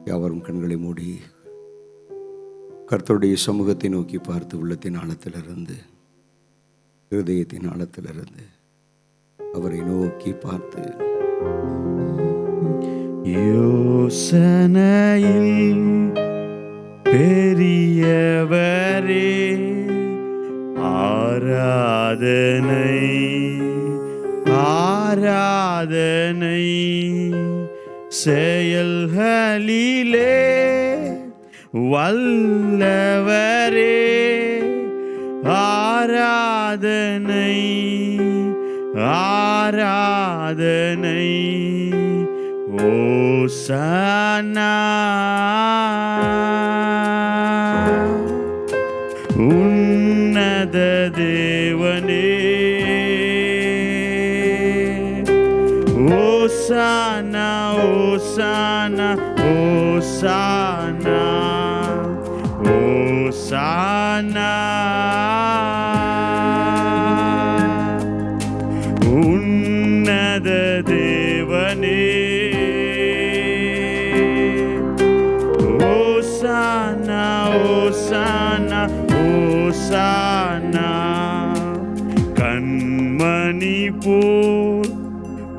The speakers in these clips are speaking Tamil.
யாவரும் கண்களை மூடி கர்த்தருடைய சமூகத்தை நோக்கி பார்த்து உள்ளத்தின் ஆழத்திலிருந்து, இருதயத்தின் ஆழத்திலிருந்து அவரை நோக்கி பார்த்து, யோசனையில் பெரியவரே ஆராதனை ஆராதனை, செயல்களிலே வல்லவரே ஆராதனை ஆராதனை, ஓசானா உன்னத தேவனே, ஓசானா ஓசானா ஓசானா ஓசானா, உன்னத தேவனே, ஓசானா ஓசானா ஓசானா, கண்மணி போல்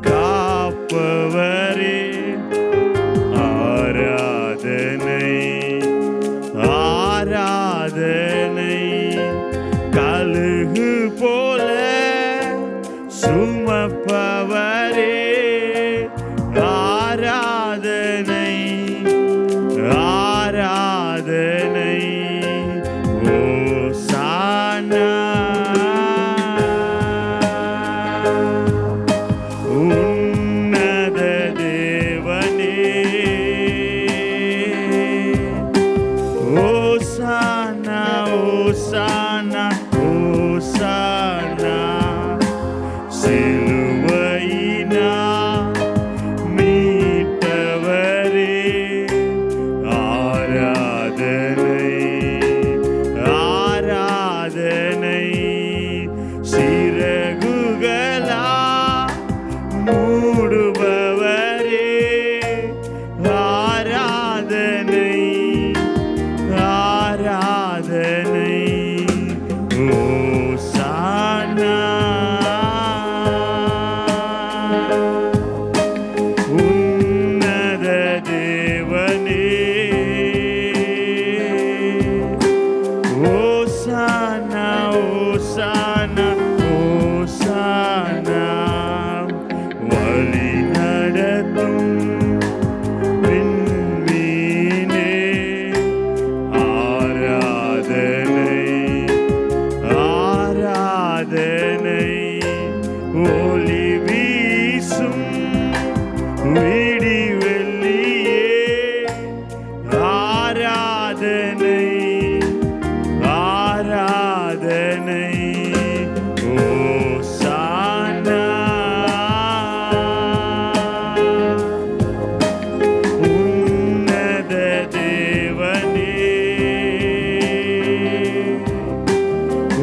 காப்பவரே ஆராதனை ஆராதனை, கழுகு போல சுமப்பவரே ஆராதனை ஆராதனை, ஓசானா உன்னத தேவனே, ஓசானா ஓசானா ஓசானா, சிலுவையினால் மீட்டவரே ஆராதனை ஆராதனை, சிறகுகளா மூடுபவரே ஆராதனை ஆராதனை, ஓசானா உன்னத தேவனே, ஓசானா ஓசானா ஓசானா, வழி நடத்தும் விண்மீனே ஆராதனை ஆராதனை, ஒளி வீசும் விடி வெள்ளியே ஆராதனை ஆராதனை, ஓசானா உன்னத தேவனே,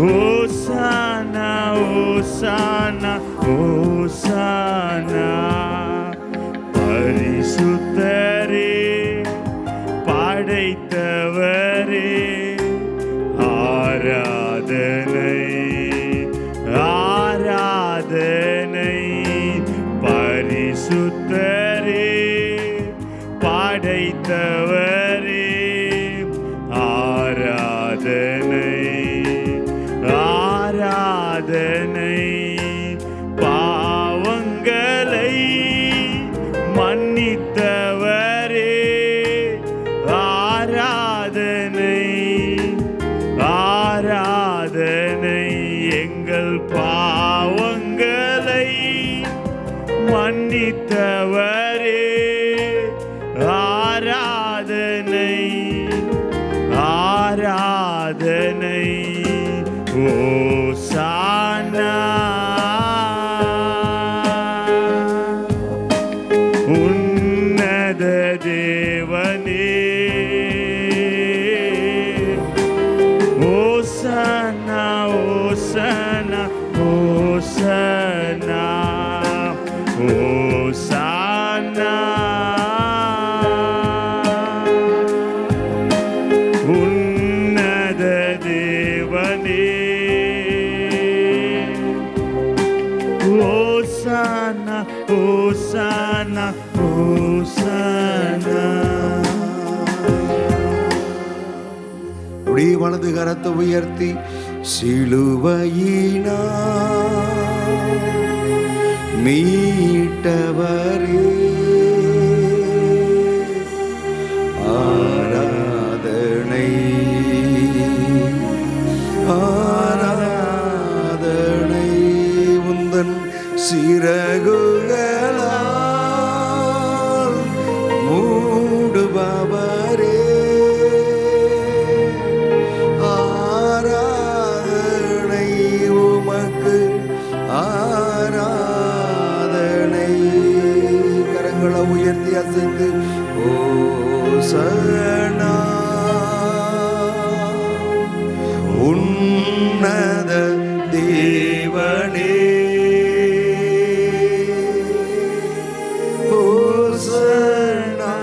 ஓசானா ஓசானா ஓசானா, பரிசுத்தரே படைத்தவரே ஆராதனை ஆராதனை, பரிசுத்தரே படைத்தவரே ஆராதனை ஆராதனை, பாவங்களை மன்னித்தவரே ஆராதனை ஆராதனை, எங்கள் பாவங்களை மன்னித்தவரே ஆராதனை ஆராதனை, ஓசானா உன்னத தேவனே, ஓசானா ஓசானா ஓசானா ஓசானா, அப்படியே வலது கரத்தை உயர்த்தி சிலுவையினா மீட்டவரே ஆராதனை ஆராதனை உந்தன் சிறகுகளால் மூடுபவரே ஆராதனை உமக்கு ஆராதனை. கரங்களை உயர்த்தி அசைத்து ஓசனா உன்னத தேவனே ஓசனா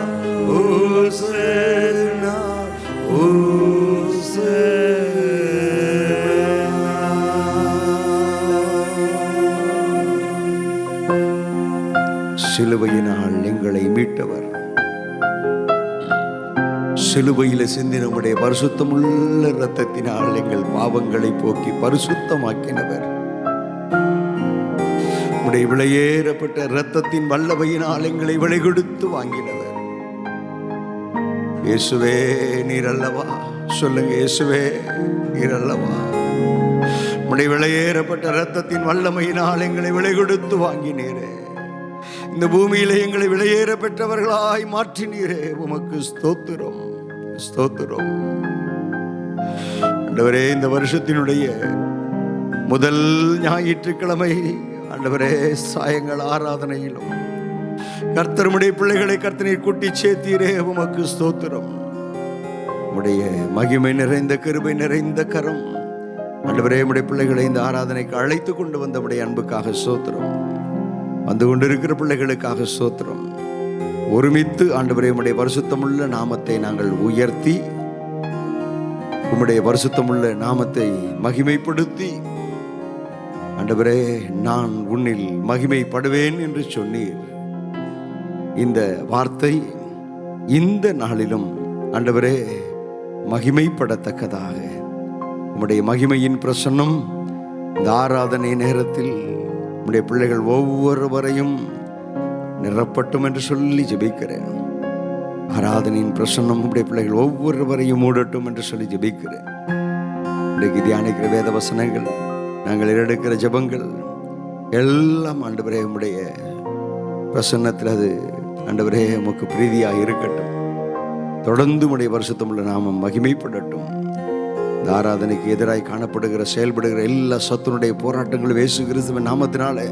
ஓசனா ஓசனா. சிலுவையினால் எங்களை மீட்டவர், சிலுவையில் சிந்தி நம்முடைய பரிசுத்தமுள்ள இரத்தத்தினால் எங்கள் பாவங்களை போக்கி பரிசுத்தமாக்கினவர், நம்முடைய விலையேறப்பட்ட இரத்தத்தின் வல்லமையினால் எங்களை விலை கொடுத்து வாங்கினவர். இயேசுவே நீர் அல்லவா? சொல்லுங்க, இயேசுவே நீர் அல்லவா? நம்முடைய விலையேறப்பட்ட இரத்தத்தின் வல்லமையினால் எங்களை விலை கொடுத்து வாங்கினீரே, இந்த பூமியிலே எங்களை விலையேற பெற்றவர்களாய் மாற்றினீரே, உமக்கு ஸ்தோத்திரம் ஸ்தோத்திரம். ஆண்டவரே, இந்த வருஷத்தினுடைய முதல் ஞாயிற்றுக்கிழமை ஆண்டவரே சாயங்கால ஆராதனையிலும் கர்த்தருடைய பிள்ளைகளை கர்த்தனை கூட்டி சேர்த்தீரே, உமக்கு ஸ்தோத்திரம். உடைய மகிமை நிறைந்த கிருபை நிறைந்த கரம் ஆண்டவரே உடைய பிள்ளைகளை இந்த ஆராதனைக்கு அழைத்து கொண்டு வந்த உடைய அன்புக்காக ஸ்தோத்திரம். வந்து கொண்டிருக்கிற பிள்ளைகளுக்காக ஸ்தோத்திரம். ஒருமித்து ஆண்டவரே உம்முடைய பரிசுத்தமுள்ள நாமத்தை நாங்கள் உயர்த்தி உம்முடைய பரிசுத்தமுள்ள நாமத்தை மகிமைப்படுத்தி, ஆண்டவரே நான் உன்னில் மகிமைப்படுவேன் என்று சொன்னீர். இந்த வார்த்தை இந்த நாளிலும் ஆண்டவரே மகிமைப்படத்தக்கதாக உம்முடைய மகிமையின் பிரசன்னம் இந்த ஆராதனை நேரத்தில் உம்முடைய பிள்ளைகள் ஒவ்வொருவரையும் நிரப்பட்டும் என்று சொல்லி ஜெபிக்கிறேன். ஆராதனையின் பிரசன்னம் உம்முடைய பிள்ளைகள் ஒவ்வொருவரையும் மூடட்டும் என்று சொல்லி ஜெபிக்கிறேன். இன்றைக்கு தியானிக்கிற வேத வசனங்கள், நாங்கள் எடுக்கிற ஜெபங்கள் எல்லாம் ஆண்டவரே உம்முடைய பிரசன்னத்தில் அது ஆண்டவரே உமக்கு பிரீதியாக இருக்கட்டும். தொடர்ந்து உம்முடைய பரிசுத்தமுள்ள நாமம் மகிமைப்படட்டும். இந்த ஆராதனைக்கு எதிராய் காணப்படுகிற செயல்படுகிற எல்லா சத்துனுடைய போராட்டங்களும் இயேசு கிறிஸ்துவின் நாமத்தினாலே,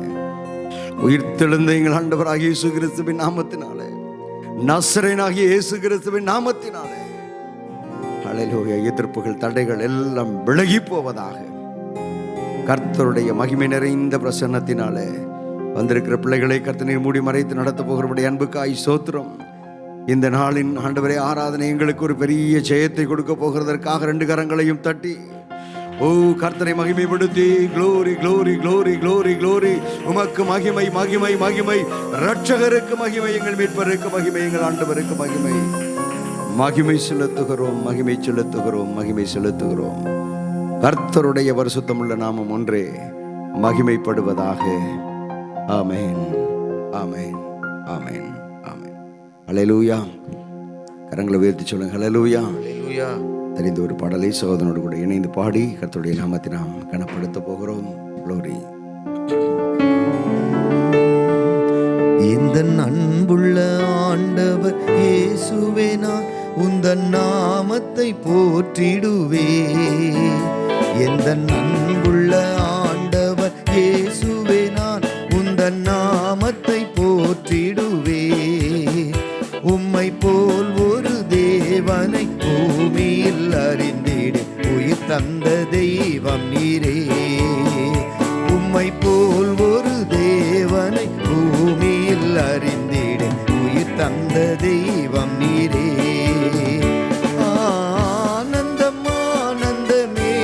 உயிர்த்தெழுந்த எங்கள் ஆண்டவராகிய இயேசு கிறிஸ்துவின் நாமத்தினாலே, நசரேயனாகிய இயேசு கிறிஸ்துவின் நாமத்தினாலே ஹல்லேலூயா, எதிர்ப்புகள் தடைகள் எல்லாம் விலகி போவதாக. கர்த்தருடைய மகிமை நிறைந்த பிரசன்னத்தினாலே வந்திருக்கிற பிள்ளைகளை கர்த்தனை மூடி மறைத்து நடத்த போகிறவருடைய அன்புக்காய் ஸ்தோத்திரம். இந்த நாளின் ஆண்டவரே ஆராதனை எங்களுக்கு ஒரு பெரிய ஜெயத்தை கொடுக்க போகிறதற்காக ரெண்டு கரங்களையும் தட்டி ஓ கர்த்தரை மகிமைப்படுத்தி glory glory glory glory glory, உமக்கு மகிமை மகிமை மகிமை, இரட்சகருக்கு மகிமை, எங்கள் மீட்பருக்கு மகிமை, எங்கள் ஆண்டவருக்கு மகிமை. மகிமை செலுத்துகிறோம் மகிமை செலுத்துகிறோம் மகிமை செலுத்துகிறோம். கர்த்தருடைய பரிசுத்தமுள்ள நாமம் ஒன்றே மகிமைப்படுவதாக. ஆமென் ஆமென் ஆமென் ஆமென். ஹல்லேலூயா. கரங்களை உயர்த்தி சொல்லுங்க, ஹல்லேலூயா ஹல்லேலூயா. தெரிந்த ஒரு பாடலை சகோதரனோடு கூட இணைந்து பாடி கர்த்தருடைய நாமத்தை நாம் கனப்படுத்த போகிறோம். க்ளோரி. இந்த அன்புள்ள ஆண்டவர் இயேசுவே, நான் உந்தன் நாமத்தை போற்றிடுவே. எந்த அன்புள்ள ஆண்டவர் இயேசுவே, நான் உந்தன் நாமத்தை போற்றிடுவே. உம்மை போல் ஒரு தேவனை பூமியில் அறிந்திட உயிர் தந்த தெய்வம் நீரே. உம்மை போல் ஒரு தேவனை பூமியில் அறிந்திட உயிர் தந்த தெய்வம் நீரே. ஆனந்தம் ஆனந்தமே,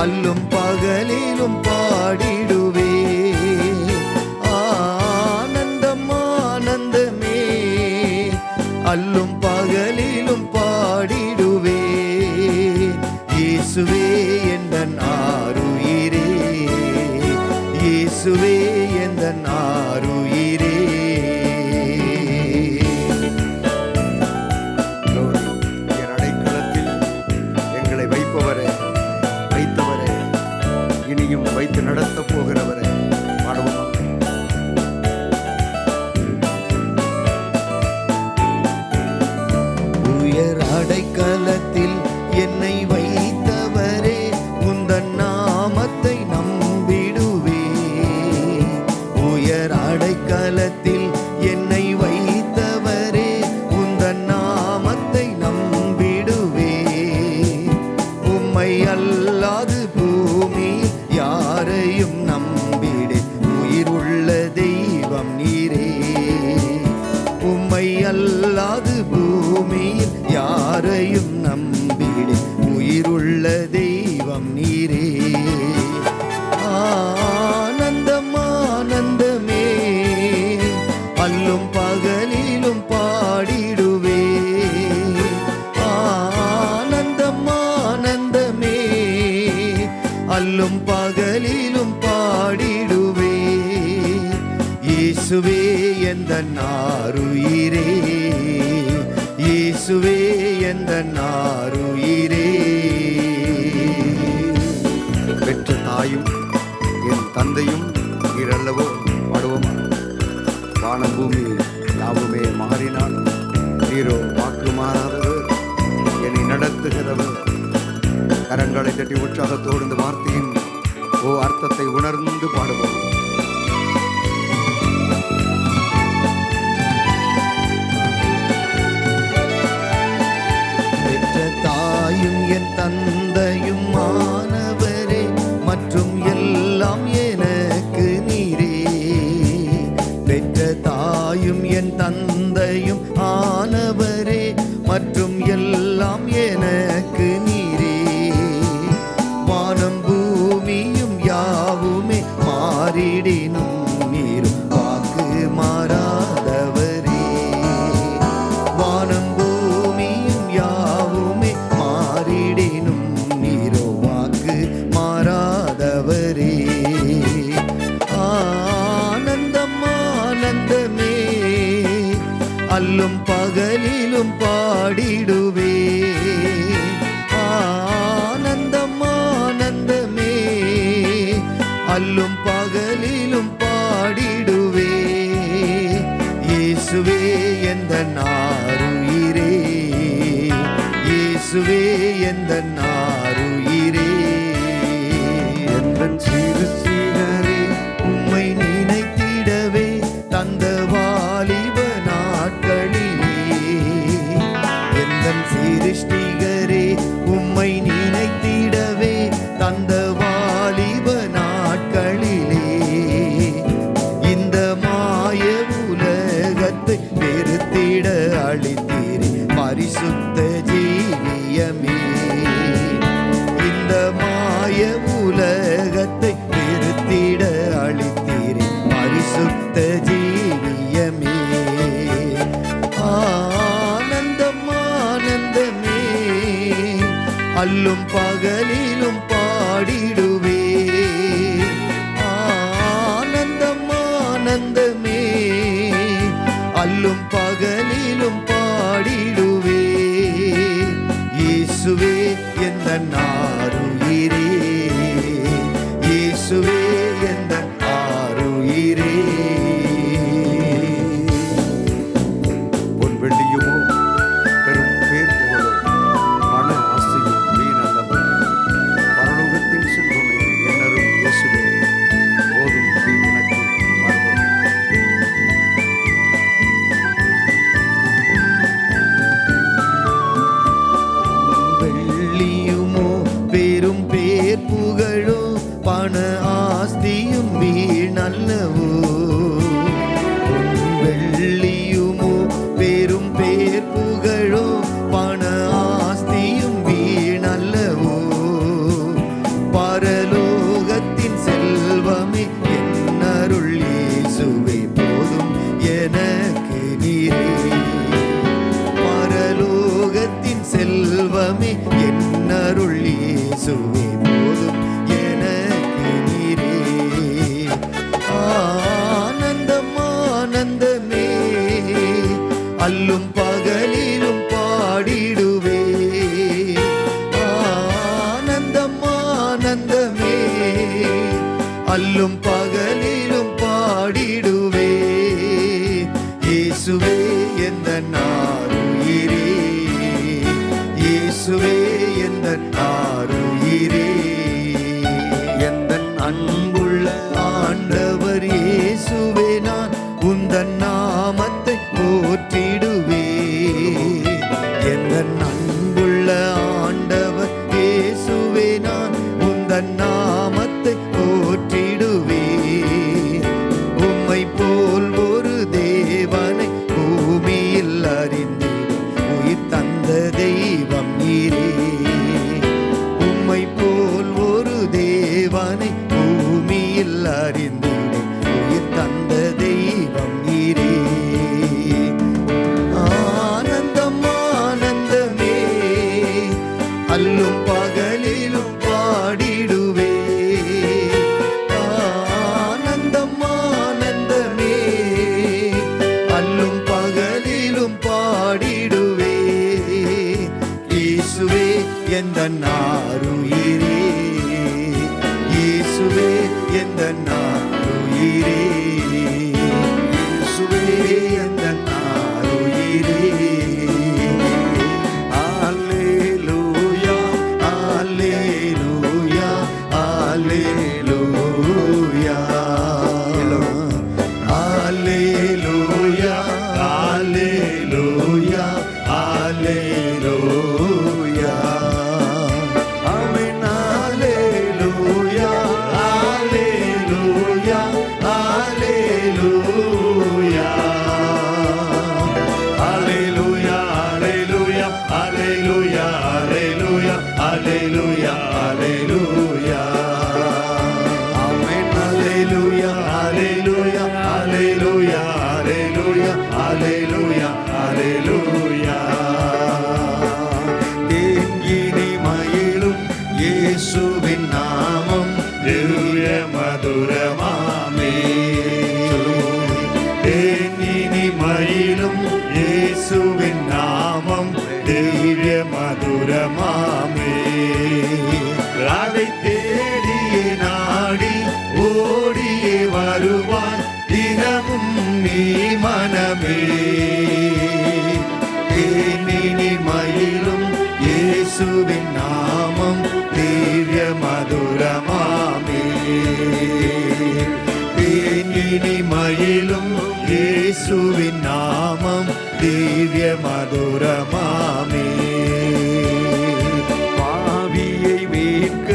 அல்லும் பகலிலும் பாடிடுவே. ஆனந்தம் ஆனந்தமே, அல்லும் பகலிலும் பாடிடுவே. இயேசுவே எந்தன் ஆருயிரே. என் அடைக்கலத்தில் எங்களை வைப்பவரே, வைத்தவரே, இனியும் வைத்து நடத்த போகிறவரே. பாடுவோமா? உயர் அடைக்கலத்தில் என்னை வைத்தவரே, உந்தன் நாமத்தை நம்பிடுவே. உயர் அடைக்கலத்தில் என்னை வைத்தவரே, உந்தன் நாமத்தை நம்பிடுவே. உம்மை அல்லாது பூமி யாரையும் நம்பிடே, உயிர் உள்ள தெய்வம் நீரே. உம்மை அல்லாது பூமியில் யாரையும் நம்பிடே, உயிருள்ள தெய்வம் நீரே. ஆனந்தம் ஆனந்தமே, அல்லும் பகலிலும் பாடிடுவே. ஆனந்தம் ஆனந்தமே, அல்லும் பகலிலும் பாடிடுவே. இயேசுவே எந்தன் ஆருயிரே, இயேசுவே எந்தன் ஆருயிரே. பெற்ற தாயும் என் தந்தையும் நீரல்லவோ. பாடுவோமா? வானம் பூமி யாவுமே மாறினாலும் நீரோ வாக்கு மாறாதவர், என்னை நடத்துகிறவர். கரங்களை தட்டி உற்சாகத்தோடு இந்த வார்த்தையின் அர்த்தத்தை உணர்ந்து பாடுவோம். தாயும் என் தந்தையும் ஆனவரே, மற்றும் எல்லாம் எனக்கு நீரே. பெற்ற தாயும் என் தந்தையும் ஆனவரே, மற்றும் எல்லாம் எனக்கு நீரே. வானம் பூமியும் யாவுமே மாறிடினும் நீரும் வாக்கு மாறாதவரே. வானம் பூமியும் யாவுமே மாறிடினும் நீரோ வாக்கு மாறாதவரே. ஆனந்தம் ஆனந்தமே, அல்லும் பகலிலும் பாடிடுவே. ஆனந்தம் ஆனந்தமே, அல்லும் பகலிலும் பாடிடுவே. இயேசுவே எந்தன் ஆருயிரே, இயேசுவே எந்தன் ஆருயிரே. எந்தன் சிறு சீடரே, உம்மை நினைத்திடவே தந்த வாலிப நாட்களிலே. எந்தன் சிருஷ்டிகரே, உம்மை நினைத்திடவே தந்த வாலிப நாட்களிலே. இந்த மாய உலகத்தை வெறுத்திட அளித்தீரே பரிசுத்த ஜீவியமே. இந்த மாய உலகத்தை வெறுத்திட அளித்தீரே பரிசுத்த ஜீவியமே. ஆனந்தம் ஆனந்தமே, அல்லும் பகலிலும் பாடிடுவே. ஆனந்தம் ஆனந்தமே, அல்லும் பகலிலும் பாடிடுவே. இயேசுவே எந்தன் ஆருயிரே, இயேசுவே எந்தன் ஆருயிரே. பொன் வெள்ளியுமோ பெரும் பேர் புகழோ பண ஆசையும் வீணல்லவோ. பரலோகத்தின் செல்வமே என்னரும் இயேசுவே, போதும் எனக்கு மறவோம். வெள்ளியுமோ பெரும் பேர் புகழோ பண ஆஸ்தியும் வீணல்லவோ. வெள்ளியுமோ பெரும் பேர் புகழோ பண ஆஸ்தியும் வீணல்லவோ. பரலோகத்தின் செல்வமே என்னருள் இயேசுவே, போதும் எனக்கு நீரே. பரலோகத்தின் செல்வமே என்னருள் இயேசுவே, போதும் எனக்கு நீரே. பகலிலும் பாடிடுவே. ஆனந்தம் ஆனந்தமே, அல்லும் பகலிலும் பாடிடுவே. இயேசுவே எந்தன் ஆருயிரே, இயேசுவே எந்தன் ஆருயிரே. எந்தன் அன்புள்ள ஆண்டவர் இயேசுவே, நான் உந்தன் நாமத்தை போற்றிடுவே. எந்தன் அன்புள்ள ஆண்டவர் இயேசுவே, நான் உந்தன் நாமத்தை போற்றிடுவே. உம்மை போல் ஒரு தேவனை பூமியில் அறிந்திடும் உயிர் தந்த தெய்வம் நீரே. உம்மை போல் ஒரு தேவனை பூமியில் அறிந்திடும் உயிர் தந்த தெய்வம் நீரே. ஆனந்தம் ஆனந்தமே, அல்லும் பகலிலும் பாடிடுவே. ஆனந்தம் ஆனந்தமே, அல்லும் பகலிலும் பாடிடுவே. இயேசுவே எந்தன் ஆருயிரே, இயேசுவே எந்தன் ஆருயிரே, இயேசுவே எந்தன் ஆருயிரே. அல்லேலூயா அல்லேலூயா அல்லேலூயா அல்லேலூயா அல்லேலூயா அல்லேலூயா. ஆமென். அல்லேலூயா அல்லேலூயா அல்லேலூயா Hallelujah, hallelujah, hallelujah, hallelujah, hallelujah, hallelujah. ஆமென். அல்லேலூயா Hallelujah, hallelujah, hallelujah, hallelujah, hallelujah. தேங்கினி மயிலும் இயேசுவின் நாமம் திவ்ய மதுரமாமே. தேனினி மயிலும் இயேசுவின் நாமம் திவ்ய மதுரமாமே. அதை தேடியே நாடி ஓடியே வருவான் தினமும் நீ மனமே. தேனினி மயிலும் இயேசுவின் நாமம் திவ்ய மதுரமாமே. தேனினி மயிலும் இயேசுவின் நாமம் திவ்ய மதுரமாமே. பாவியை மீட்க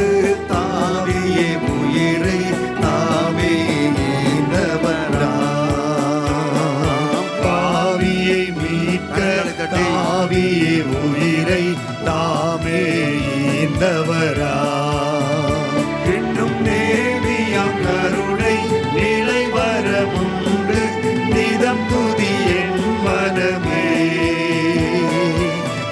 தாவியே உயிரை தாவே ஈந்தவராம். பாவியை மீட்க தாவியே உயிரை தாமே ஈந்தவரா. இன்னும் நேமியாம் கருணை நிலை வரமுண்டு நிதம் துதி என் மனமே.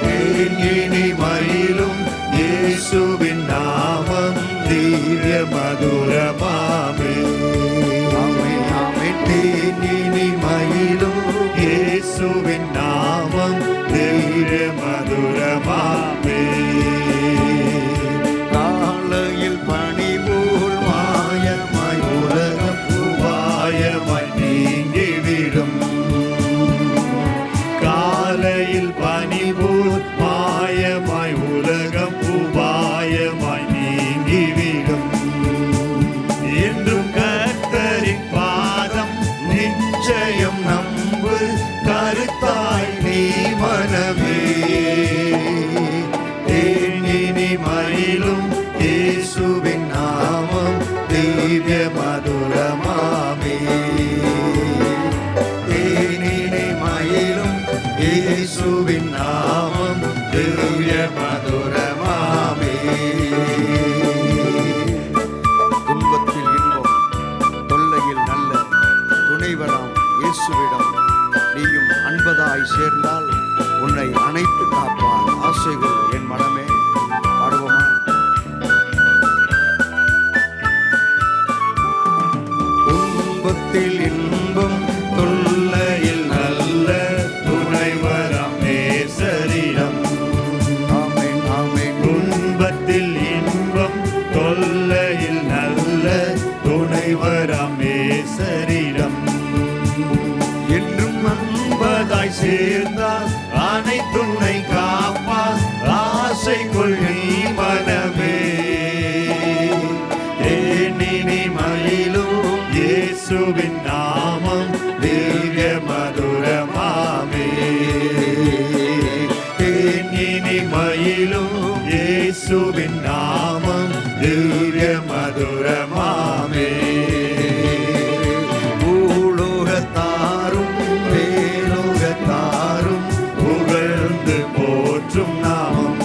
தேனினி மயிலும் இயேசுவின் நாமம் திவ்ய மதுரமாமே. ஆமென். ஆமென். தேனினி மயிலும் இயேசுவின் நாமம் திவ்ய மதுரமாமே. காலையில் பனி போல் மாயமாய் உலகம் உபாயமாய் நீங்கிவிடும். காலையில் பனி போல் மாயமாய் உலகம் உபாயமாய் நீங்கிவிடும். என்றும் கர்த்தரின் பாதம் நிச்சயம் நம்பு கருத்தாய் நீ மனமே. தேனினி மயிலும் இயேசுவின் நாமம் திவ்ய மதுரமாமே. தேனினி மயிலும் இயேசுவின் நாமம் திவ்ய மதுரமாமே. துன்பத்தில் இன்பம், தொல்லையில் நல்ல துணைவராம் இயேசுவிடம் நீயும் அன்பதாய் சேர்ந்தால் உன்னை அணைத்து காப்பான். ஆசைகள் என் மனமே. பாடுவோமா? துன்பத்தில் இன்பம், தொல்லையில் நல்ல துணைவரம் அனைத்துன்னை காப்பார் ஆசைக்குள் நீ மனமே. தேனினி மயிலும் இயேசுவின் நாமம் திவ்ய மதுரமாமே. தேனினி மயிலும் இயேசுவின் நாமம் திவ்ய மதுரமாமே. பூலோகத்தாரும் மேலோகத்தாரும் புகழ்ந்து போற்றும் நாமம்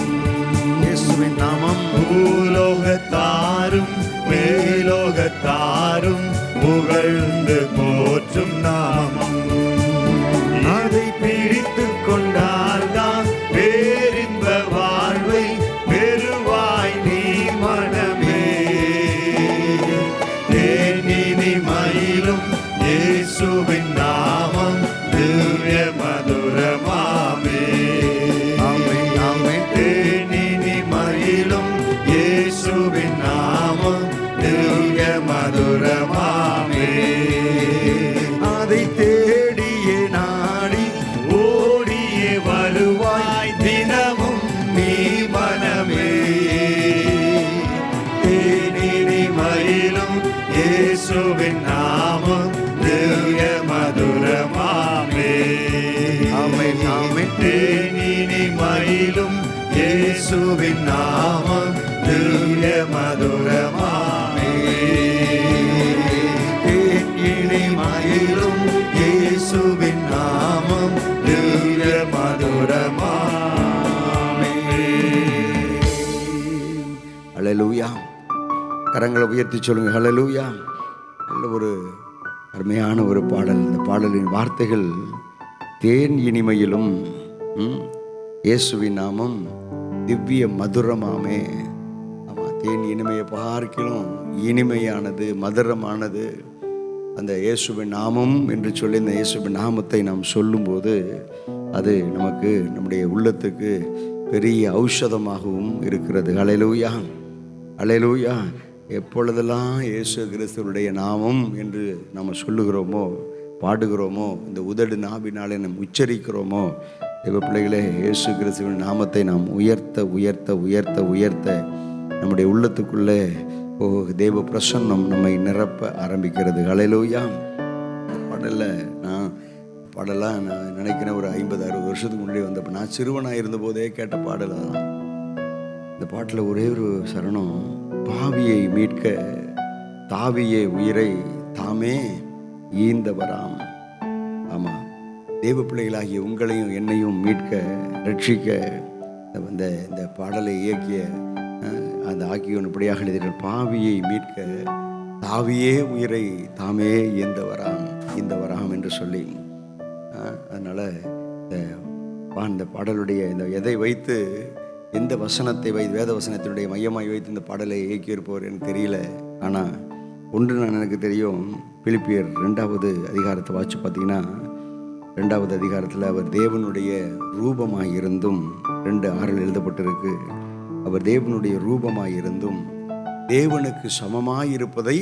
இயேசுவின் நாமம். பூலோகத்தாரும் மேலோகத்தாரும் புகழ்ந்து போற்றும் நாமம். அதை பிடித்து கொண்டால்தான் பேரின்ப வாழ்வை பெறுவாய் நீ மனமே. தேனினி மயிலும் இயேசுவின் நாமம் திவ்ய மதுரமாமே. ஆமென், ஆமென். தேனினி மயிலும் இயேசுவின் நாமம் திவ்ய மதுரமாமே. அதை தேடியே நாடி ஓடியே வருவாய் தினமும் நீ மனமே. தேனினி மயிலும் இயேசுவின் நாமம் திவ்ய மதுரமாமே. ஆமென், ஆமென். தேனினி மயிலும் இயேசுவின் நாமம் திவ்ய மதுரமாமே. தேனினி மயிலும் இயேசுவின் நாமம் திவ்ய மதுரமாமே. ஹல்லேலூயா. கரங்களை உயர்த்தி சொல்லுங்க, ஹல்லேலூயா. நல்ல ஒரு அருமையான ஒரு பாடல். இந்த பாடலின் வார்த்தைகள் தேன் இனிமையிலும் இயேசுவின் நாமம் திவ்ய மதுரமாமே. ஆமாம், தேன் இனிமையை பார்க்கிலும் இனிமையானது, மதுரமானது அந்த இயேசுவின் நாமம் என்று சொல்லி இந்த இயேசுவின் நாமத்தை நாம் சொல்லும்போது அது நமக்கு, நம்முடைய உள்ளத்துக்கு பெரிய ஔஷதமாகவும் இருக்கிறது. ஹல்லேலூயா, ஹல்லேலூயா. எப்பொழுதெல்லாம் இயேசு கிறிஸ்துவுடைய நாமம் என்று நம்ம சொல்லுகிறோமோ, பாடுகிறோமோ, இந்த உதடு நாபினாலே நாம் உச்சரிக்கிறோமோ, தேவ பிள்ளைகளே, இயேசு கிறிஸ்துவின் நாமத்தை நாம் உயர்த்த உயர்த்த உயர்த்த உயர்த்த நம்முடைய உள்ளத்துக்குள்ளே தேவ பிரசன்னம் நம்மை நிரப்ப ஆரம்பிக்கிறது. ஹல்லேலூயா. பாடலாம் நான் நினைக்கிறேன் ஒரு 50-60 வருஷத்துக்கு முன்னாடி வந்தப்போ, நான் சிறுவனாக இருந்தபோதே கேட்ட பாடல் அதெல்லாம். இந்த பாட்டில் ஒரே ஒரு சரணம், பாவியை மீட்க தாவியே உயிரை தாமே ஈந்தவராம். ஆமாம், தேவ பிள்ளைகளாகிய உங்களையும் என்னையும் மீட்க, ரட்சிக்க இந்த பாடலை இயக்கிய அந்த ஆக்கியோன் இப்படியாக எழுதினார், பாவியை மீட்க தாவியே உயிரை தாமே இந்த வராம் என்று சொல்லி. அதனால் இந்த பாடலுடைய இந்த எதை வைத்து, எந்த வசனத்தை வேத வசனத்தினுடைய மையமாய் வைத்து இந்த பாடலை இயக்கியிருப்பவர் எனக்கு தெரியல. ஆனால் ஒன்று எனக்கு தெரியும், பிலிப்பியர் 2வது அதிகாரத்தை வாசித்து பார்த்தீங்கன்னா, 2வது அதிகாரத்தில் அவர் தேவனுடைய ரூபமாய் இருந்தும், 2:6 எழுதப்பட்டிருக்கு, அவர் தேவனுடைய ரூபமாய் இருந்தும் தேவனுக்கு சமமாயிருப்பதை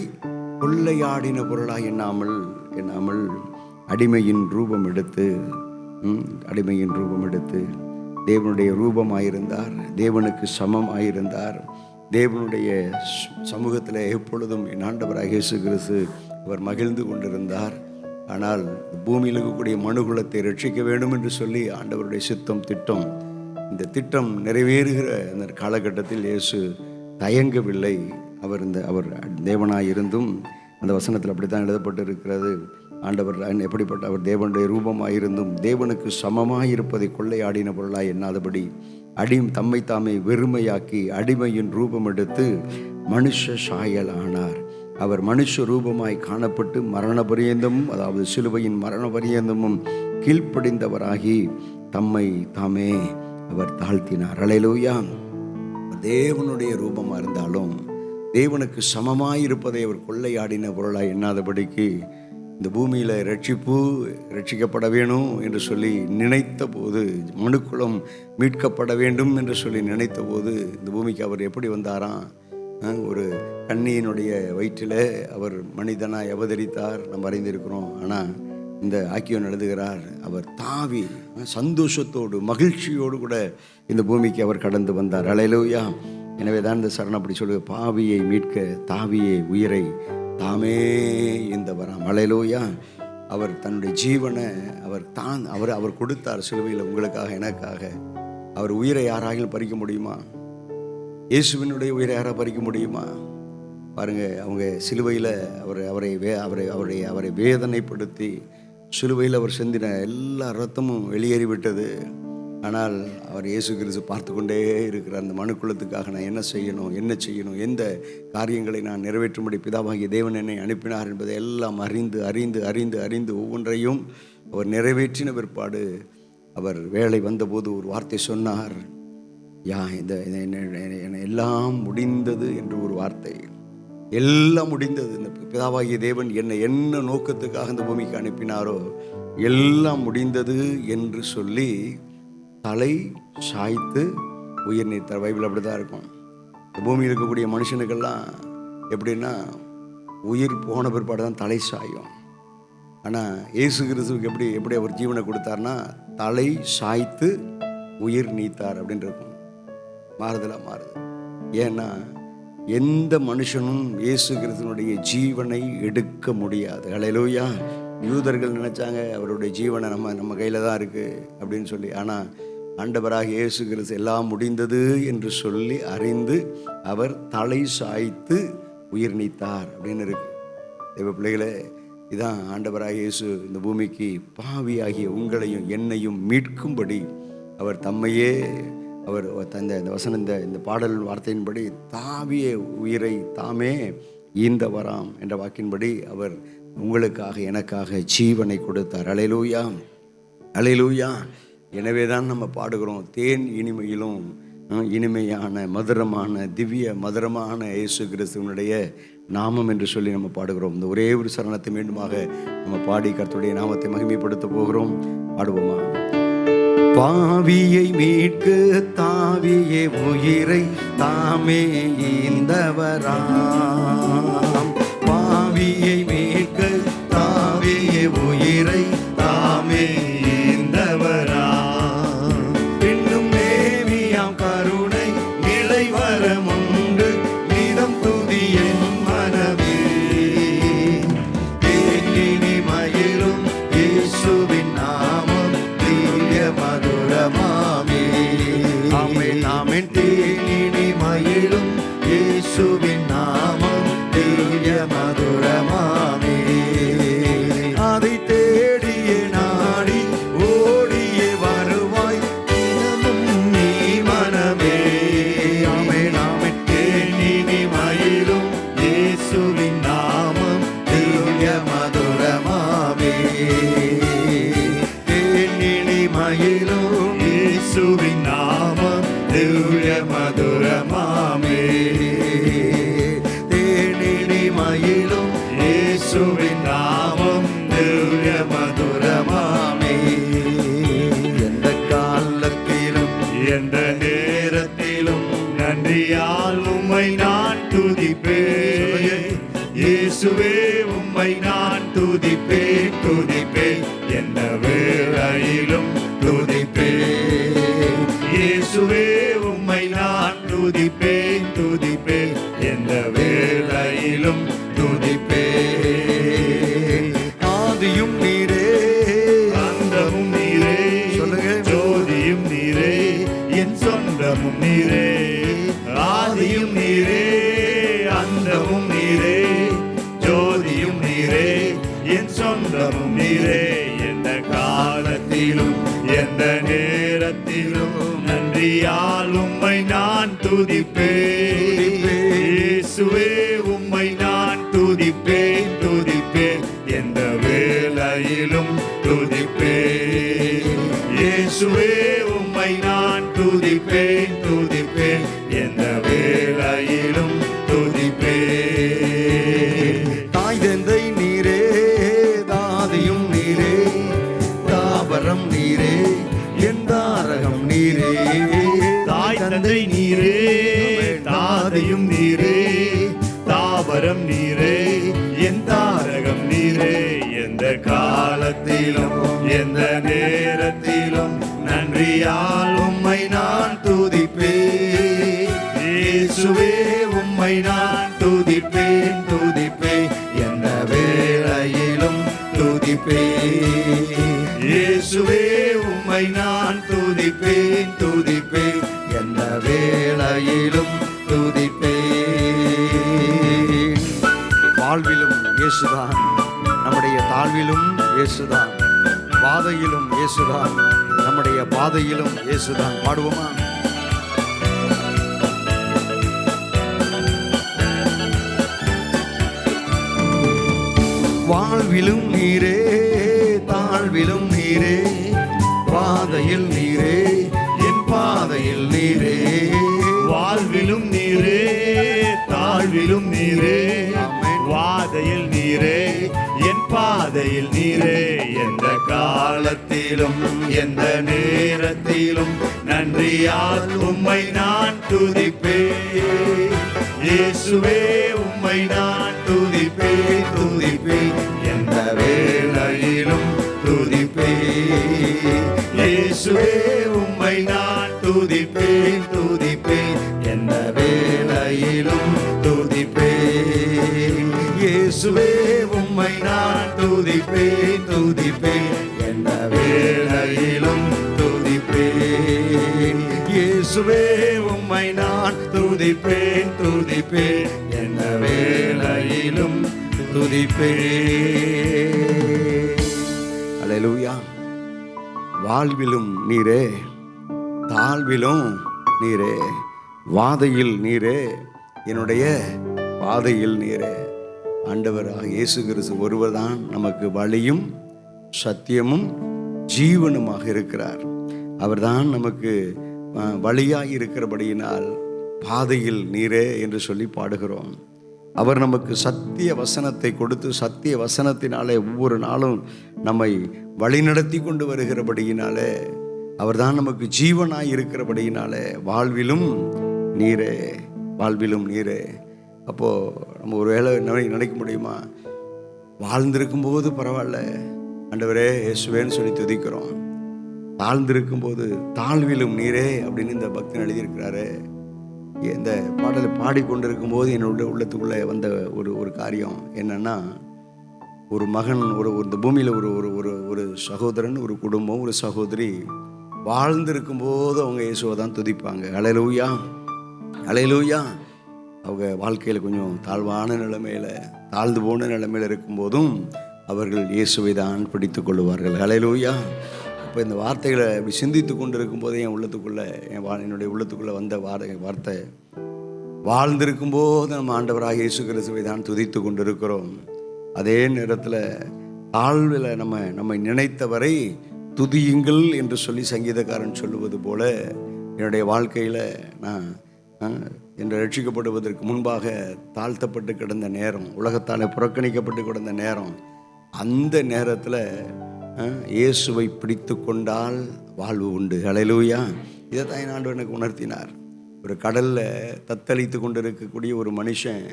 கொள்ளையாடின பொருளாய் எண்ணாமல் அடிமையின் ரூபம் எடுத்து தேவனுடைய ரூபமாயிருந்தார், தேவனுக்கு சமமாயிருந்தார். தேவனுடைய சமூகத்தில் எப்பொழுதும் என் ஆண்டவராக இயேசு கிறிஸ்து அவர் மகிழ்ந்து கொண்டிருந்தார். ஆனால் பூமியில் இருக்கக்கூடிய மனுகுலத்தை ரட்சிக்க வேண்டும் என்று சொல்லி ஆண்டவருடைய திட்டம், இந்த திட்டம் நிறைவேறுகிற அந்த காலகட்டத்தில் இயேசு தயங்கவில்லை. அவர் தேவனாயிருந்தும், அந்த வசனத்தில் அப்படித்தான் எழுதப்பட்டு இருக்கிறது, ஆண்டவர் எப்படிப்பட்ட அவர் தேவனுடைய ரூபமாயிருந்தும் தேவனுக்கு சமமாயிருப்பதை கொள்ளையாடின பொருளாய் எண்ணாதபடி தம்மை தாமே வெறுமையாக்கி அடிமையின் ரூபம் எடுத்து மனுஷ சாயல் ஆனார். அவர் மனுஷ ரூபமாய் காணப்பட்டு மரண பரியந்தமும், அதாவது சிலுவையின் மரண பரியந்தமும் கீழ்ப்படிந்தவராகி தம்மை தாமே அவர் தாழ்த்தினார். ஹல்லேலூயா. தேவனுடைய ரூபமாக இருந்தாலும் தேவனுக்கு சமமாயிருப்பதை அவர் கொள்ளையாடின பொருளாய் எண்ணாதபடிக்கு இந்த பூமியில் ரட்சிக்கப்பட வேணும் என்று சொல்லி நினைத்த போது, மனுக்குலம் மீட்கப்பட வேண்டும் என்று சொல்லி நினைத்த போது, இந்த பூமிக்கு அவர் எப்படி வந்தாராம்? ஒரு கன்னியினுடைய வயிற்றில் அவர் மனிதனாய் அவதரித்தார், நம்ம அறிந்திருக்கிறோம். ஆனால் இந்த ஆக்கியோன் எழுதுகிறார், அவர் தாவி சந்தோஷத்தோடு மகிழ்ச்சியோடு கூட இந்த பூமிக்கு அவர் கடந்து வந்தார். அல்லேலூயா. எனவே தான் இந்த சரணம் அப்படி சொல்லுங்க, பாவியை மீட்க தாவியே உயிரை தாமே இந்த வராம். அல்லேலூயா. அவர் தன்னுடைய ஜீவனை அவர் கொடுத்தார் சிலுவையில் உங்களுக்காக எனக்காக. அவர் உயிரை யாராகிலும் பறிக்க முடியுமா? இயேசுவினுடைய உயிரை யாராக பறிக்க முடியுமா? பாருங்க, அவங்க சிலுவையில் அவரை வேதனைப்படுத்தி சிலுவையில் அவர் சிந்தின எல்லா ரத்தமும் வெளியேறிவிட்டது. ஆனால் அவர் இயேசு கிறிஸ்து பார்த்து கொண்டே இருக்கிற அந்த மனுக்குலத்துக்காக நான் என்ன செய்யணும், எந்த காரியங்களை நான் நிறைவேற்றும்படி பிதாவாகிய தேவன் என்னை அனுப்பினார் என்பதை எல்லாம் அறிந்து ஒவ்வொன்றையும் அவர் நிறைவேற்றின பிற்பாடு அவர் வேலை வந்தபோது ஒரு வார்த்தை சொன்னார், எல்லாம் முடிந்தது என்று ஒரு வார்த்தை. எல்லாம் முடிந்தது. இந்த பிதாவாகிய தேவன் என்னை என்ன நோக்கத்துக்காக இந்த பூமிக்கு அனுப்பினாரோ எல்லாம் முடிந்தது என்று சொல்லி தலை சாய்த்து உயிர் நீத்தார். பைபிள் அப்படி தான் இருக்கும். இந்த பூமியில் இருக்கக்கூடிய மனுஷனுக்கெல்லாம் எப்படின்னா உயிர் போன பிற்பாடு தான் தலை சாயும். ஆனால் இயேசு கிறிஸ்துவுக்கு எப்படி அவர் ஜீவனை கொடுத்தார்னா தலை சாய்த்து உயிர் நீத்தார் அப்படின்னு இருக்கும். மாறுதலாக மாறுது. ஏன்னா எந்த மனுஷனும் இயேசு கிறிஸ்துவனுடைய ஜீவனை எடுக்க முடியாது. அல்லேலூயா. யூதர்கள் நினைச்சாங்க அவருடைய ஜீவனை நம்ம கையில் தான் இருக்குது அப்படின்னு சொல்லி. ஆனால் ஆண்டவராக இயேசு கிறிஸ்து எல்லாம் முடிந்தது என்று சொல்லி அறிந்து அவர் தலை சாய்த்து உயிர் நீத்தார் அப்படின்னு இருக்கு. தேவ பிள்ளைகளே, இதான் ஆண்டவராக இயேசு இந்த பூமிக்கு பாவியாகிய உங்களையும் என்னையும் மீட்கும்படி அவர் தம்மையே அவர் தந்த இந்த பாடல் வார்த்தையின்படி தாவிய உயிரை தாமே ஈந்த வராம் என்ற வாக்கின்படி அவர் உங்களுக்காக எனக்காக ஜீவனை கொடுத்தார். அல்லேலூயா, அல்லேலூயா. எனவே தான் நம்ம பாடுகிறோம், தேன் இனிமையிலும் இனிமையான மதுரமான திவ்ய மதுரமான இயேசு கிறிஸ்துவனுடைய நாமம் என்று சொல்லி நம்ம பாடுகிறோம். இந்த ஒரே ஒரு சரணத்தை மீண்டுமாக நம்ம பாடி கர்த்தருடைய நாமத்தை மகிமைப்படுத்த போகிறோம். பாடுவோமா? பாவியை மீட்க தாவியே உயிரை தாமே ஈந்தவராம். பாவியை மீட்க தாவியே உயிரை தாமே ஈந்தவராம். பின்னும் தேவியாம் கருணை நிலை வரமுண்டு நிதம் துதியன் மனமே. தேனினி மயிலும் இயேசுவின் நாமம் திவ்ய மதுரமாமே. ஆமென், ஆமென். தேனினி மயிலும் இயேசுவின் நாமம் திவ்ய மதுரமாமே. அதை தேடிய நாடி ஓடிய வருவாய் தினமும் நீ மனமே. ஆமென், ஆமென். தேனினி மயிலும் இயேசுவின் நாமம் திவ்ய மதுரமாமே. தேனினி மயிலும் இயேசுவின் நாமம் திவ்ய மதுரமாமே. தேனினி மயிலும் இயேசுவின் நாமம் திவ்ய மதுரமாமே. எந்த காலத்திலும் எந்த நேரத்திலும் நன்றியால் உம்மை நான் துதிப்பேன். இயேசுவே உம்மை நான் துதிப்பேன், துதிப்பேன். எந்த வேளையிலும் துதிப்பேன். இயேசுவே உம்மை நான் துதிப்பேன், துதிப்பேன். எந்த வேளையிலும் துதிப்பேன். ஆதியும் நீரே அந்தமும் நீரே, சொல்லுங்க. ஜோதியும் நீரே, என் சொந்தமும் நீரே. ஆதியும் நீரே, அந்தமும் நீரே, ஜோதியும் நீரே, என் சொந்தமும் நீரே. எந்த காலத்திலும் எந்த நேரத்திலும் நன்றியால் உம்மை நான் துதிப்பேன். இயேசுவே உம்மை நான் துதிப்பேன், துதிப்பேன். எந்த வேளையிலும் துதிப்பேன். இயேசுவே உம்மை நான் துதிப்பேன், துதிப்பேன். எந்த வேளையிலும் துதிப்பேன். தாய் தந்தை நீரே, தாதியும் நீரே, தாபரம் நீரே, என் தாரகம் நீரே. தாய் தந்தை நீரே, தாதையும் நீரே, தாவரம் நீரே, என் தாரகம் நீரே. எந்த காலத்தில் வேளையிலும் எந்த நேரத்திலும் நன்றியால் உம்மை நான் துதிப்பேன். இயேசுவே உம்மை நான் துதிப்பேன் துதிப்பேன், எந்த வேளையிலும் துதிப்பேன். இயேசுவே உம்மை நான் துதிப்பேன் துதிப்பேன், எந்த வேளையிலும் துதிப்பேன். வாழ்விலும் இயேசுதான், நம்முடைய தாழ்விலும் இயேசுதான், பாதையிலும் இயேசுதான், நம்முடைய பாதையிலும் இயேசுதான். பாடுவோமா? வாழ்விலும் நீரே, தாழ்விலும் நீரே, பாதையில் நீரே, என் பாதையில் நீரே. வாழ்விலும் நீரே, தாழ்விலும் நீரே, வாதையில் நீரே, என் பாதையில் நீரே. எந்த காலத்திலும் எந்த நேரத்திலும் நன்றியால் உம்மை நான் துதிப்பேன். இயேசுவே உம்மை நான் துதிப்பேன் துதிப்பேன், எந்த வேளையிலும் துதிப்பேன். இயேசுவே உம்மை நான் துதிப்பேன் துதிப்பேன், எந்த வேளையிலும் துதிப்பேன். இயேசுவே உம்மை நான் துதிப்பேன் துதிப்பேன், எந்த வேளையிலும் துதிப்பேன். இயேசுவே உம்மை நான் துதிப்பேன் துதிப்பேன், எந்த வேளையிலும் துதிப்பேன். அல்லேலூயா. வாழ்விலும் நீரே, தாழ்விலும் நீரே, வாதையில் நீரே, என்னுடைய பாதையில் நீரே. ஆண்டவராக இயேசு கிறிஸ்து ஒருவர்தான் நமக்கு வழியும் சத்தியமும் ஜீவனுமாக இருக்கிறார். அவர்தான் நமக்கு வழியாய் இருக்கிறபடியினால் பாதையில் நீரே என்று சொல்லி பாடுகிறோம். அவர் நமக்கு சத்திய வசனத்தை கொடுத்து சத்திய வசனத்தினாலே ஒவ்வொரு நாளும் நம்மை வழிநடத்தி கொண்டு வருகிறபடியினாலே, அவர்தான் நமக்கு ஜீவனாய் இருக்கிறபடியினாலே வாழ்விலும் நீரே, வாழ்விலும் நீரே. அப்போது நம்ம ஒரு வேளை நினைக்க முடியுமா? வாழ்ந்திருக்கும் போது பரவாயில்ல ஆண்டவரே இயேசுவேன்னு சொல்லி துதிக்கிறோம். தாழ்ந்திருக்கும்போது தாழ்விலும் நீரே அப்படின்னு இந்த பக்தன் எழுதியிருக்கிறாரு. இந்த பாடலை பாடிக்கொண்டிருக்கும் போது என்னுடைய உள்ளத்துக்குள்ளே வந்த ஒரு காரியம் என்னன்னா, ஒரு மகன் இந்த பூமியில் ஒரு சகோதரன், ஒரு குடும்பம், ஒரு சகோதரி வாழ்ந்திருக்கும் போது அவங்க இயேசுவை தான் துதிப்பாங்க. அல்லேலூயா அல்லேலூயா. அவங்க வாழ்க்கையில் கொஞ்சம் தாழ்வான நிலைமையில், தாழ்ந்து போன நிலைமையில் இருக்கும்போதும் அவர்கள் இயேசுவை தான் பிடித்து கொள்வார்கள். அல்லேலூயா. அப்போ இந்த வார்த்தைகளை சிந்தித்து கொண்டு இருக்கும்போதே என் உள்ளத்துக்குள்ளே என்னுடைய உள்ளத்துக்குள்ளே வந்த வார்த்தை, வாழ்ந்திருக்கும்போது நம்ம ஆண்டவராக இயேசு கிறிஸ்துவை தான் துதித்து கொண்டு இருக்கிறோம். அதே நேரத்தில் தாழ்வில் நம்மை நினைத்தவரை துதியுங்கள் என்று சொல்லி சங்கீதக்காரன் சொல்லுவது போல, என்னுடைய வாழ்க்கையில் நான் என்று ரட்சிக்கப்படுவதற்கு முன்பாக தாழ்த்தப்பட்டு கிடந்த நேரம், உலகத்தால் புறக்கணிக்கப்பட்டு கிடந்த நேரம், அந்த நேரத்தில் இயேசுவை பிடித்து கொண்டால் வாழ்வு உண்டு. அல்லேலூயா. இதை தான் என் ஆண்டவர் எனக்கு உணர்த்தினார். ஒரு கடலில் தத்தளித்து கொண்டு இருக்கக்கூடிய ஒரு மனுஷன்,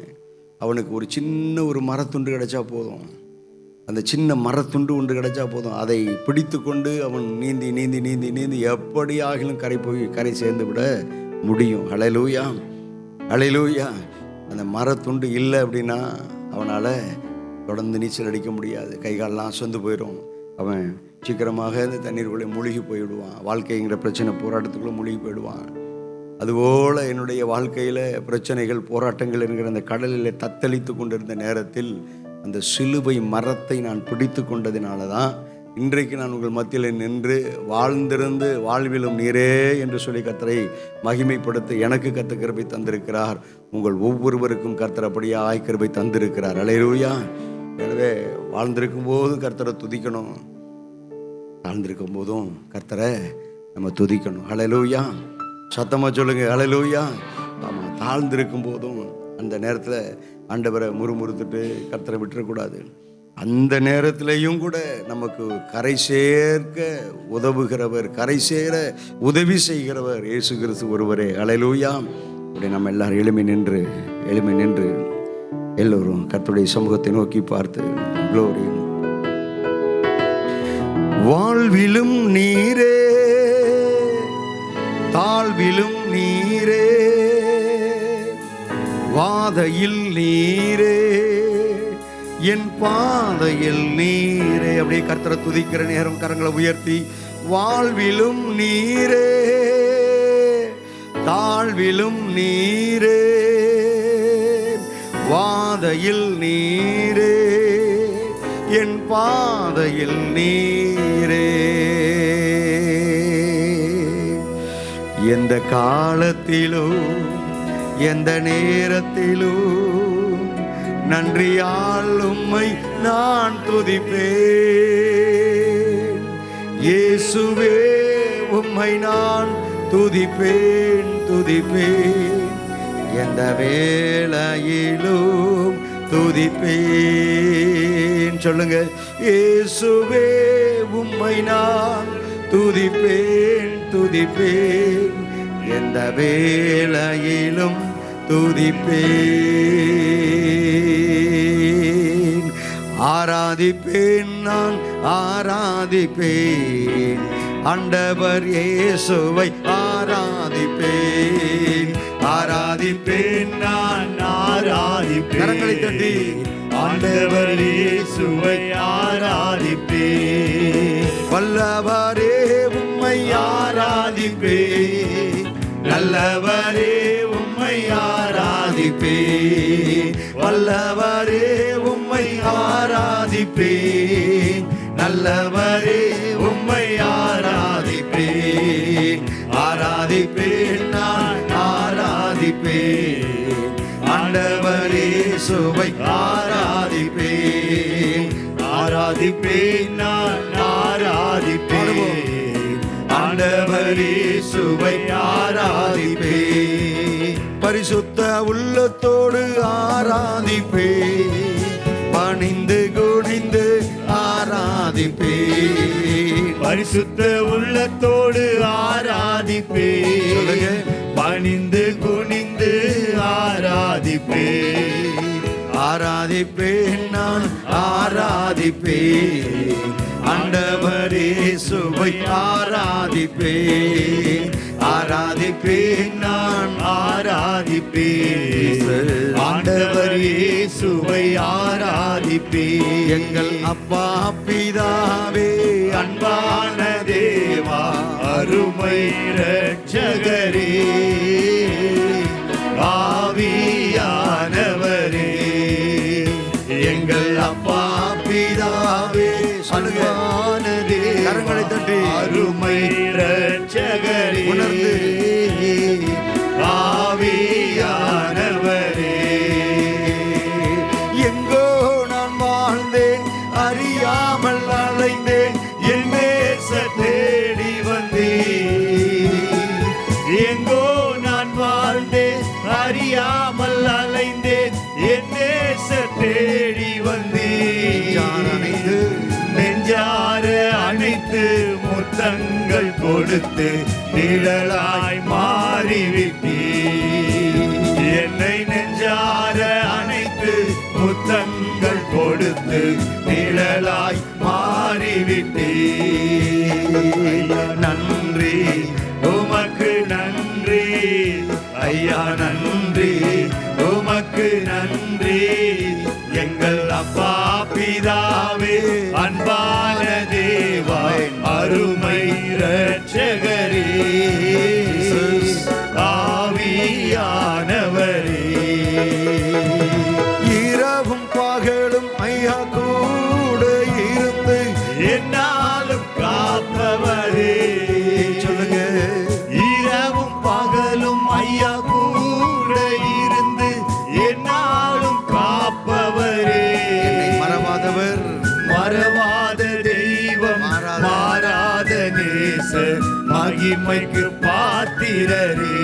அவனுக்கு ஒரு சின்ன ஒரு மரத்துண்டு கிடைச்சா போதும், அந்த சின்ன மரத்துண்டு ஒன்று கிடைச்சா போதும், அதை பிடித்து கொண்டு அவன் நீந்தி நீந்தி நீந்தி நீந்தி எப்படியாகிலும் கரை சேர்ந்து விட முடியும். அல்லேலூயா அல்லேலூயா. அந்த மரத்துண்டு இல்லை அப்படின்னா அவனால் தொடர்ந்து நீச்சல் அடிக்க முடியாது, கை காலெலாம் சொந்து போயிடும், அவன் சீக்கிரமாக இந்த தண்ணீருக்குள்ளே மூழ்கி போயிடுவான், வாழ்க்கைங்கிற பிரச்சனை போராட்டத்துக்குள்ளே மூழ்கி போயிடுவான். அதுபோல் என்னுடைய வாழ்க்கையில் பிரச்சனைகள் போராட்டங்கள் என்கிற அந்த கடலில் தத்தளித்து கொண்டிருந்த நேரத்தில் அந்த சிலுவை மரத்தை நான் பிடித்து கொண்டதினால தான் இன்றைக்கு நான் உங்கள் மத்தியில் நின்று வாழ்ந்திருந்து வாழ்விலும் நீரே என்று சொல்லி கர்த்தரை மகிமைப்படுத்த எனக்கு கர்த்தர் கிருபை தந்திருக்கிறார். உங்கள் ஒவ்வொருவருக்கும் கர்த்தர் அப்படியாய் கிருபை தந்திருக்கிறார். அல்லேலூயா. எனவே வாழ்ந்திருக்கும் போதும் கர்த்தரை துதிக்கணும், தாழ்ந்திருக்கும் போதும் கர்த்தரை நம்ம துதிக்கணும். அல்லேலூயா. சத்தமாக சொல்லுங்க அல்லேலூயா. ஆமாம், தாழ்ந்திருக்கும் போதும் அந்த நேரத்தில் ஆண்டவரை முறுமுறுத்துட்டு கர்த்தரை விட்டுறக்கூடாது. அந்த நேரத்திலையும் கூட நமக்கு கரை சேர்க்க உதவுகிறவர், கரை சேர உதவி செய்கிறவர் இயேசு கிறிஸ்து ஒருவரே. அல்லேலூயா. அப்படி நம்ம எல்லாரும் எளிமை நின்று எல்லோரும் கர்த்தருடைய சமூகத்தை நோக்கி பார்த்து க்ளோரி வாழ்விலும் நீரே, தாழ்விலும் நீரே, வாதையில் நீரே, என் பாதையில் நீரே. அப்படியே கர்த்தரை துதிக்கிற நேரம் கரங்களை உயர்த்தி, வாழ்விலும் நீரே, தாழ்விலும் நீரே, வாதையில் நீரே, என் பாதையில் நீரே. எந்த காலத்திலும் எந்த நேரத்திலும் நன்றியால் உம்மை நான் துதிப்பேன். இயேசுவே உம்மை நான் துதிப்பேன் துதிப்பேன், எந்த வேளையிலும் துதிப்பேன். சொல்லுங்க, இயேசுவே உம்மை நான் துதிப்பேன் துதிப்பேன், எந்த வேளையிலும் துதிப்பேன். ஆராதிப்பேன் நான் ஆராதிப்பேன், ஆண்டவர் இயேசுவை ஆராதிப்பேன். ஆராதிப்பேன் நான் ஆராதிப்பேன், கரங்களை தட்டி ஆண்டவர் இயேசுவை ஆராதிப்பேன். வல்லவரே உம்மை ஆராதிப்பேன், நல்லவரே உம்மை ஆராதிப்பேன். வல்லவரே உம்மை ஆராதிப்பேன், நல்லவரே உம்மை ஆராதிப்பேன். ஆராதிப்பேன் நான் ஆராதிப்பேன், ஆண்டவர் இயேசுவை ஆராதிப்பேன். ஆராதிப்பேன் நான் ஆராதிப்பேன், ஆண்டவர் இயேசுவை ஆராதிப்பேன். பரிசுத்த உள்ளத்தோடு ஆராதிப்பேன், பணிந்து குனிந்து ஆராதிப்பேன். பரிசுத்த உள்ளத்தோடு ஆராதிப்பேன், பணிந்து குனிந்து ஆராதிப்பேன். ஆராதிப்பேன் நான் ஆராதிப்பேன், ஆண்டவர் இயேசுவை ஆராதிப்பேன். ஆராதிப்பேன் நான் ஆராதிப்பேன், ஆண்டவர் இயேசுவை ஆராதிப்பேன். எங்கள் அப்பா பிதாவே, அன்பான தேவா, அருமை இரட்சகரே, ஆவியானவரே. எங்கள் அப்பா பிதாவே, அன்பான தேவா, கரங்களை தட்டி அருமை இரட்சகரே, உணர்ந்து ஆவியானவரே. எங்கோ நான் வாழ்ந்தேன், அறியாமல் அலைந்தேன், என் நேச தேடி வந்தேன். எங்கோ நான் வாழ்ந்தேன், அறியாமல் அலைந்தேன், என் நேச தேடி வந்தேன். நெஞ்சார அணைத்து முத்தங்கள் கொடுத்து நிழலாய் மாறிவிட்டீர். என்னை நெஞ்சார அணைத்து முத்தங்கள் கொடுத்து நிழலாய் மாறிவிட்டீர். நன்றி உமக்கு நன்றி ஐயா, நன்றி உமக்கு நன்றி. எங்கள் அப்பா பிதாவே, அன்பான தேவா, அருமை இரட்சகரே, ஆவியானவரே. இரவும் பகலும் ஐயா கூட இருந்து என்னாலும் காப்பவரே. சொல்லுங்க, இரவும் பகலும் ஐயா கூட இருந்து என்னாலும் காப்பவரே. மறவாதவர், மறவாத தெய்வம், மாறாத நேசர், மகிமைக்கு பாத்திரரே.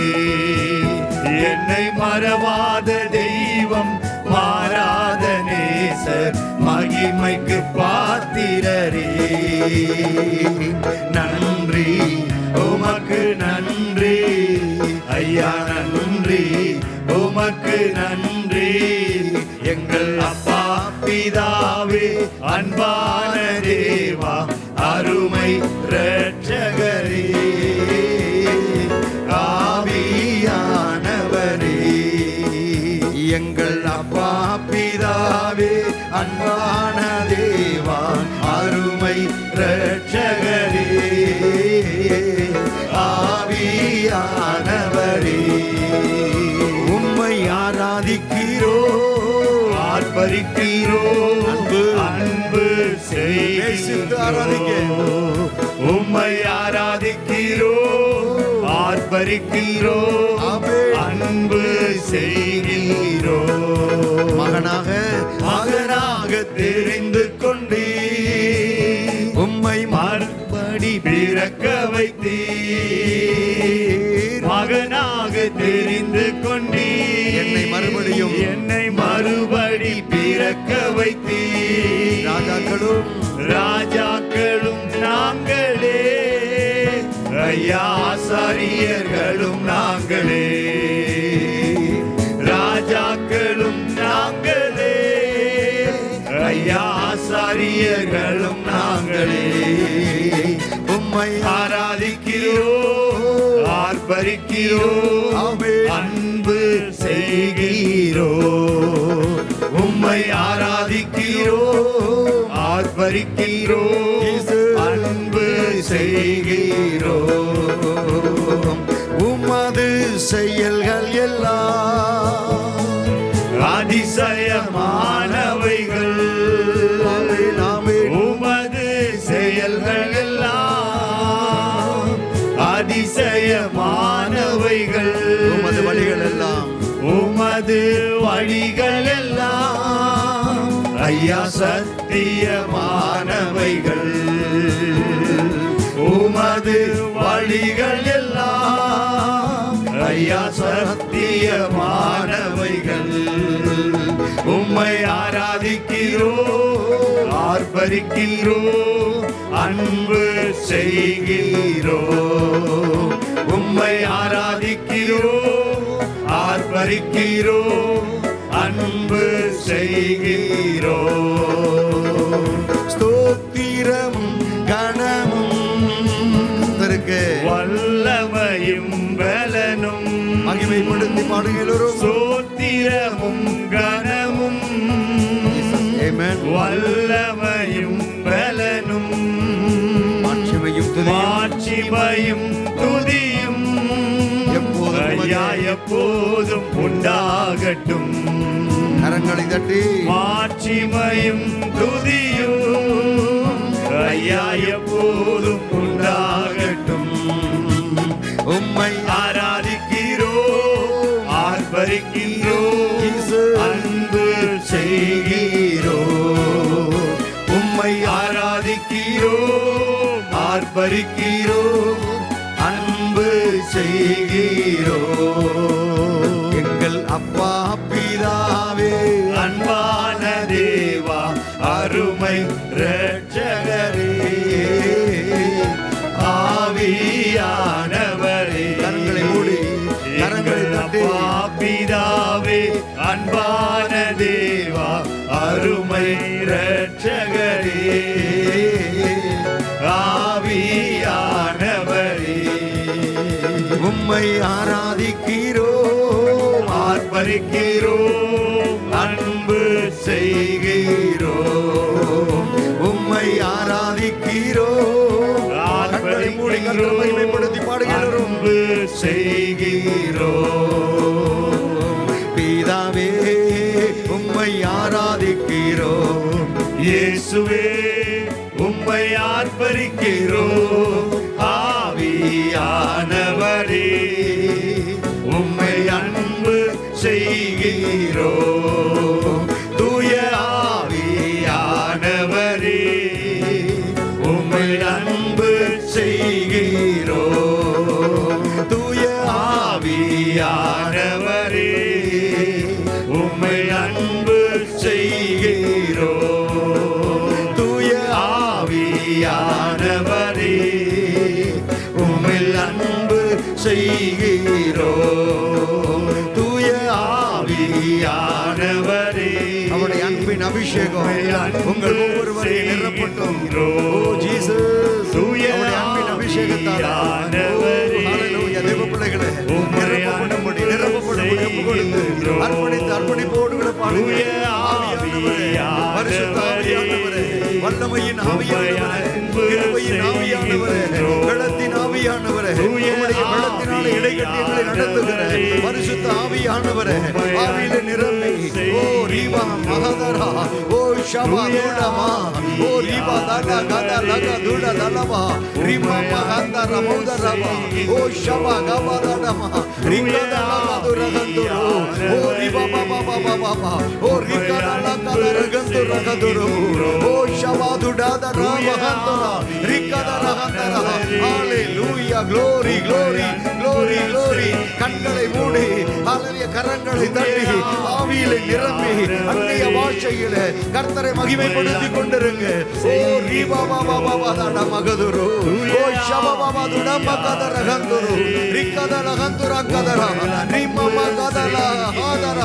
என்னை மறவாத தெய்வம், மாறாத நேசர், மகிமைக்கு பாத்திரரே. நன்றி உமக்கு நன்றி ஐயா, நன்றி உமக்கு நன்றி. எங்கள் அப்பா பிதாவே, அன்பான தேவா, அருமை அருமை இரட்சகரே ஆவியானவரே எங்கள் அப்பா பிதாவே அன்பான தேவா அருமை இரட்சகரே ஆவியானவரே உம்மை ஆராதிக்கிறோ ஆர்ப்பரிக்கிறோ அன்பு ஆராதிக்க உம்மை ஆராதிக்கிறோ ஆர்ப்பரிக்கிறோ அன்பு செய்கிறோ மகனாக தெரிந்து கொண்டே உம்மை மறுபடி பிறக்க வைத்தீர் மகனாக தெரிந்து கொண்டே என்னை மறுபடி பிறக்க வைத்தீர் ராஜாக்களும் நாங்களே ஐயா ஆசாரியர்களும் நாங்களே ராஜாக்களும் நாங்களே ஐயா ஆசாரியர்களும் நாங்களே உம்மை ஆராதிக்கிறோ ஆர்ப்பரிக்கிறோ அன்பு செய்கிறோ உம்மை ஆராதிக்கிறோ ஆர்ப்பரிக்கிறோ அன்பு செய்கிறோ உமது செயல்கள் எல்லாம் அதிசயமானவைகள் உமது செயல்கள் எல்லாம் அதிசயமானவைகள் உமது வழிகள் எல்லாம் உமது வழிகள் எல்லாம் ஐயா சத்தியமானவைகள் உமது வழிகள் எல்லாம் ஐயா சத்தியமானவைகள் உம்மை ஆராதிக்கிறோ ஆர்ப்பரிக்கிறோ அன்பு செய்கிறோ உம்மை ஆராதிக்கிறோ ஆர்ப்பரிக்கிறோ அன்பு செய்கிறோ ஸ்தோத்திரம் கணமும் வல்லமையும் பலனும் மகிமைப்படுத்தி பாடுகிறோம் சோத்திரமும் கனமும் வல்லமையும் பலனும் மாட்சிமையும் துதியும் ஐயா எப்போதும் உண்டாகட்டும் கரங்களை தட்டி மாட்சிமையும் துதியும் ஐயா எப்போதும் உண்டாகட்டும் உம்மை ஆராதிக்கிறோ ஆர்ப்பரிக்கிறோ அன்பு செய்கிறோ உம்மை ஆராதிக்கிறோ ஆர்ப்பரிக்கிறோ அன்பு செய்கிறோ எங்கள் அப்பா பிதாவே அன்பான தேவா அருமை இரட்சகரே ஆவியானவரே கரங்களை மூடி கரங்களை தட்டி பிதாவே அன்பான தேவா அருமை இரட்சகரே ஆவியானவரே உம்மை ஆராதிக்கிறோ ஆர்ப்பரிக்கிறோ அன்பு செய்கிறோ உம்மை ஆராதிக்கிறோ மகிமைப்படுத்தி பாடுகிறோம் அன்பு செய்கிறோ பிதாவே உம்மை ஆராதிக்கிறோ இயேசுவே உம்மை ஆர்ப்பரிக்கிறோ ஆவியானவரே உம்மை அன்பு செய்கிறோ தூய ஆவியானவரே உம்மை அன்பு செய்கிறோ தூய ஆவியானவரே உம்மை அன்பு செய்கிறோ தூய ஆவியானவரே உம்மை அன்பு செய்கிறோ தூய ஆவியானவரே அவருடைய அன்பின் அபிஷேகம் உங்கள் ஒவ்வொருவரையும் நிரப்பட்டும். ஓ ஜீசஸ் அவருடைய அன்பின் அபிஷேகத்தால் தேவ பிள்ளைகளை நிரப்பப்படும்படி ஒப்பு கொடுத்து அர்ப்பணிப்போடு கூட பாடுங்க. பரிசுத்த ஆவியானவரே, வல்லமையின் ஆவியானவரே, கிருபையின் ஆவியானவரே, வெள்ளத்தின் ஆவியானவரே, உம்முடைய வெள்ளத்தினாலே இடைக்கட்டியங்களை நடத்துகிற பரிசுத்த ஆவியானவரே, ஆவியிலே நிரம்பி ஓ ரீவா மகதரா ஓ ஷபா துடமா ஓ ரீவா தலா கதா லகா துட தலமா ரீமா மகந்தர மௌதரமா ஓ ஷபா கபதடமா ரிகதா லகா துரகந்துரு ஓ ரீவா பாபா பாபா பாபா ஓ ரிகதா லகா துரகந்து ரகதுரு ஓ ஷபா துடதரா மகந்தரா ரிகதா ரகந்தரா. ஹalleluya, glory glory glory glory. கண்களை மூடி ஹalleluya, கரங்களை தட்டி ஆவியிலே நிரம்பி அன்னைய பாஷையிலே கர்த்தரை மகிமைப்படுத்திக் கொண்டிருங்க. ஓ ரீபா பாபா பாபா தட மகதுரு ஓ ஷபா பாபா துட மகதர கந்துரு ரிகதர கந்துர கதர ரிமா மகதல ஹாதர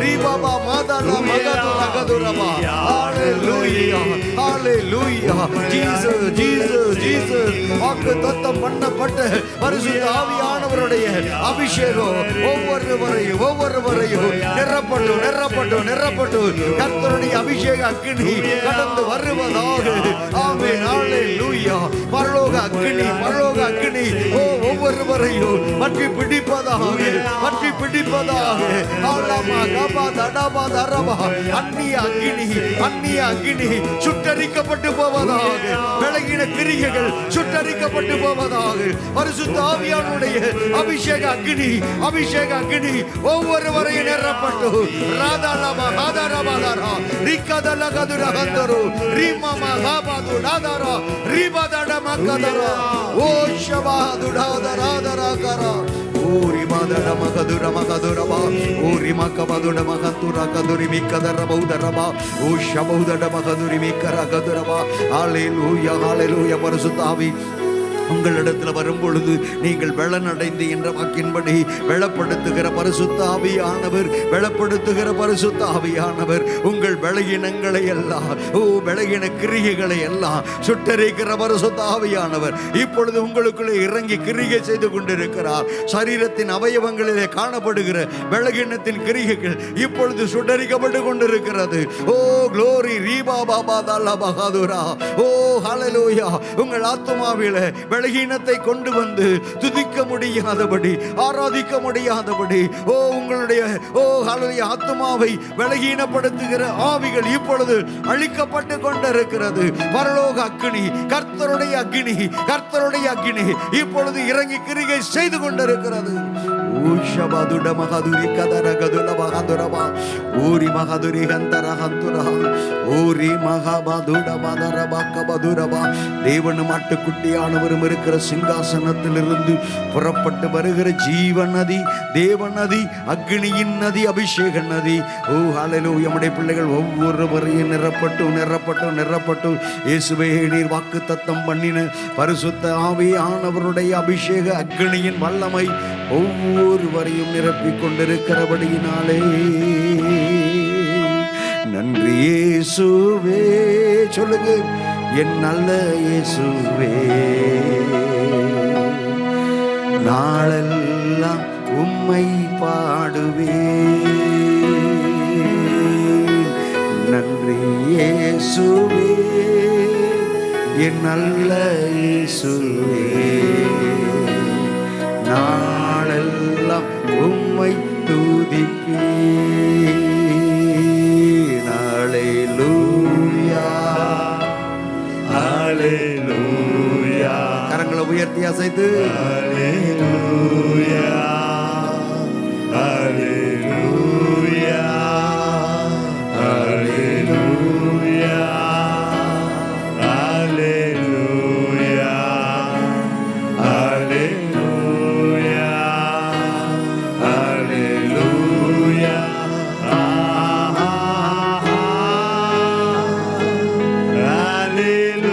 ரீபா பாபா மதல மகதுர கதுரபா. Hallelujah hallelujah. Jesus Jesus Jesus. வாக்குத்தத்தம் பண்ணப்பட்ட பரிசுத்த ஆவியானவருடைய அபிஷேகம் ஒவ்வொருவரையும் நிரப்பட்டு கர்த்தருடைய அபிஷேக அக்கினி கடந்து வருவதாக. ஆமென். ஹalleluya. பரலோக அக்கினி ஓ ஒவ்வொருவரையும் பற்றி பிடிப்பதாக. ஆலமா கபா தடபா தரபா. அந்நிய அக்கினி சுட்டரிக்கப்பட்டு போவதாக. விலகின கிரியைகள் சுட்டரிக்கப்பட்டு போவதாக. பரிசுத்த ஆவியானுடைய அபிஷேக அக்கினி ஒவ்வொருவரையும் நிரப்பட்டு ராதாலமா ஹாதரபாதரா ரிகதலகதுரகந்தரு ரிமமா ஹாபாது நாதரா ரிபதடமகதரா ஓ ஷபாதுடாதராதராகரா ஓரி மாதட மகதுர மகதுரபா ஓரி மக்கபதுட மகதுர கதுரி மிக்கதர பௌதரபா ஓ ஷபௌதட மகதுரி மிக்கர கதுரபா. ஹalleluya ஹalleluya. பரிசுத்த ஆவி உங்களிடத்தில் வரும் பொழுது நீங்கள் வெள்ளனடைந்து என்ற வாக்கின்படி வெளிப்படுத்துகிற பரிசுத்த ஆவியானவர் உங்கள் பலகீனங்களை எல்லாம் பலகீன கிரியைகளை எல்லாம் சுட்டரிக்கிற பரிசுத்த ஆவியானவர் இப்பொழுது உங்களுக்குள்ளே இறங்கி கிரியை செய்து கொண்டிருக்கிறார். சரீரத்தின் அவயவங்களிலே காணப்படுகிற பலகீனத்தின் கிரியைகள் இப்பொழுது சுட்டரிக்கப்பட்டு கொண்டிருக்கிறது. ஓ க்ளோரி ரீபா பாபா தல்லா பகாதுரா. Oh hallelujah. உங்கள் ஆத்துமாவிலே பலகீனத்தை கொண்டு வந்து துதிக்க முடியாதபடி ஆராதிக்க முடியாதபடி உங்களுடைய ஹalleluya ஆத்துமாவை பலகீனப்படுத்துகிற ஆவிகள் இப்பொழுது அழிக்கப்பட்டு கொண்டிருக்கிறது. பரலோக அக்கினி கர்த்தருடைய அக்கினி இப்பொழுது இறங்கி கிரியை செய்து கொண்டிருக்கிறது. ஊஷபதுட மகதுரி கதர கதுல மகதுரபா ஊரி மகதுரி கந்தர ஹந்துரா ஊரி மகபதுட மதரபா கபதுரபா. தேவனும் ஆட்டுக்குட்டியானவரும் இருக்கிற சிங்காசனத்திலிருந்து புறப்பட்டு வருகிற ஜீவன் நதி, தேவ நதி, அக்னியின் நதி, அபிஷேக நதி. ஓ ஹalleluya. நம்முடைய பிள்ளைகள் ஒவ்வொருவரையும் நிரப்பட்டு இயேசுவே நீர் வாக்குத்தத்தம் பண்ணின பரிசுத்த ஆவியானவருடைய அபிஷேக அக்னியின் வல்லமை ஒவ்வொருவரையும் நிரப்பிக் கொண்டிருக்கிறபடியினாலே நன்றி இயேசுவே. சொல்லுங்க, என் நல்ல இயேசுவே. நாளெல்லாம் உம்மை பாடுவே. நன்றி இயேசுவே, என் நல்ல இயேசுவே. நாளெல்லாம் உம்மை துதிப்பேன். ஹalleluya ஹalleluya. கரங்களை உயர்த்தி அசைத்து ஹalleluya ஹalleluya ஹalleluya ஹalleluya ஹalleluya ஹalleluya.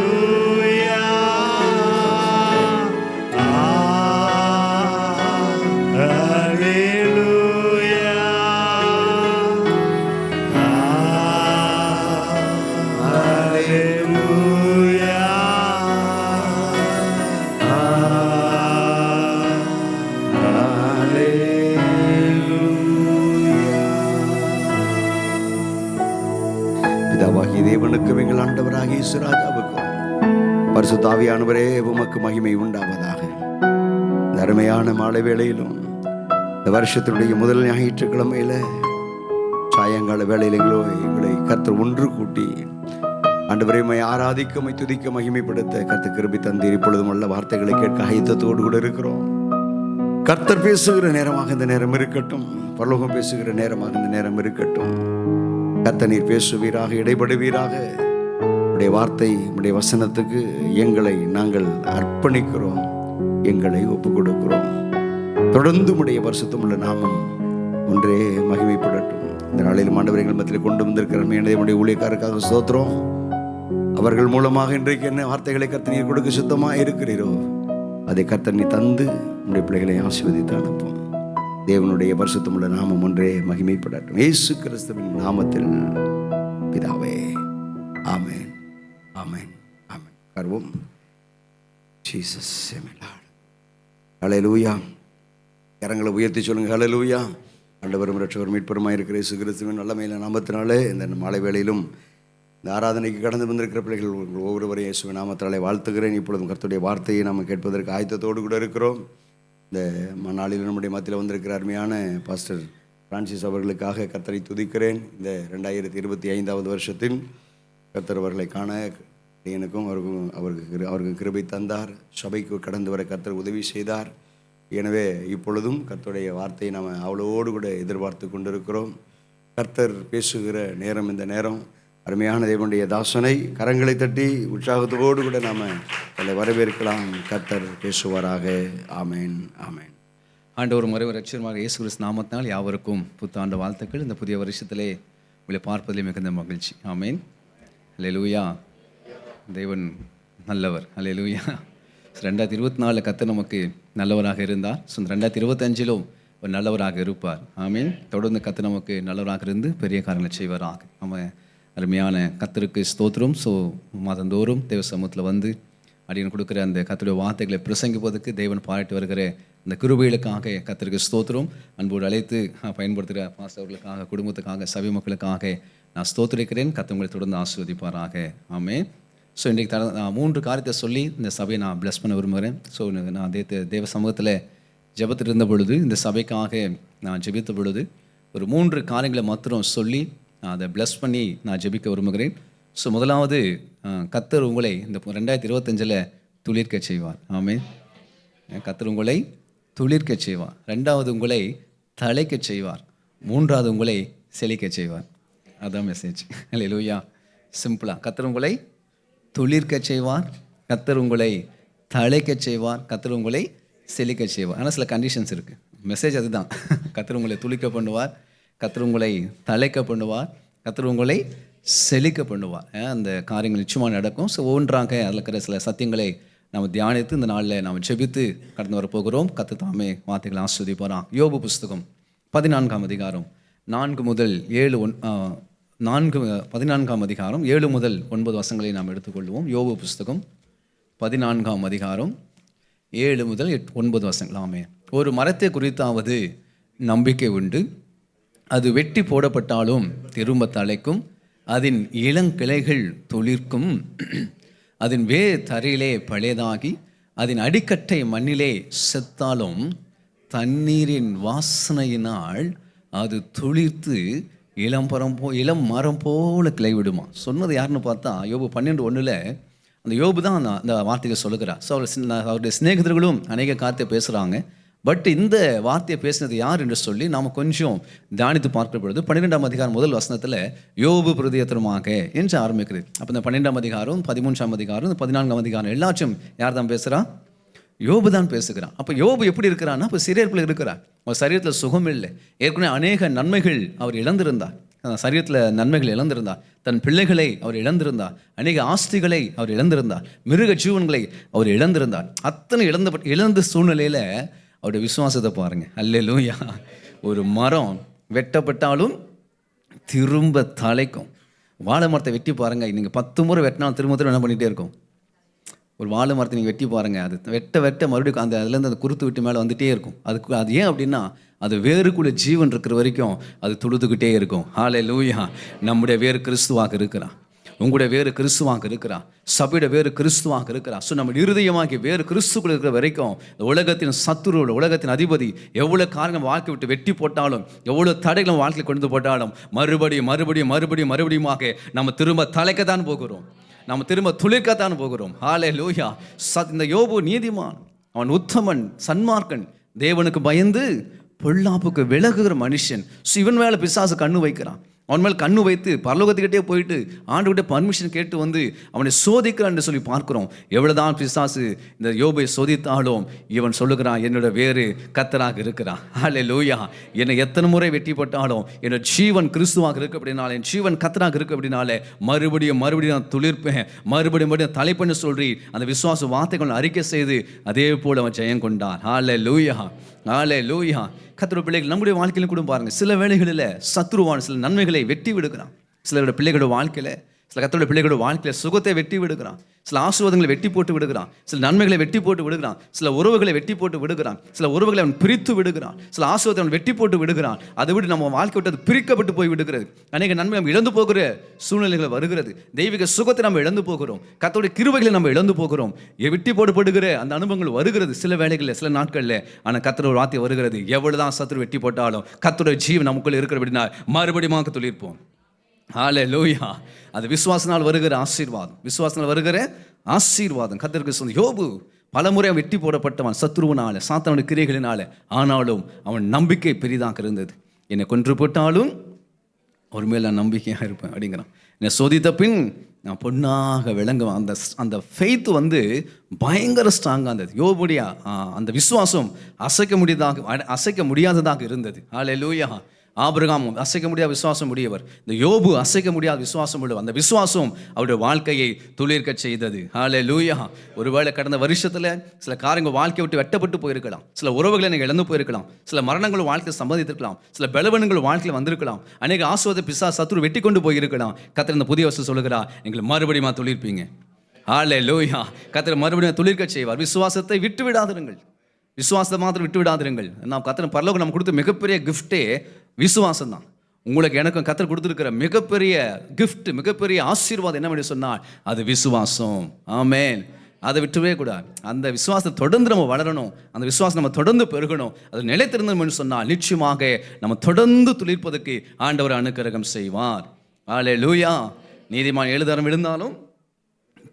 Hallelujah. ஆண்டவராகிய இயேசு ராஜாவுக்கும் பரிசுத்த ஆவியானவரே உமக்கு மகிமை உண்டாவதாக. இந்த அருமையான மாலை வேளையிலும் இந்த வருஷத்தினுடைய முதல் ஞாயிற்றுக்கிழமையில சாயங்கால வேளையில் எங்களை கர்த்தர் ஒன்று கூட்டி ஆண்டவரே உம்மை ஆராதிக்க, உம்மை துதிக்க, மகிமைப்படுத்த கர்த்தர் கிருபை தந்தீர். இப்பொழுதும் உள்ள வார்த்தைகளை கேட்க ஆயத்தத்தோடு கூட இருக்கிறோம். கர்த்தர் பேசுகிற நேரமாக இந்த நேரம் இருக்கட்டும், பரலோகம் பேசுகிற நேரமாக இந்த நேரம் இருக்கட்டும். கர்த்தர் நீர் பேசுவீராக, இடைபடுவீராக. உடைய வார்த்தை, உடைய வசனத்துக்கு எங்களை நாங்கள் அர்ப்பணிக்கிறோம், எங்களை ஒப்புக் கொடுக்கிறோம். தொடர்ந்து உடைய பரிசுத்தமுள்ள நாமம் ஒன்றே மகிமைப்படட்டும். இந்த நாளில் ஆண்டவர்கள் மத்தியில் கொண்டு வந்திருக்கிற என்னுடைய ஊழியக்காரருக்காக ஸ்தோத்திரம். அவர்கள் மூலமாக இன்றைக்கு என்ன வார்த்தைகளை கர்த்தர் நீர் கொடுக்க சுத்தமாக இருக்கிறீரோ அதை கர்த்தர் நீ தந்து உடைய பிள்ளைகளை ஆசீர்வதித்து அனுப்பும். தேவனுடைய பரிசுத்தமுள்ள நாமம் ஒன்றே மகிமைப்படட்டும். இயேசு கிறிஸ்துவின் நாமத்தில் பிதாவே, ஆமென், ஆமென், ஆமென். கர்வம் ஜீசஸ் ஹல்லேலூயா. கரங்களை உயர்த்தி சொல்லுங்க, ஹல்லேலூயா. ஆண்டவரும் இரட்சகரும் மீட்பருமாய் இருக்கிற இயேசு கிறிஸ்துவின் நல்லமையில நாமத்தினாலே இந்த மாலை வேளையிலும் இந்த ஆராதனைக்கு கடந்து வந்திருக்கிற பிள்ளைகள் ஒவ்வொருவரையும் இயேசுவின் நாமத்தினாலே வாழ்த்துகிறேன். இப்பொழுதும் கர்த்தருடைய வார்த்தையை நாம் கேட்பதற்கு ஆயத்தத்தோடு கூட இருக்கிறோம். இந்த நாளில் நம்முடைய மத்தியில் வந்திருக்கிற அருமையான பாஸ்டர் பிரான்சிஸ் அவர்களுக்காக கர்த்தரை துதிக்கிறேன். இந்த 2025 வருஷத்தில் கர்த்தர் அவர்களை காண எனக்கும் அவருக்கு கிருபை தந்தார். சபைக்கு கடந்து வர கர்த்தர் உதவி செய்தார். எனவே இப்பொழுதும் கர்த்தருடைய வார்த்தையை நாம் அவளோடு கூட எதிர்பார்த்து கொண்டிருக்கிறோம். கர்த்தர் பேசுகிற நேரம் இந்த நேரம். அருமையான தேவனுடைய தாசனை கரங்களை தட்டி உற்சாகத்தோடு கூட நாம் அதை வரவேற்கலாம். கர்த்தர் பேசுவாராக. ஆமேன், ஆமேன். ஆண்டவர் மறைவர் ரட்சகருமாகிய இயேசு கிறிஸ்து நாமத்தினால் யாவருக்கும் புத்தாண்டு வாழ்த்துக்கள். இந்த புதிய வருஷத்திலே உங்களை பார்ப்பதிலே மிகுந்த மகிழ்ச்சி. ஆமேன். ஹல்லேலூயா. தேவன் நல்லவர். ஹல்லேலூயா. 2024 கர்த்தர் நமக்கு நல்லவராக இருந்தார். 2025 ஒரு நல்லவராக இருப்பார். ஆமீன். தொடர்ந்து கர்த்தர் நமக்கு நல்லவராக இருந்து பெரிய காரியங்களை செய்வாராக. நம்ம அருமையான கர்த்தருக்கு ஸ்தோத்திரம். மாதந்தோறும் தேவ சமூகத்தில் வந்து அடியன் கொடுக்குற அந்த கர்த்தருடைய வார்த்தைகளை பிரசங்கிப்பதற்கு தேவன் பாராட்டி வருகிற இந்த கிருபைகளுக்காக கர்த்தருக்கு ஸ்தோத்திரம். அன்போடு அழைத்து பயன்படுத்துகிற பாஸ்டர்களுக்காக, குடும்பத்துக்காக, சபை மக்களுக்காக நான் ஸ்தோத்திரிக்கிறேன். கர்த்தர் உங்களை தொடர்ந்து ஆசீர்வதிப்பாராக. ஆமென். இன்றைக்கு 3 காரியத்தை சொல்லி இந்த சபையை நான் பிளஸ் பண்ண விரும்புகிறேன். நான் தேவ சமூகத்தில் ஜெபத்தில் இருந்த பொழுது, இந்த சபைக்காக நான் ஜெபித்த பொழுது ஒரு 3 காரியங்களை மாத்திரம் சொல்லி அதை பிளஸ் பண்ணி நான் ஜெபிக்க விரும்புகிறேன். முதலாவது, கர்த்தர் உங்களை இந்த 2025 துளிர்க்க செய்வார். ஆமென். கர்த்தர் உங்களை துளிர்க்க செய்வார். 2வது, உங்களை தழைக்க செய்வார். 3வது, உங்களை செழிக்க செய்வார். அதான் மெசேஜ். ஹல்லேலூயா. சிம்பிளாக கர்த்தர் உங்களை துளிர்க்க செய்வார், கர்த்தர் உங்களை தழைக்க செய்வார், கர்த்தர் உங்களை செழிக்க செய்வார். ஆனால் சில கண்டிஷன்ஸ் இருக்குது. மெசேஜ் அதுதான். கர்த்தர் உங்களை துளிக்க பண்ணுவார், கர்த்தர் உங்களை தழைக்க பண்ணுவார், கர்த்தர் உங்களை செழிக்க பண்ணுவார். அந்த காரியங்கள் நிச்சயமாக நடக்கும். ஒவ்வொன்றாக அதில் இருக்கிற சில சத்தியங்களை நாம் தியானித்து இந்த நாளில் நாம் ஜெபித்து கடந்து வரப்போகிறோம். கர்த்தர் தாமே வார்த்தைகளை ஆஸ்வதிப்பாராம். யோபு புஸ்தகம் 14ஆம் அதிகாரம் 4 முதல் 14ஆம் அதிகாரம் 7 முதல் 9 வசனங்களை நாம் எடுத்துக்கொள்வோம். யோபு புஸ்தகம் 14ஆம் அதிகாரம் 7 முதல் 9 வசனங்களாமே. ஒரு மரத்தை குறித்தாவது நம்பிக்கை உண்டு, அது வெட்டி போடப்பட்டாலும் திரும்ப தழைக்கும், அதன் இளங்கிளைகள் துளிர்க்கும், அதன் வேர் தரையிலே பழையதாகி, அதன் அடிக்கட்டை மண்ணிலே செத்தாலும் தண்ணீரின் வாசனையினால் அது துளிர்த்து இளம் மரம் போல கிளை விடுமா. சொன்னது யாருன்னு பார்த்தா யோபு 12:1 அந்த யோபு தான் அந்த வார்த்தையை சொல்லுகிறார். அவருடைய சிநேகிதர்களும் அநேக காரியத்தை பேசுகிறாங்க. பட் இந்த வார்த்தையை பேசினது யார் என்று சொல்லி நாம் கொஞ்சம் தியானித்து பார்க்கிற பொழுது 12ஆம் அதிகாரம் முதல் வசனத்தில் யோபு பிரதியத்திரமாக என்று ஆரம்பிக்கிறது. அப்போ இந்த 12ஆம் அதிகாரம், 13ஆம் அதிகாரம், 14ஆம் அதிகாரம் எல்லாச்சும் யார் தான் பேசுகிறா? யோபு தான் பேசுகிறான். அப்போ யோபு எப்படி இருக்கிறான்னா, இப்போ சிறையிருப்பில் இருக்கிறார். அவர் சரீரத்தில் சுகம் இல்லை. ஏற்கனவே அநேக நன்மைகள் அவர் இழந்திருந்தார். சரீரத்தில் நன்மைகள் இழந்திருந்தார். தன் பிள்ளைகளை அவர் இழந்திருந்தார். அநேக ஆஸ்திகளை அவர் இழந்திருந்தார். மிருக ஜீவன்களை அவர் இழந்திருந்தார். அத்தனை இழந்த சூழ்நிலையில் அவருடைய விசுவாசத்தை பாருங்கள். அல்லேலூயா. ஒரு மரம் வெட்டப்பட்டாலும் திரும்ப தழைக்கும். வாழை மரத்தை வெட்டி பாருங்கள். நீங்கள் 10 முறை வெட்டினாலும் திரும்ப என்ன பண்ணிகிட்டே இருக்கும்? ஒரு வாழை மரத்தை நீங்கள் வெட்டி பாருங்கள், அது வெட்ட மறுபடியும் அதுலேருந்து அந்த குருத்து விட்டு மேலே வந்துகிட்டே இருக்கும். அது ஏன் அப்படின்னா, அது வேருக்குள்ள ஜீவன் இருக்கிற வரைக்கும் அது துளுத்துக்கிட்டே இருக்கும். ஹல்லேலூயா. நம்முடைய வேறு கிறிஸ்துவாக இருக்கிறான். உங்களுடைய வேறு கிறிஸ்துவாக இருக்கிறார், சபையோட வேறு கிறிஸ்துவாக இருக்கிறார். ஸோ நம்ம இருதயமாகி வேறு கிறிஸ்துக்குள்ள இருக்கிற வரைக்கும் இந்த உலகத்தின் சத்துரு, உலகத்தின் அதிபதி எவ்வளோ காரணம் வாழ்க்கை விட்டு வெட்டி போட்டாலும், எவ்வளோ தடைகளும் வாழ்க்கையில் கொண்டு போட்டாலும் மறுபடியுமாக நம்ம திரும்ப தலைக்கத்தான் போகிறோம், நம்ம திரும்ப துளிர்க்கத்தான் போகிறோம். ஹல்லேலூயா. இந்த யோபு நீதிமான், அவன் உத்தமன், சன்மார்க்கன், தேவனுக்கு பயந்து பொல்லாப்புக்கு விலகுகிற மனுஷன். ஸோ இவன் மேலே பிசாசு கண்ணு வைக்கிறான். அவன் மேலே கண்ணு வைத்து பரலோகத்துக்கிட்டே போயிட்டு ஆண்டவர்கிட்ட பர்மிஷன் கேட்டு வந்து அவனை சோதிக்கிறான்னு சொல்லி பார்க்குறோம். எவ்வளோதான் பிசாசு இந்த யோபை சோதித்தாலும் இவன் சொல்லுகிறான், என்னோட வேறு கர்த்தராக இருக்கிறான். ஹல்லேலூயா. என்னை எத்தனை முறை வெட்டி போட்டாலும் என்னோட ஜீவன் கிறிஸ்துவாக இருக்கு அப்படின்னாலே, என் ஜீவன் கர்த்தராக இருக்கு அப்படின்னாலே மறுபடியும் நான் துளிர்ப்பேன், மறுபடியும் தலைப்பண்ணு சொல்லி அந்த விசுவாச வார்த்தைகள் அறிக்கை செய்து அதே போல் அவன் ஜெயம் கொண்டான். ஹல்லேலூயா, ஹல்லேலூயா. கர்த்தருடைய பிள்ளைகள் நம்முடைய வாழ்க்கையிலும் கூட பாருங்க, சில வேளைகளில் சத்துருவான் சில நன்மைகளை வெட்டி விடுகிறான். சிலருடைய பிள்ளைகளோட வாழ்க்கையில், சில கர்த்தருடைய பிள்ளைகளோட வாழ்க்கையில் சுகத்தை வெட்டி விடுகிறான், சில ஆசீர்வாதங்களை வெட்டி போட்டு விடுகிறான், சில நன்மைகளை வெட்டி போட்டு விடுகிறான், சில உறவுகளை வெட்டி போட்டு விடுகிறான், சில உறவுகளை அவன் பிரித்து விடுகிறான், சில ஆசீர்வாதத்தை அவன் வெட்டி போட்டு விடுகிறான். அதை விட்டு நம்ம வாழ்க்கை விட்டு அது பிரிக்கப்பட்டு போய் விடுகிறது. அநேக நன்மை நம்ம இழந்து போகிற சூழ்நிலைகள் வருகிறது. தெய்வீக சுகத்தை நம்ம இழந்து போகிறோம், கர்த்தருடைய கிருபைகளை நம்ம இழந்து போகிறோம். வெட்டி போடுபடுகிற அந்த அனுபவங்கள் வருகிறது சில வேளைகளில், சில நாட்களில். ஆனால் கர்த்தருடைய ஒரு வார்த்தை வருகிறது, எவ்வளவுதான் சத்துரு வெட்டி போட்டாலும் கர்த்தருடைய ஜீவன் நமக்குள்ள இருக்கிற அப்படின்னா மறுபடியும் துளிர்ப்போம். ஹல்லேலூயா. அது விசுவாசனால் வருகிற ஆசீர்வாதம், விசுவாசனால் வருகிற ஆசீர்வாதம். கர்த்தருக்கு சொந்த யோபு பலமுறை வெட்டி போடப்பட்டவன் சத்ருவனால, சாத்தானுடைய கிரியைகளினால. ஆனாலும் அவன் நம்பிக்கை பெரிதாக இருந்தது. என்னை கொன்று போட்டாலும் அவர் மேல் நான் நம்பிக்கையாக இருப்பேன் அப்படிங்கிறான். என்னை சோதித்த பின் நான் பொண்ணாக விளங்குவேன். அந்த ஃபெய்த் வந்து பயங்கர ஸ்ட்ராங்காக இருந்தது. யோபுடைய அந்த விசுவாசம் அசைக்க முடியாததாக இருந்தது. ஹல்லேலூயா. ஆபிரகாம் அசைக்க முடியாத விசுவாசம் உடையவர், இந்த யோபு அசைக்க முடியாத விசுவாசம் உள்ளவர். அந்த விசுவாசம் அவருடைய வாழ்க்கையை துளிர்க்க செய்தது. ஹல்லேலூயா. ஒருவேளை கடந்த வருஷத்தில் சில காரியங்கள் வாழ்க்கையை விட்டு வெட்டப்பட்டு போயிருக்கலாம், சில உறவுகளை நீங்கள் இழந்து போயிருக்கலாம், சில மரணங்கள் வாழ்க்கையை சம்பந்தித்திருக்கலாம், சில பலவீனங்கள் வாழ்க்கையில் வந்திருக்கலாம், அநேக ஆசீர்வாத பிசாசு சத்துரு வெட்டி கொண்டு போயிருக்கலாம். கர்த்தர் இந்த புதிய வருஷம் சொல்லுகிறார், நீங்கள் மறுபடியும் துளிர்ப்பீங்க. ஹல்லேலூயா. கர்த்தர் மறுபடியும் துளிர்க்க செய்வார். விசுவாசத்தை விட்டு விடாதிருங்கள், விசுவாசத்தை மாத்திரம் விட்டு விடாதிருங்கள். நாம் கர்த்தர் பரலோகம் நம்ம கொடுத்த மிகப்பெரிய கிஃப்டே விசுவாசம் தான். உங்களுக்கு எனக்கும் கர்த்தர் கொடுத்துருக்கிற மிகப்பெரிய கிஃப்ட், மிகப்பெரிய ஆசீர்வாதம் என்னவென்று சொன்னால் அது விசுவாசம். ஆமென். அதை விட்டுவே கூடாது. அந்த விசுவாசத்தை தொடர்ந்து நம்ம வளரணும், அந்த விசுவாசம் நம்ம தொடர்ந்து பெருகணும். அது நிலைத்திருந்தோம்னு சொன்னால் நிச்சயமாக நம்ம தொடர்ந்து துளிர்ப்பதற்கு ஆண்டவர் அனுக்கிரகம் செய்வார். ஹல்லேலூயா. நீதிமான் 7 தரம் விழுந்தாலும்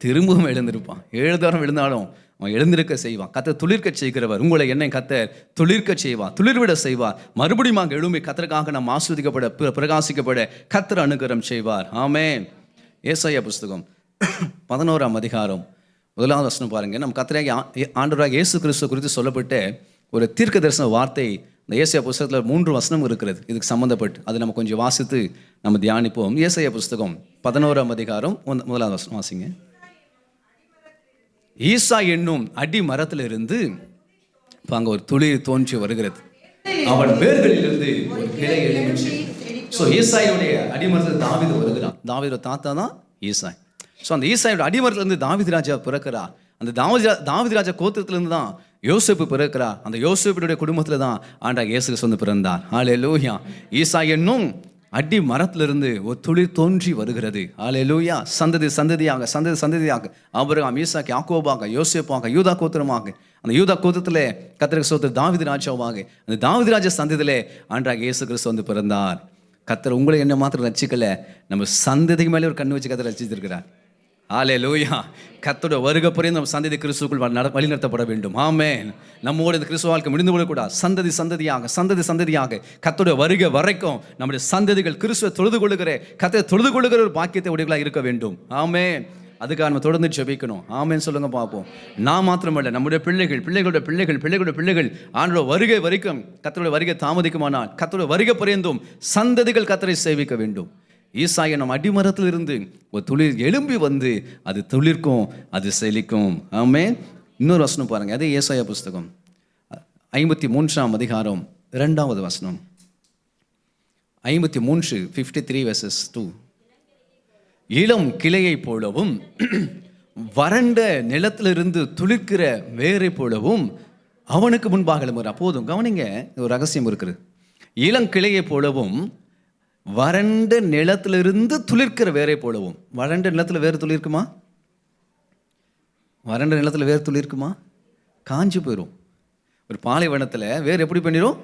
திரும்பவும் எழுந்திருப்பான், 7 தரம் விழுந்தாலும் அவன் எழுந்திருக்க செய்வான். கர்த்தர் துளிர்க்க செய்கிறவர். உங்களை என்னை கர்த்தர் துளிர்க்க செய்வார், துளிர்விட செய்வார். மறுபடியும் எழும்பி கர்த்தருக்காக நாம் ஆஸ்வதிக்கப்பட, பிரகாசிக்கப்பட கர்த்தர் அனுக்கிரகம் செய்வார். ஆமென். ஏசாயா புஸ்தகம் 11ஆம் அதிகாரம் 1வது வசனம் பாருங்க. நம்ம கர்த்தராகிய ஆண்டவராகிய இயேசு கிறிஸ்து குறித்து சொல்லப்பட்ட ஒரு தீர்க்க தரிசன வார்த்தை இந்த ஏசாயா புஸ்தகத்தில் 3 வசனம் இருக்கிறது இதுக்கு சம்மந்தப்பட்டு. அது நம்ம கொஞ்சம் வாசித்து நம்ம தியானிப்போம். ஏசாயா புஸ்தகம் 11ஆம் அதிகாரம் 1வது வசனம் வாசிங்க. ஈசா என்னும் அடி மரத்திலிருந்து அங்க ஒரு துளிர் தோன்றி வருகிறது, அவன் வேர்களிலிருந்து ஒரு கிளை எழும்பிச்சு. ஸோ ஈசாயுடைய அடிமரத்தில் தாவீது வருகிறான். தாவீதோட தாத்தா தான் ஈசாய். ஸோ அந்த ஈசாயோட அடிமரத்திலிருந்து தாவீது ராஜா பிறக்கிறார். அந்த தாவீது ராஜா கோத்திரத்திலிருந்து தான் யோசேப்பு பிறக்கிறார். அந்த யோசேப்புடைய குடும்பத்தில் தான் ஆண்டவராகிய இயேசு கிறிஸ்து பிறந்தார். ஹல்லேலூயா. ஈசா என்னும் அடி மரத்திலிருந்து ஒரு துளிர் தோன்றி வருகிறது. ஹல்லேலூயா. சந்ததியாக ஆபிரகாம், ஈசாக்கு, யாக்கோபாக, யோசேப்பாக, யூதா கோத்திரமாக, அந்த யூதா கோத்திரத்திலே கர்த்தருக்கு ஸ்தோத்திரம் தாவீது ராஜாவாக, அந்த தாவீது ராஜா சந்ததியிலே ஆண்டவராகிய இயேசு கிறிஸ்து பிறந்தார். கர்த்தர் உங்களை என்ன மாத்திரம் ரட்சிக்கல, நம்ம சந்ததிக்கு மேலே ஒரு கண்ணு வச்சு கர்த்தர் ரட்சித்திருக்கிறார். ஹல்லேலூயா. கர்த்தருடைய வருகை பரியந்தம் நம்ம சந்ததி கிறிஸ்துவுக்குள் வழிநடத்தப்பட வேண்டும். ஆமென். நம்மோடு இந்த கிறிஸ்துவ வாழ்க்கை முடிந்து விடக்கூடாது. சந்ததியாக கர்த்தருடைய வருகை வரைக்கும் நம்முடைய சந்ததிகள் கிறிஸ்துவை தொழுது கொள்ளுகிற ஒரு பாக்கியத்தை உடையவர்களாக இருக்க வேண்டும். ஆமென். அதுக்காக நம்ம தொடர்ந்து ஜெபிக்கணும். ஆமென் சொல்லுங்க பார்ப்போம். நான் மாத்திரமல்ல, நம்முடைய பிள்ளைகளுடைய பிள்ளைகள் ஆண்டவருடைய வருகை வரைக்கும், கர்த்தருடைய வருகை தாமதிக்குமானால் கர்த்தருடைய வருகை பரியந்தும் சந்ததிகள் கர்த்தரை சேவிக்க வேண்டும். ஈசாயை நம் அடிமரத்தில் இருந்து ஒரு துளிர் எழும்பி வந்து அது துளிர்க்கும், அது செழிக்கும். ஆமென். இன்னொரு வசனம் பாருங்க. அதே ஏசாயா புஸ்தகம் 53ஆம் அதிகாரம் 2வது வசனம். 53 verses 2. இளம் கிளையை போலவும் வறண்ட நிலத்திலிருந்து துளிர்க்கிற வேரை போலவும் அவனுக்கு முன்பாக எழும்புகிறார். போதும் கவனிங்க, ஒரு ரகசியம் இருக்குது. இளம் கிளையை போலவும் வறண்ட நிலத்திலிருந்து துளிர்க்கிற வேரை போலவும். வறண்ட நிலத்தில் வேறு துளிர்க்குமா? வறண்ட நிலத்தில் வேறு துளிர்க்குமா? காஞ்சி போயிடும். ஒரு பாலைவனத்தில் வேறு எப்படி பண்ணிடும்?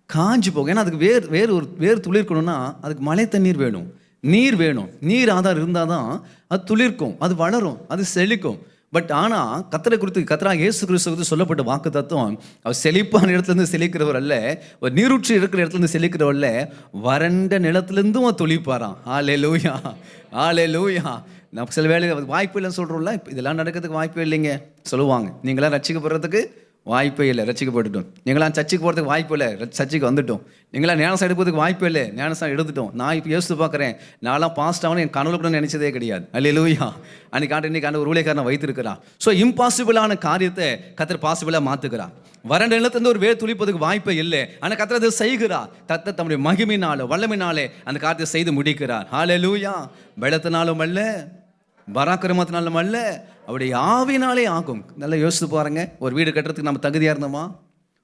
காஞ்சி போகும். ஏன்னா அதுக்கு வேறு துளிர்க்கணும்னா அதுக்கு மழை தண்ணீர் வேணும், நீர் வேணும். நீர் ஆதாரம் இருந்தால் தான் அது துளிர்க்கும், அது வளரும், அது செழிக்கும். பட் ஆனால் கர்த்தரை குறித்து, கர்த்தராகிய இயேசு கிறிஸ்து குறித்து சொல்லப்பட்ட வாக்கு தத்துவம், அவர் செழிப்பான இடத்துலேருந்து செழிக்கிறவர் அல்ல, ஒரு நீரூற்றி இருக்கிற இடத்துலேருந்து செழிக்கிறவர் அல்ல, வறண்ட நிலத்துலேருந்தும் அவர் துளிப்பாராம். ஹல்லேலூயா, ஹல்லேலூயா. நம்ம சில வேலை வாய்ப்பு இல்லைன்னு சொல்கிறோம்ல, இதெல்லாம் நடக்கிறதுக்கு வாய்ப்பே இல்லைங்க சொல்லுவாங்க. நீங்களாம் ரட்சிக்கப்படுறதுக்கு வாய்ப்பே இல்லை, ரட்சிக்கப்பட்டுட்டோம். நீங்களாம் சர்ச்சுக்கு போகிறதுக்கு வாய்ப்பு இல்லை, சர்ச்சுக்கு வந்துட்டோம். நீங்களாம் ஞானசாரம் எடுப்பதுக்கு வாய்ப்பே இல்லை, ஞானசாரம் எடுத்துட்டோம். நான் இப்போ யோசித்து பார்க்குறேன், நான்லாம் பாஸ்ட் ஆகணும் என் கனவுல கூட நினச்சதே கிடையாது. அல்லேலூயா. அன்றைக்கி இன்னைக்கு ஒரு ஊழியக்காரனை வைத்திருக்கிறான். ஸோ இம்பாசிபிளான காரியத்தை கர்த்தர் பாசிபிளாக மாற்றுக்கிறான். வறண்ட நிலத்திலிருந்து ஒரு வேர் துளிப்பதுக்கு வாய்ப்பே இல்லை, ஆனால் கர்த்தர் அதை செய்கிறார். கர்த்தர் தம்முடைய மகிமையினாலே வல்லமையினாலே அந்த காரியத்தை செய்து முடிக்கிறார். ஹல்லேலூயா. பலத்தினாலும் அல்ல, பராக்கிரமத்தினாலும் அல்ல, அவருடைய ஆவினாலே ஆகும். நல்லா யோசித்து பாருங்க. ஒரு வீடு கட்டுறதுக்கு நம்ம தகுதியாக இருந்தோமா?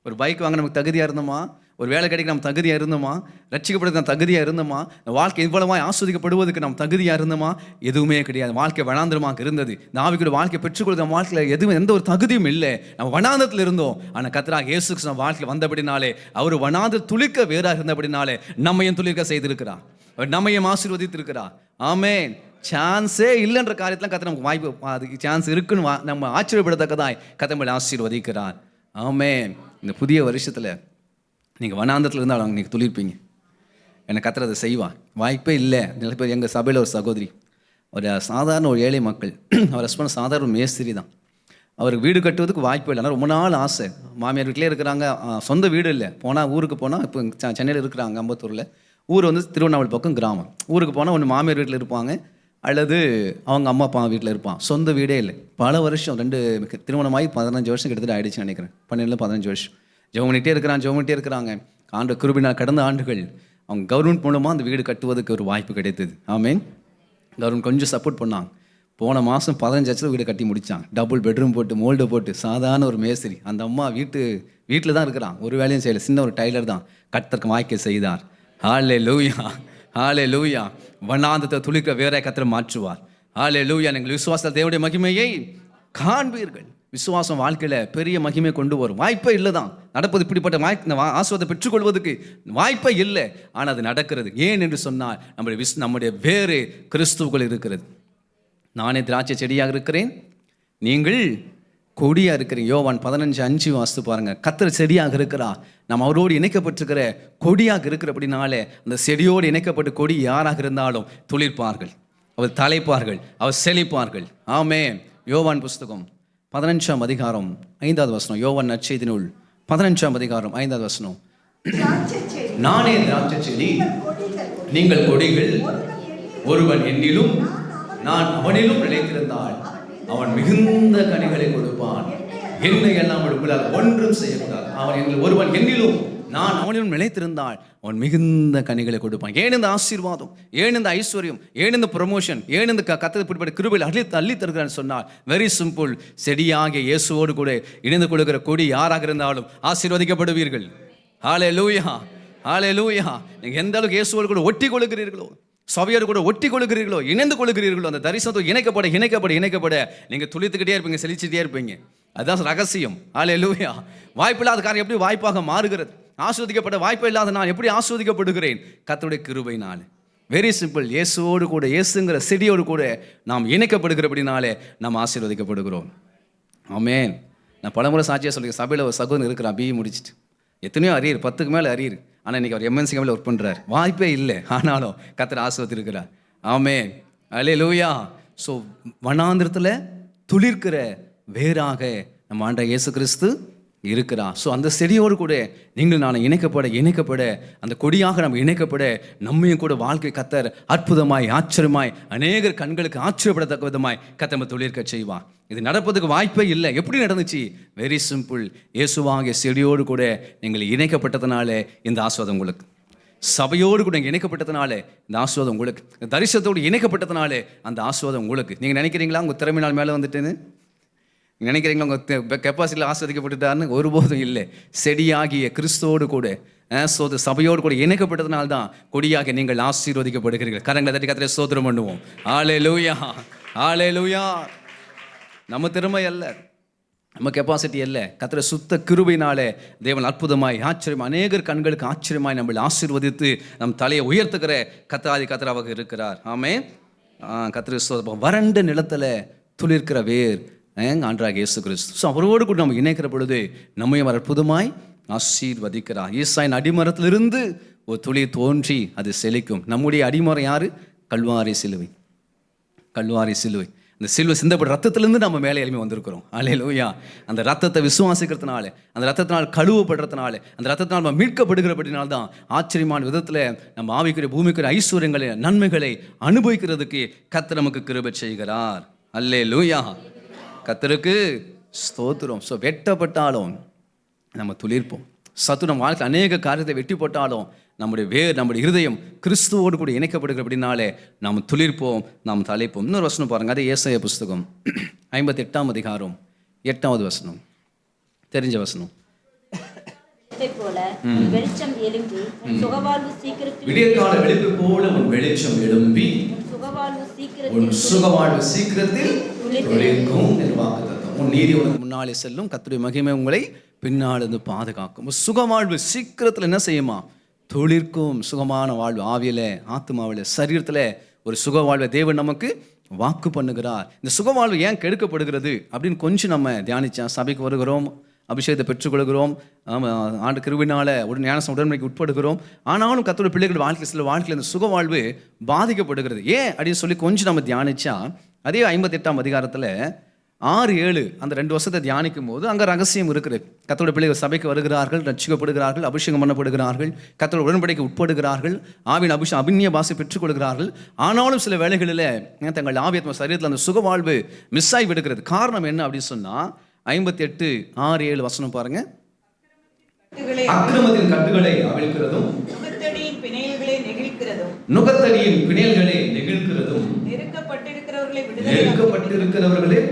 ஒரு பைக் வாங்க நமக்கு தகுதியாக இருந்தோமா? ஒரு வேலை கிடைக்க நம்ம தகுதியாக இருந்தோமா? ரட்சிக்கப்படுறதுக்கு நம்ம தகுதியாக இருந்தோமா? வாழ்க்கை இவ்வளவாக ஆஸ்வதிக்கப்படுவதற்கு நம்ம தகுதியாக இருந்தோமா? எதுவுமே கிடையாது. வாழ்க்கை வனாந்திரமாக இருந்தது. இந்த ஆவிக்குரிய வாழ்க்கை பெற்றுக்கொள்கிற நம்ம வாழ்க்கையில் எதுவும் எந்த ஒரு தகுதியும் இல்லை. நம்ம வனாந்திரத்தில் இருந்தோம். ஆனால் கர்த்தராகிய இயேசு கிறிஸ்து நம்ம வாழ்க்கையில் வந்தபடினாலே, அவர் வனாந்திர துளிக்க வேறாக இருந்தபடினாலே நம்மையும் துளிர்க்க செய்திருக்கிறார், அவர் நம்மையும் ஆசீர்வதித்திருக்கிறார். ஆமென். சான்ஸே இல்லைன்ற காரியத்தில் கர்த்தர் நமக்கு வாய்ப்பு, அதுக்கு சான்ஸ் இருக்குன்னு நம்ம ஆச்சரியப்படத்தக்கதாய் கர்த்தர் நம்மளை ஆசீர்வதிக்கிறார். ஆமென். இந்த புதிய வருஷத்தில் நீங்கள் வனாந்தரத்தில் இருந்தாலும் நீங்கள் துளிர்ப்பீங்க. எனக்கு கர்த்தர் அதை செய்வார். வாய்ப்பே இல்லை. நிறைய பேர் எங்கள் சபையில் ஒரு சகோதரி, ஒரு சாதாரண ஒரு ஏழை மக்கள், அவர் ஹஸ்பண்ட் சாதாரண ஒரு மேஸ்திரி தான். அவருக்கு வீடு கட்டுவதுக்கு வாய்ப்பு இல்லை. ஆனால் ரொம்ப நாள் ஆசை. மாமியார் வீட்டிலே இருக்கிறாங்க, சொந்த வீடு இல்லை. போனால் ஊருக்கு போனால், இப்போ சென்னையில் இருக்கிறாங்க, அம்பத்தூரில். ஊர் வந்து திருவண்ணாமலை பக்கம் கிராமம். ஊருக்கு போனால் ஒன்று மாமியார் வீட்டில் இருப்பாங்க, அல்லது அவங்க அம்மா அப்பா வீட்டில் இருப்பான். சொந்த வீடே இல்லை. பல வருஷம், 2 திருமணமாகி 15 வருஷம் கிட்டத்தட்ட ஆயிடுச்சுன்னு நினைக்கிறேன். 12-15 வருஷம் ஜெபம் பண்ணிகிட்டே இருக்கிறாங்க. ஆண்டு கிருபையினால் கடந்த ஆண்டுகள் அவங்க கவர்மெண்ட் மூலமாக அந்த வீடு கட்டுவதற்கு ஒரு வாய்ப்பு கிடைத்தது. ஆமென். கவர்மெண்ட் கொஞ்சம் சப்போர்ட் பண்ணாங்க. போன மாதம் 15 லட்சம் வீடு கட்டி முடித்தாங்க. டபுள் பெட்ரூம் போட்டு, மோல்டு போட்டு, சாதாரண ஒரு மேஸ்திரி. அந்த அம்மா வீட்டில் தான் இருக்கிறான், ஒரு வேலையும் செய்யலை, சின்ன ஒரு டைலர் தான். கர்த்தருக்கு வாய்க்க செய்தார். ஹல்லேலூயா, ஹல்லேலூயா. வனாந்தரத்தை துளிக்க வேற கர்த்தர் மாற்றுவார். ஹல்லேலூயா. நீங்கள் விசுவாசத்தில் தேவனுடைய மகிமையை காண்பீர்கள். விசுவாசம் வாழ்க்கையில் பெரிய மகிமை கொண்டு வரும். வாய்ப்பே இல்லை தான் நடப்பது. இப்படிப்பட்ட ஆசீர்வாதத்தை பெற்றுக்கொள்வதற்கு வாய்ப்பே இல்லை, ஆனால் அது நடக்கிறது. ஏன் என்று சொன்னால் நம்முடைய வேறு கிறிஸ்துவுக்குள் இருக்கிறது. நானே திராட்சை செடியாக இருக்கிறேன், நீங்கள் கொடியாக இருக்கிறீங்க. யோவான் 15:5 வாசித்து பாருங்க. கர்த்தர் செடியாக இருக்கிறா, நம்ம அவரோடு இணைக்கப்பட்டிருக்கிற கொடியாக இருக்கிறபடினாலே அந்த செடியோடு இணைக்கப்பட்ட கொடி யாராக இருந்தாலும் துளிர்ப்பார்கள், அவர் தலைப்பார்கள், அவர் செழிப்பார்கள். ஆமென். யோவான் புஸ்தகம் 15ஆம் அதிகாரம் 5வது வசனம். யோவான் நற்செய்தி நூல் 15ஆம் அதிகாரம் 5வது வசனம். நானே திராட்சை செடி, நீங்கள் கொடிகள். ஒருவன் என்னிலும் நான் அவனிலும் நிலைத்திருந்தால் அவன் மிகுந்த கனிகளை கொடுப்பான். என்னை எல்லாம் உங்களால் ஒன்றும் செய்யக்கூடாது. ஒருவன் என்னிலும் நான் அவனிலும் நிலைத்திருந்தால் அவன் மிகுந்த கனிகளை கொடுப்பான். ஏன் இந்த ஆசீர்வாதம், ஏன் இந்த ஐஸ்வர்யம், ஏன் இந்த ப்ரொமோஷன், ஏன் இந்த கர்த்தர் இப்படிப்பட்ட கிருபையில் அள்ளி தருகிறான்னு சொன்னால் வெரி சிம்பிள். செடியாகிய இயேசுவோடு கூட இணைந்து கொடுக்கிற கொடி யாராக இருந்தாலும் ஆசீர்வதிக்கப்படுவீர்கள். ஹல்லேலூயா, ஹல்லேலூயா. நீங்கள் எந்த அளவுக்கு இயேசுவோடு கூட ஒட்டி கொள்கிறீர்களோ, சபையோடு கூட ஒட்டி கொள்கிறீர்களோ, இணைந்து கொள்கிறீர்களோ, அந்த தரிசனத்தை இணைக்கப்பட நீங்கள் துளித்துக்கிட்டே இருப்பீங்க, செழிச்சுட்டே இருப்பீங்க. அதுதான் ரகசியம். ஹல்லேலூயா. வாய்ப்பில்லாத காரியம் எப்படி வாய்ப்பாக மாறுகிறது? ஆஸ்வதிக்கப்பட்ட வாய்ப்பு இல்லாத நான் எப்படி ஆஸ்வதிக்கப்படுகிறேன்? கர்த்தருடைய கிருபையினாலே. Very simple. இயேசுவோடு கூட, இயேசுங்கிற செடியோடு கூட நாம் இணைக்கப்படுகிறபடினாலே நாம் ஆசீர்வதிக்கப்படுகிறோம். ஆமென். நான் பலமுறை சாட்சியாக சொல்லியிருக்கேன். சபையில் ஒரு சகோதரன் இருக்கிறான், BE முடிச்சுட்டு. எத்தனையோ அரியர், 10க்கு மேலே அரியர். ஆனால் இன்றைக்கி அவர் MNC கம்பெனியில் ஒர்க் பண்ணுறார். வாய்ப்பே இல்லை, ஆனாலும் கர்த்தர் ஆசீர்வதித்திருக்கிறார். ஆமென். அல்லேலூயா. ஸோ வனாந்திரத்தில் துளிர்க்கிற வேறாக நம்ம ஆண்டவர் இயேசு கிறிஸ்து இருக்கிறார். ஸோ அந்த செடியோடு கூட நீங்கள் நான் இணைக்கப்பட அந்த கொடியாக நம்ம இணைக்கப்பட நம்மையும் கூட வாழ்க்கை கர்த்தர் அற்புதமாய், ஆச்சரியமாய், அநேகர் கண்களுக்கு ஆச்சரியப்படத்தக்க விதமாய் கர்த்தர் துளிர்க்க செய்வார். இது நடப்பதுக்கு வாய்ப்பே இல்லை. எப்படி நடந்துச்சு? Very simple. இயேசுவாகிய செடியோடு கூட நீங்கள் இணைக்கப்பட்டதுனால இந்த ஆசீர்வாதம் உங்களுக்கு. சபையோடு கூட இணைக்கப்பட்டதுனால இந்த ஆசீர்வாதம் உங்களுக்கு. தரிசனத்தோடு இணைக்கப்பட்டதுனால அந்த ஆசீர்வாதம் உங்களுக்கு. நீங்கள் நினைக்கிறீங்களா உங்கள் திறமையினால் மேலே வந்துட்டேன்னு? நினைக்கிறீங்களா உங்கள் கெப்பாசிட்டியில் ஆஸ்வதிக்கப்பட்டுட்டாருன்னு? ஒருபோதும் இல்லை. செடியாகிய கிறிஸ்துவோடு கூட சபையோடு கூட இணைக்கப்பட்டதுனால்தான் கொடியாக நீங்கள் ஆசீர்வதிக்கப்படுகிறீர்கள். கரங்களை தட்டி கர்த்தரை ஸ்தோத்திரம் பண்ணுவோம். ஹல்லேலூயா, ஹல்லேலூயா. நம்ம திறமை அல்ல, நம்ம கெப்பாசிட்டி அல்ல, கர்த்தரை சுத்த கிருபையினாலே தேவன் அற்புதமாய் ஆச்சரியமாய் அநேகர் கண்களுக்கு ஆச்சரியமாய் நம்மளை ஆசீர்வதித்து நம் தலையை உயர்த்துக்கிற கர்த்தராக இருக்கிறார். ஆமென். கர்த்தரை ஸ்தோத்திரம். வறண்ட நிலத்தில் துளிர்க்கிற வேர் ஆண்டவராகிய இயேசு கிறிஸ்து. ஸோ அவரோடு கூட நம்ம இணைக்கிற பொழுது நம்மையும் அற்புதமாய் ஆசீர்வதிக்கிறார். ஈசாயின் அடிமரத்திலிருந்து ஒரு துளி தோன்றி அது செழிக்கும். நம்முடைய அடிமரம் யாரு? கல்வாரி சிலுவை. கல்வாரி சிலுவை. அந்த சிலுவை சிந்தப்பட்ட ரத்தத்திலிருந்து நம்ம மேலே எழுப்பி வந்திருக்கிறோம். அல்லேலூயா. அந்த ரத்தத்தை விசுவாசிக்கிறதுனால, அந்த ரத்தத்தினால் கழுவப்படுறதுனால, அந்த ரத்தத்தினால் நம்ம மீட்கப்படுகிறபடினால்தான் ஆச்சரியமான விதத்தில் நம்ம ஆவிக்குரிய பூமிக்குரிய ஐஸ்வர்யங்களை நன்மைகளை அனுபவிக்கிறதுக்கு கர்த்தர் நமக்கு கிருபை செய்கிறார். அல்லேலூயா. கர்த்தருக்கு ஸ்தோத்திரம். ஸோ வெட்டப்பட்டாலும் நம்ம துளிர்ப்போம். நம்ம வாழ்க்கை அநேக காரியத்தை வெட்டி போட்டாலும் நம்முடைய வேர், நம்முடைய இருதயம் கிறிஸ்துவோடு கூட இணைக்கப்படுகிற அப்படின்னாலே நாம் துளிர்ப்போம், நாம் தலைப்போம். இன்னொரு வசனம் பாருங்க, அது ஏசாயா புஸ்தகம் 58ஆம் அதிகாரம் 8வது வசனம். தெரிஞ்ச வசனம். விடியற்கால வெளிப்பு போல உன் வெளிச்சம் எழும்பி உன் சுகவாழ்வு சீக்கிரத்தில் துளிர்க்கும் வாக்குத்தத்தம். உன் நீதி உனக்கு முன்னாலே செல்லும், கர்த்தருடைய மகிமை உங்களை பின்னால் இருந்து பாதுகாக்கும். சுகவாழ்வு சீக்கிரத்தில் என்ன செய்யுமா? துளிர்க்கும். சுகமான வாழ்வு ஆவியில, ஆத்மாவில், சரீரத்தில் ஒரு சுகவாழ்வை தேவன் நமக்கு வாக்கு பண்ணுகிறார். இந்த சுகவாழ்வு ஏன் கெடுக்கப்படுகிறது அப்படின்னு கொஞ்சம் நம்ம தியானிச்சா. சபைக்கு வருகிறோம், அபிஷேகத்தை பெற்றுக்கொள்கிறோம், ஆண்டு கிருபினால ஞானஸ்நான உடன்படிக்கைக்கு உட்படுகிறோம். ஆனாலும் கர்த்தருடைய பிள்ளைகள் வாழ்க்கை சில வாழ்க்கையில் இந்த சுகவாழ்வு பாதிக்கப்படுகிறது. ஏன் அப்படின்னு சொல்லி கொஞ்சம் நம்ம தியானிச்சா, அதே 58ஆம் அதிகாரத்தில் 6-7 அந்த 2 வருஷத்தை தியானிக்கும் போது அங்கே ரகசியம் இருக்கிறது. கர்த்தருடைய பிள்ளைகள் சபைக்கு வருகிறார்கள், ரட்சிக்கப்படுகிறார்கள், அபிஷேகம் பண்ணப்படுகிறார்கள், கர்த்தருடைய உடன்படிக்கை உட்படுகிறார்கள், ஆவின் அபிநய பாசை பெற்றுக்கொள்கிறார்கள். ஆனாலும் சில வேளைகளில் தங்கள் ஆவியத்ம சரீரத்தில் அந்த சுகவாழ்வு மிஸ் ஆகி விடுகிறது. காரணம் என்ன அப்படின்னு சொன்னால் 58:6-7 வசனம் பாருங்க. அக்கிரமத்தின் கட்டுகளை அவிழ்க்கிறதும் நுகத்தடியின் பிணையல்களை நெகிழ்க்கிறதும் நெருக்கப்பட்டிருக்கிறவர்களை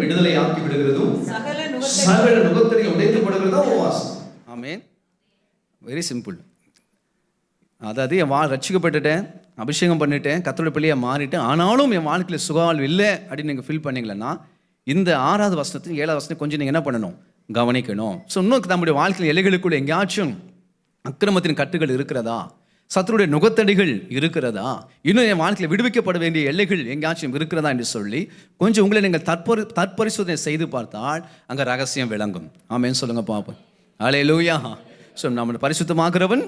விடுதலை ஆக்கி விடுகிறதும் சகல நுகத்தடியை உடைத்து போடுகிறதும் உபவாசம். ஆமென். Very simple. அதாவது என் ரட்சிக்கப்பட்டுட்டேன், அபிஷேகம் பண்ணிட்டேன், கர்த்தருடைய பிள்ளையா மாறிட்டேன், ஆனாலும் என் வாழ்க்கையில் சுகவாழ்வு இல்லை அப்படின்னு நீங்கள் ஃபீல் பண்ணீங்களன்னா இந்த 6வது வசனத்தையும் 7வது வசனத்தையும் கொஞ்சம் நீங்கள் என்ன பண்ணணும்? கவனிக்கணும். ஸோ இன்னும் நம்முடைய வாழ்க்கையில் எல்லைகளுக்குள்ள எங்கேயாச்சும் அக்கிரமத்தின் கட்டுகள் இருக்கிறதா? சத்துருடைய நுகத்தடிகள் இருக்கிறதா? இன்னும் என் வாழ்க்கையில் விடுவிக்கப்பட வேண்டிய எல்லைகள் எங்கேயாச்சும் இருக்கிறதா என்று சொல்லி கொஞ்சம் உங்களை நீங்கள் தற்பரிசோதனை செய்து பார்த்தால் அங்கே ரகசியம் விளங்கும். ஆமென் சொல்லுங்க பாப்போம். அல்லேலூயா. ஸோ நம்ம பரிசுத்தமாகிறவன்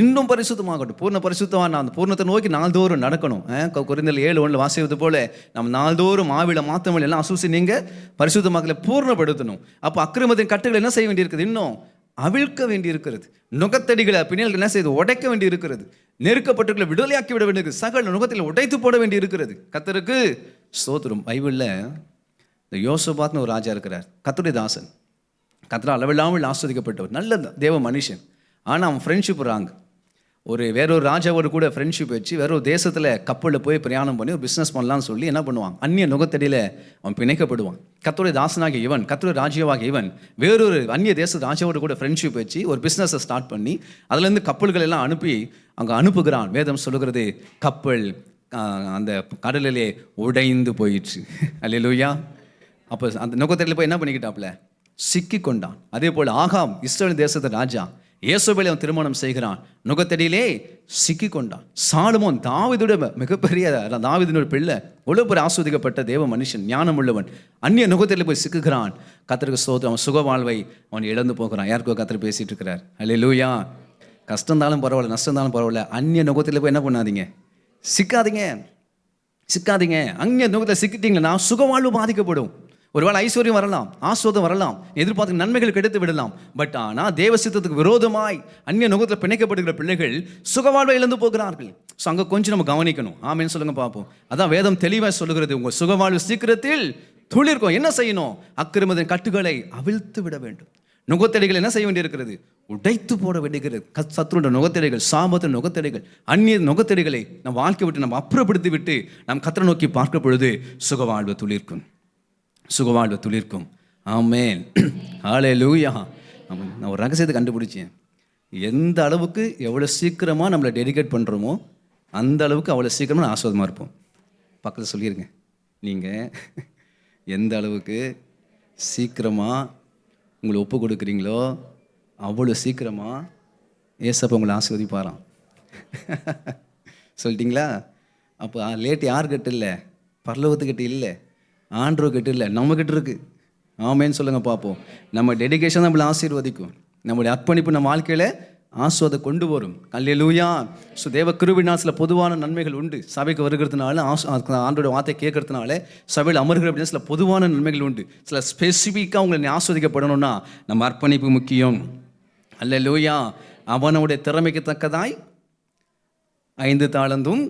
இன்னும் பரிசுத்தமாகட்டும். பூர்ண பரிசுத்தமான அந்த பூர்ணத்தை நோக்கி நாள்தோறும் நடக்கணும். கொரிந்தியர் 7:1 வாசிப்பது போல நம்ம நாள்தோறும் ஆவில மாத்தமிழ் எல்லாம் அசூசி நீங்கள் பரிசுத்தமாக்கல பூர்ணப்படுத்தணும். அப்போ அக்கிரமத்தின் கட்டுகள் என்ன செய்ய வேண்டியிருக்குது? இன்னும் அவிழ்க்க வேண்டி இருக்கிறது. நுகத்தடிகளை பின்னல் என்ன செய்து உடைக்க வேண்டி இருக்கிறது. நெருக்கப்பட்டுகளை விடுதலையாக்கி விட வேண்டியிருக்கு. சகல நுகத்தில் உடைத்து போட வேண்டி இருக்கிறது. கர்த்தருக்கு ஸ்தோத்திரம். பைபிளில் இந்த யோசபாத்னு ஒரு ராஜா இருக்கிறார், கர்த்தருடைய தாசன், கர்த்தரால் அளவில்லாமல் ஆஸ்வதிக்கப்பட்டவர், நல்ல தேவ மனுஷன். ஆனால் அவன் ஃப்ரெண்ட்ஷிப் ராங். வேறொரு ராஜாவோடு கூட ஃப்ரெண்ட்ஷிப் வச்சு வேறொரு தேசத்தில் கப்பலில் போய் பிரயாணம் பண்ணி ஒரு பிஸ்னஸ் பண்ணலான்னு சொல்லி என்ன பண்ணுவான்? அந்நிய நுகத்தடியில் அவன் பிணைக்கப்படுவான். கர்த்தருடைய தாசனாகிய இவன், கர்த்தருடைய ராஜ்யவாகிய இவன் வேறொரு அந்நிய தேச ராஜாவோடு கூட ஃப்ரெண்ட்ஷிப் வச்சு ஒரு பிஸ்னஸை ஸ்டார்ட் பண்ணி அதுலேருந்து கப்பல்கள் எல்லாம் அனுப்பி அங்கே அனுப்புகிறான். வேதம் சொல்லுகிறது கப்பல் அந்த கடலிலே உடைந்து போயிடுச்சு. அல்லேலூயா. அப்போ அந்த நுகத்தடியில் போய் என்ன பண்ணிக்கிட்டாப்புல? சிக்கி கொண்டான். அதே போல் ஆகாம் இஸ்ரவேல் தேசத்து ராஜா யேசபேலை அவன் திருமணம் செய்கிறான், நுகத்தடியிலே சிக்கி கொண்டான். சாலமோன் தாவீதுடைய மிகப்பெரிய தாவீதினுடைய பிள்ளை, எவ்வளவு பெரிய ஆஸ்வதிக்கப்பட்ட தேவ மனுஷன், ஞானம் உள்ளவன், அந்நிய நுகத்தடியில் போய் சிக்குகிறான். கர்த்தருக்கு ஸ்தோத்திரம். அவன் சுக வாழ்வை அவன் இழந்து போகிறான். யாருக்கோ கர்த்தர் பேசிட்டு இருக்கிறார். அல்லேலூயா. கஷ்டம் இருந்தாலும் பரவாயில்ல, நஷ்டம் இருந்தாலும் பரவாயில்ல, அந்நிய நுகத்தில் போய் என்ன பண்ணாதீங்க? சிக்காதீங்க. அந்நிய நுகத்தில் சிக்கிட்டீங்கன்னா சுக வாழ்வு பாதிக்கப்படும். ஒருவேளை ஐஸ்வர்யம் வரலாம், ஆஸ்வாதம் வரலாம், எதிர்பார்த்து நன்மைகள் கிடைத்து விடலாம். பட் ஆனால் தேவ சித்தத்துக்கு விரோதமாய் அந்நிய நுகத்தில் பிணைக்கப்படுகிற பிள்ளைகள் சுகவாழ்வை இழந்து போகிறார்கள். ஸோ அங்கே கொஞ்சம் நம்ம கவனிக்கணும். ஆமென் சொல்லுங்க பார்ப்போம். அதான் வேதம் தெளிவாக சொல்லுகிறது, உங்கள் சுகவாழ்வு சீக்கிரத்தில் துளிர்க்கும். என்ன செய்யணும்? அக்கிரமத்தின் கட்டுகளை அவிழ்த்து விட வேண்டும். நுகத்தடிகள் என்ன செய்ய வேண்டியிருக்கிறது? உடைத்து போட வேண்டியிருக்கிறது. சத்துருடைய நுகத்தடிகள், சாபத்தின் நுகத்தடிகள், அந்நிய நுகத்தடிகளை நம் வாழ்க்கை விட்டு நம்ம அப்புறப்படுத்தி விட்டு நம் கர்த்தரை நோக்கி பார்க்க பொழுது சுகவாழ்வு துளிர்க்கும். சுகவாழ்வு துளிர்க்கும். ஆமென். ஹல்லேலூயா. நான் ஒரு ரகசியத்தை கண்டுபிடிச்சேன். எந்த அளவுக்கு எவ்வளோ சீக்கிரமாக நம்மளை டெடிகேட் பண்ணுறோமோ அந்த அளவுக்கு அவ்வளோ சீக்கிரமாக ஆஸ்வாதமாக இருப்போம். பக்கத்தில் சொல்லிடுங்க, நீங்கள் எந்த அளவுக்கு சீக்கிரமாக உங்களை ஒப்பு கொடுக்குறீங்களோ அவ்வளோ சீக்கிரமாக ஏசப்பா உங்களை ஆசீர்வதிப்பாராம். சொல்லிட்டீங்களா? அப்போ லேட் யார்கிட்ட இல்லை? பரலோகத்துக்கிட்ட இல்லை, ஆண்டவர்கிட்ட இல்லை, நம்மக்கிட்ட இருக்குது. ஆமேன்னு சொல்லுங்கள் பார்ப்போம். நம்ம டெடிகேஷன் நம்மளை ஆசீர்வதிக்கும். நம்முடைய அர்ப்பணிப்பு நம்ம வாழ்க்கையில் ஆஸ்வாதம் கொண்டு வரும். அல்லேலூயா. ஸோ தேவ கிருபையினால் சில பொதுவான நன்மைகள் உண்டு. சபைக்கு வருகிறதுனால, ஆண்டோட வார்த்தை கேட்கறதுனால, சபையில் அமர்கிற அப்படின்னா சில பொதுவான நன்மைகள் உண்டு. சில ஸ்பெசிஃபிக்காக உங்களை ஆஸ்வதிக்கப்படணும்னா நம்ம அர்ப்பணிப்பு முக்கியம். அல்லேலூயா. அவனுடைய திறமைக்கு தக்கதாய் 5 தாளந்தும்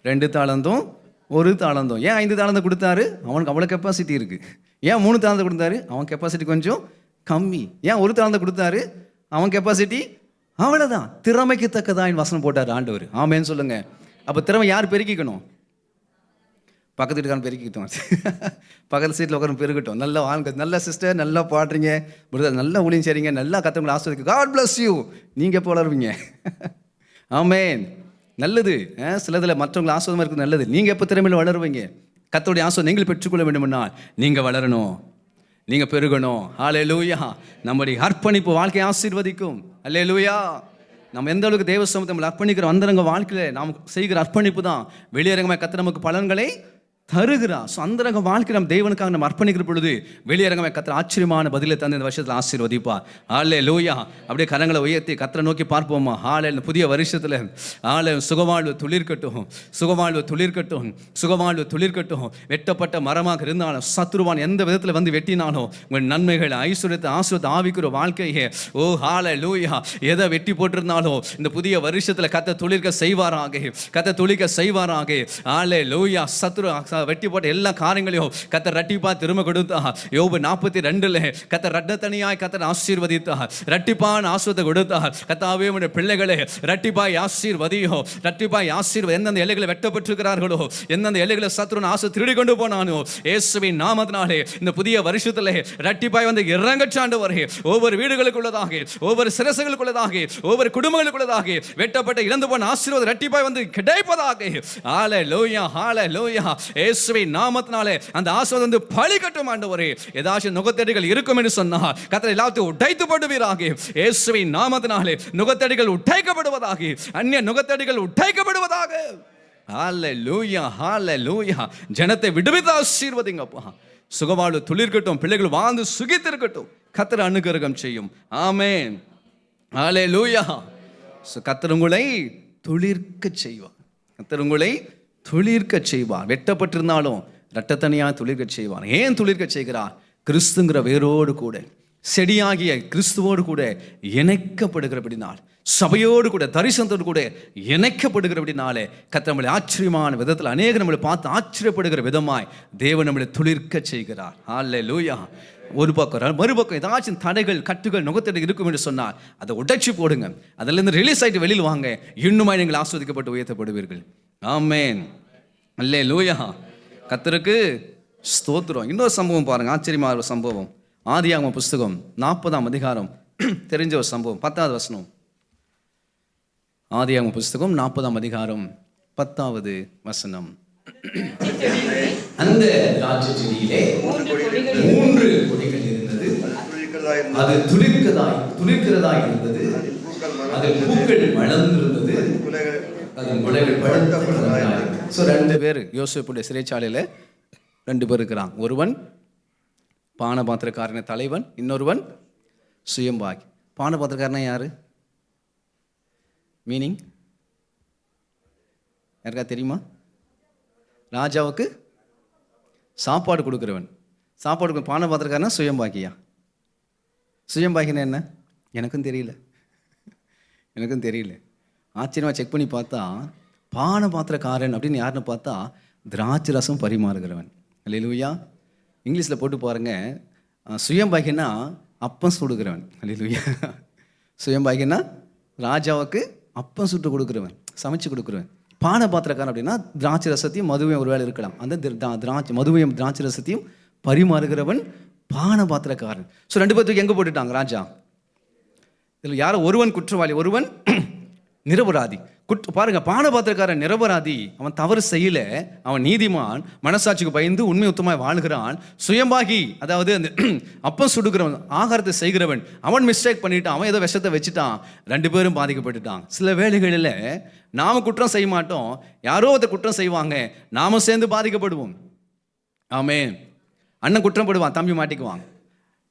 2 தாளந்தும் 1 தாளந்தும். ஏன் 5 தாளந்தம் கொடுத்தாரு? அவனுக்கு அவ்வளோ கெப்பாசிட்டி இருக்குது. ஏன் 3 தாளந்தம் கொடுத்தாரு? அவன் கெப்பாசிட்டி கொஞ்சம் கம்மி. ஏன் 1 தாளந்தம் கொடுத்தாரு? அவன் கெப்பாசிட்டி அவ்வளோதான். திறமைக்கு தக்கதான் வசனம் போட்டார் ஆண்டவர். ஆமேன்னு சொல்லுங்க. அப்போ திறமை யார் பெருக்கிக்கணும்? பக்கத்து வீட்டுக்காரன் பெருக்கிக்கிட்டோம். பக்கத்து சீட்டில் உட்கார பெருக்கட்டும். நல்லா வாங்க, நல்ல சிஸ்டர், நல்லா பாடுறீங்க, பிரதர் நல்லா ஊழியம் செய்றீங்க, நல்லா கத்தவங்களை ஆஸ்வதிக்க, காட் பிளஸ் யூ. நீங்கள் எப்போ வளருவீங்க? ஆமேன். நல்லது. சிலதில் மற்றவங்களை ஆஸ்வாதமாக இருக்குது, நல்லது. நீங்கள் எப்போ திறமையில் வளருவீங்க? கர்த்தருடைய ஆஸ்வாதம் நீங்கள் பெற்றுக்கொள்ள வேண்டுமென்றால் நீங்கள் வளரணும், நீங்கள் பெருகணும். ஹல்லேலூயா. நம்முடைய அர்ப்பணிப்பு வாழ்க்கையை ஆசீர்வதிக்கும். அல்லேலூயா. நம்ம எந்த அளவுக்கு தேவ சமூகத்தை நம்மளை அர்ப்பணிக்கிற அந்தரங்க வாழ்க்கையில் நாம் செய்கிற அர்ப்பணிப்பு தான் வெளியரங்கமாக கர்த்தர் நமக்கு பலன்களை தருகிறார். ஸோ அந்தரங்க வாழ்க்கை நம்ம தேவனுக்காக நம்ம அர்ப்பணிக்கிற பொழுது வெளியரங்கமாக கர்த்தர் ஆச்சரியமான பதிலை தந்து இந்த வருஷத்தில் ஆசீர்வதிப்பார். ஹல்லேலூயா. அப்படியே கரங்களை உயர்த்தி கர்த்தரை நோக்கி பார்ப்போமா? இந்த புதிய வருஷத்தில் சுகவாழ்வு துளிர்க்கட்டும், சுகவாழ்வு துளிர்க்கட்டும், சுகவாழ்வு துளிர்க்கட்டும். வெட்டப்பட்ட மரமாக இருந்தாலும், சத்துருவான் எந்த விதத்தில் வந்து வெட்டினாலும், உங்கள் நன்மைகள், ஐஸ்வர்யத்தை, ஆசீர்வாதத்தை, ஆவிக்குற வாழ்க்கையே, ஓ ஹல்லேலூயா, எதை வெட்டி போட்டிருந்தாலும் இந்த புதிய வருஷத்தில் கர்த்தர் துளிர்க்க செய்வாராக, கர்த்தர் துளிர்க்க செய்வாராக. ஹல்லேலூயா. சத்துரு வெட்டி போட்ட எல்லா காரியங்களையும் கர்த்தர் இரட்டிப்பா திரும்ப கொடுத்தா. யோபு 42 கர்த்தர் இரட்டத்தனியாய் கர்த்தர் ஆசீர்வதித்தார், இரட்டிப்பான ஆசீர்வாதத்தை கொடுத்தார். கர்த்தாவே உம்முடைய பிள்ளைகளே இரட்டிப்பாய் ஆசீர்வதியோ, இரட்டிப்பாய் ஆசீர்வதி. எந்தெந்த இலைகளை வெட்டப்பட்டிருக்கிறார்களோ, எந்தெந்த இலைகளை சத்துருவின் ஆசை திருடி கொண்டு போனானோ, இயேசுவின் நாமத்தினாலே இந்த புதிய வருஷத்திலே இரட்டிப்பாய் வந்து இறங்கச்சாண்டவரே, ஒவ்வொரு வீடுகளுக்குள்ளதாக, ஒவ்வொரு சிரசுகளுக்குள்ளதாக, ஒவ்வொரு குடும்பங்களுக்குள்ளதாக வெட்டப்பட்ட இழந்து போன ஆசீர்வாதம் இரட்டிப்பாய் வந்து கிடைப்பதாக. ஹல்லேலூயா. ஹல்லேலூயா. இயேசுவின் நாமத்தினாலே அந்த ஆசீர்வாதம் வந்து பலிக்கட்டும் ஆண்டவரே. ஏதாச்சும் நுகத்தடிகள் இருக்கும் என்று சொன்னால் கர்த்தர் எல்லாத்தையும் உடைத்து போடுவீராக. இயேசுவின் நாமத்தினாலே நுகத்தடிகள் உடைக்கப்படுவதாக, அந்நிய நுகத்தடிகள் உடைக்கப்படுவதாக. ஹல்லேலூயா. ஹல்லேலூயா. ஜனத்தை விடுவித்து ஆசீர்வதிங்கப்பா. சுகவாழ்வு துளிர்க்கட்டும், பிள்ளைகள் வாழ்ந்து சுகித்திருக்கட்டும். கர்த்தர் அனுகிரகம் செய்யும். ஆமென். ஹல்லேலூயா. கர்த்தர் உங்களை துளிர்க்க செய்வார். கர்த்தர் உங்களை துளிர்க்க செய்வார். வெட்டப்பட்டிருந்தாலும் இரட்டத்தனியாக துளிர்க்க செய்வார். ஏன் துளிர்க்க செய்கிறார்? கிறிஸ்துங்கிற வேரோடு கூட, செடியாகிய கிறிஸ்துவோடு கூட இணைக்கப்படுகிறபடினால், சபையோடு கூட, தரிசனத்தோடு கூட இணைக்கப்படுகிறபடினாலே கர்த்தர் நம்மளை ஆச்சரியமான விதத்தில் அநேக நம்மளை பார்த்து ஆச்சரியப்படுகிற விதமாய் தேவன் நம்மளை துளிர்க்க செய்கிறார். ஹல்லேலூயா. ஒரு பக்கம், மறுபக்கம் ஏதாச்சும் தடைகள், கட்டுகள், நுகத்தடை இருக்கும் என்று சொன்னால் அதை உடைச்சி போடுங்க. அதிலிருந்து ரிலீஸ் ஆகிட்டு வெளியில் வாங்க. இன்னுமாய் நீங்கள் ஆஸ்வதிக்கப்பட்டு உயர்த்தப்படுவீர்கள். ஆமென். அல்லேலூயா. கர்த்தருக்கு ஸ்தோத்திரம். இன்னொரு சம்பவம் பாருங்க, ஆச்சரியமான ஒரு சம்பவம். ஆதியாகமம் புஸ்தகம் 40ஆம் அதிகாரம், தெரிஞ்ச ஒரு சம்பவம், 10வது வசனம். ஆதியாகமம் புஸ்தகம் 40ஆம் அதிகாரம் 10வது வசனம். அந்த திராட்சை செடியிலே 3 கொடிகள் இருந்தது. அது துளிர்க்கிறதாய் இருந்தது. அதில் பூக்கள் வளர்ந்திருந்தது. அதன் முளைகள் பழுத்தப்பட்டதாய். ஸோ 2 பேர் யோசேப்புடைய சிறைச்சாலையில் 2 பேர் இருக்கிறாங்க. ஒருவன் பானபாத்திரக்காரன தலைவன், இன்னொருவன் சுயம்பாகி. பானபாத்திரக்காரனா யாரு? மீனிங் யாருக்கா தெரியுமா? ராஜாவுக்கு சாப்பாடு கொடுக்குறவன். சாப்பாடு பானபாத்திரக்காரனா சுயம்பாகியா? சுயம்பாகினா என்ன? எனக்கும் தெரியல. ஆச்சரியமாக செக் பண்ணி பார்த்தா பானபாத்திரக்காரன் அப்படின்னு யாருன்னு பார்த்தா திராட்சை ரசம் பரிமாறுகிறவன். அல்லேலூயா. இங்கிலீஷில் போட்டு பாருங்க. சுயம்பாகினா அப்பம் சுடுகிறவன். அல்லேலூயா. சுயம்பாகினா ராஜாவுக்கு அப்பம் சுட்டு கொடுக்குறவன், சமைச்சு கொடுக்குறவன். பானபாத்திரக்காரன் அப்படின்னா திராட்சை ரசத்தையும் மதுவையும் ஒரு வேளை இருக்கலாம். அந்த மதுவையும் திராட்சை ரசத்தையும் பரிமாறுகிறவன் பானபாத்திரக்காரன். ஸோ 2 பேர்த்துக்கு எங்கே போட்டுட்டாங்க ராஜா? இதில் யாரோ ஒருவன் குற்றவாளி, ஒருவன் நிரபராதி. பாருங்க, பானபாத்திரக்காரன் நிரபராதி, அவன் தவறு செய்யல, அவன் நீதிமான், மனசாட்சிக்கு பயந்து உண்மை உத்தமாய் வாழ்கிறான். சுயம்பாகி, அதாவது அந்த அப்பம் சுடுகிறவன், ஆகாரத்தை செய்கிறவன், அவன் மிஸ்டேக் பண்ணிட்டான், அவன் ஏதோ விஷத்தை வச்சுட்டான், 2 பேரும் பாதிக்கப்பட்டுட்டான். சில வேளைகளில் நாம குற்றம் செய்ய மாட்டோம், யாரோ ஒருத்தர் குற்றம் செய்வாங்க, நாம சேர்ந்து பாதிக்கப்படுவோம். ஆமென். அண்ணன் குற்றம் படுவான், தம்பி மாட்டிக்குவான்.